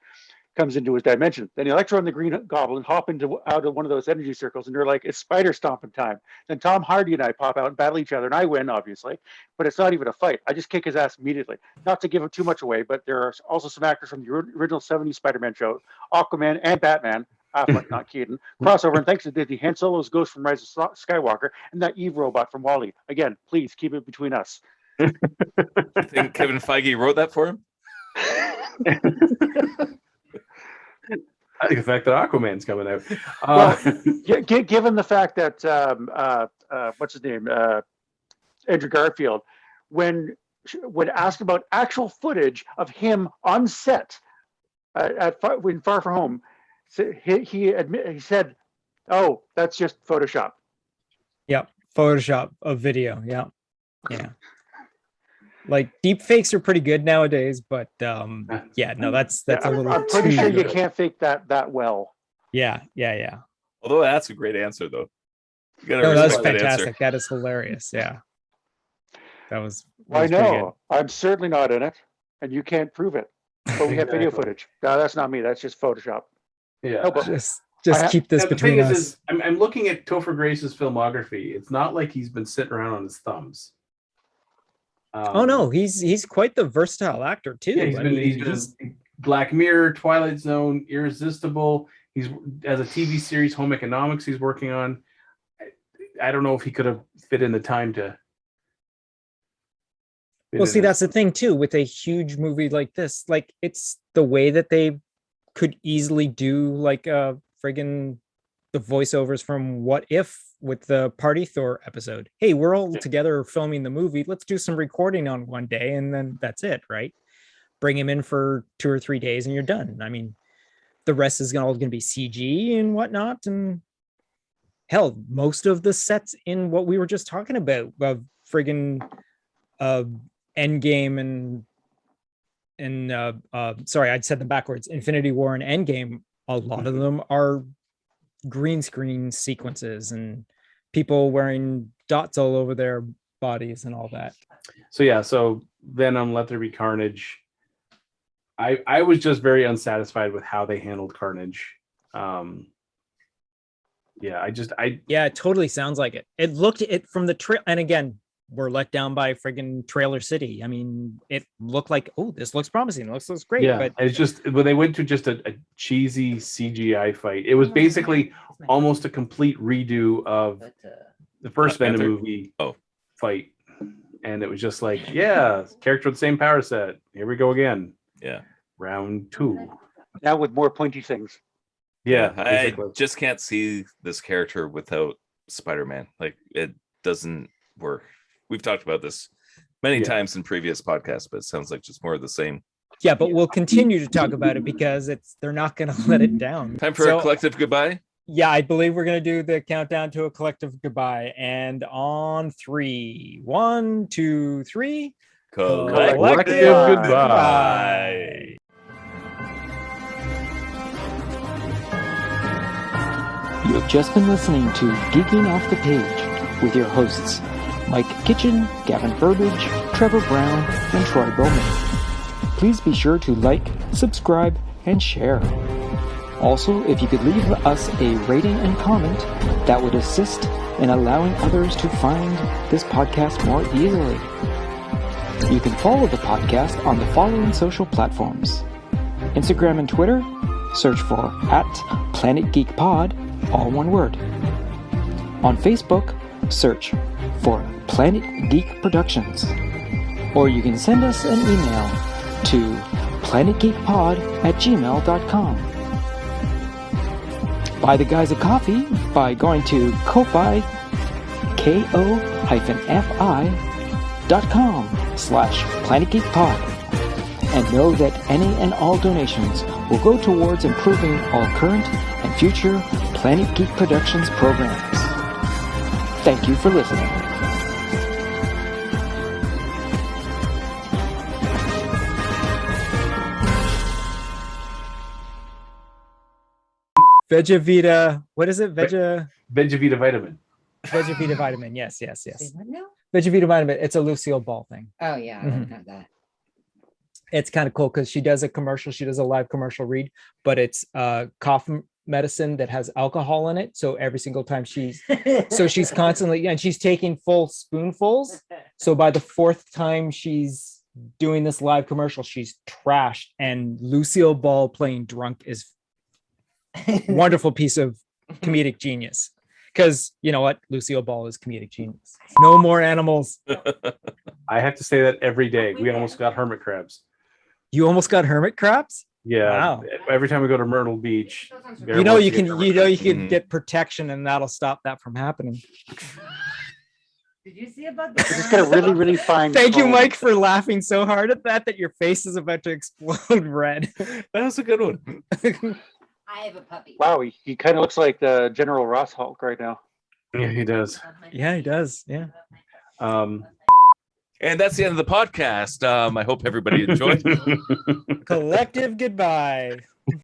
S4: comes into his dimension. Then Electro and the Green Goblin hop out of one of those energy circles, and they're like, "It's spider stomping time." Then Tom Hardy and I pop out and battle each other, and I win, obviously, but it's not even a fight. I just kick his ass immediately. Not to give him too much away, but there are also some actors from the original '70s Spider-Man show, Aquaman and Batman, Affleck, not Keaton, crossover, and thanks to Disney, Han Solo's Ghost from Rise of Skywalker, and that Eve robot from WALL-E. Again, please keep it between us.
S3: I think Kevin Feige wrote that for him.
S2: I think the fact that Aquaman's coming out.
S4: Given the fact that what's his name, Andrew Garfield, when asked about actual footage of him on set in Far From Home, he said, "Oh, that's just Photoshop."
S5: Yep, Photoshop of video. Yeah. Like deep fakes are pretty good nowadays, but yeah, no, that's a little.
S4: I'm pretty
S5: too
S4: sure you
S5: good.
S4: can't fake that well.
S5: Yeah.
S3: Although that's a great answer, though. You gotta
S5: No, that was
S3: respect that
S5: fantastic.
S3: answer.
S5: That is hilarious. Yeah, that was.
S4: I
S5: pretty good.
S4: know. I'm certainly not in it, and you can't prove it. But we have video
S2: Exactly.
S4: footage. No, that's not me. That's just Photoshop.
S2: Yeah.
S4: No, but
S5: Just
S4: I
S5: keep this
S2: Now, the
S5: between
S2: thing
S5: us.
S2: is I'm looking at Topher Grace's filmography. It's not like he's been sitting around on his thumbs.
S5: Oh no, he's quite the versatile actor too.
S2: Yeah, he's been Black Mirror, Twilight Zone, Irresistible. He's as a TV series, Home Economics. He's working on. I don't know if he could have fit in the time to.
S5: Well, see, that's the thing too with a huge movie like this. Like, it's the way that they could easily do like friggin' the voiceovers from What If with the Party Thor episode. Hey, we're all together filming the movie. Let's do some recording on one day, and then that's it, right? Bring him in for 2 or 3 days, and you're done. I mean, the rest is all going to be CG and whatnot, and hell, most of the sets in what we were just talking about, friggin' Endgame and sorry, I'd said them backwards. Infinity War and Endgame, a lot of them are green screen sequences and people wearing dots all over their bodies and all that.
S2: So Venom, Let There Be Carnage. I was just very unsatisfied with how they handled Carnage.
S5: It totally sounds like it. It looked from the trail, and again, we're let down by friggin' Trailer City. I mean, it looked like, oh, this looks promising. It looks great.
S2: Yeah,
S5: but
S2: it's just when they went to just a cheesy CGI fight. It was basically almost a complete redo of the first Venom movie fight. And it was just like, yeah, character with the same power set. Here we go again.
S3: Yeah.
S2: Round 2.
S4: Now with more pointy things.
S2: Yeah,
S3: I just can't see this character without Spider-Man. Like, it doesn't work. We've talked about this many times in previous podcasts, but it sounds like just more of the same.
S5: Yeah, but we'll continue to talk about it because they're not going to let it down.
S3: Time for a collective goodbye.
S5: Yeah, I believe we're going to do the countdown to a collective goodbye. And on 3, 1, 2, 3.
S3: Collective goodbye.
S1: You have just been listening to Geeking Off the Page with your hosts, Mike Kitchen, Gavin Burbage, Trevor Brown, and Troy Bowman. Please be sure to like, subscribe, and share. Also, if you could leave us a rating and comment, that would assist in allowing others to find this podcast more easily. You can follow the podcast on the following social platforms: Instagram and Twitter, search for @PlanetGeekPod, all one word. On Facebook, search for Planet Geek Productions. Or you can send us an email to planetgeekpod@gmail.com. Buy the guys a coffee by going to Ko-Fi, ko-fi.com/PlanetGeekPod. And know that any and all donations will go towards improving all current and future Planet Geek Productions programs. Thank you for listening.
S5: Vegavita, what is it?
S2: Vegavita vitamin.
S5: Vegavita vitamin. Yes.
S7: Say what now?
S5: Vegavita vitamin. It's a Lucille Ball thing.
S7: Oh yeah, I don't have that.
S5: It's kind of cool because she does a commercial. She does a live commercial read, but it's cough medicine that has alcohol in it. So every single time she's constantly, and she's taking full spoonfuls. So by the fourth time she's doing this live commercial, she's trashed. And Lucille Ball playing drunk is wonderful piece of comedic genius. Because you know what? Lucille Ball is comedic genius. No more animals.
S2: I have to say that every day. We almost got hermit crabs.
S5: You almost got hermit crabs?
S2: Yeah.
S5: Wow.
S2: Every time we go to Myrtle Beach,
S5: You can get protection, and that'll stop that from happening.
S7: Did you see about
S4: It's just got a really, really fine.
S5: Thank you,
S4: comb.
S5: Mike, for laughing so hard at that your face is about to explode red.
S3: That was a good one.
S7: I have a puppy.
S4: Wow, he kind of looks like the General Ross Hulk right now.
S2: Yeah, he does.
S5: Yeah, he does. Yeah.
S3: And that's the end of the podcast. I hope everybody enjoyed.
S5: Collective goodbye.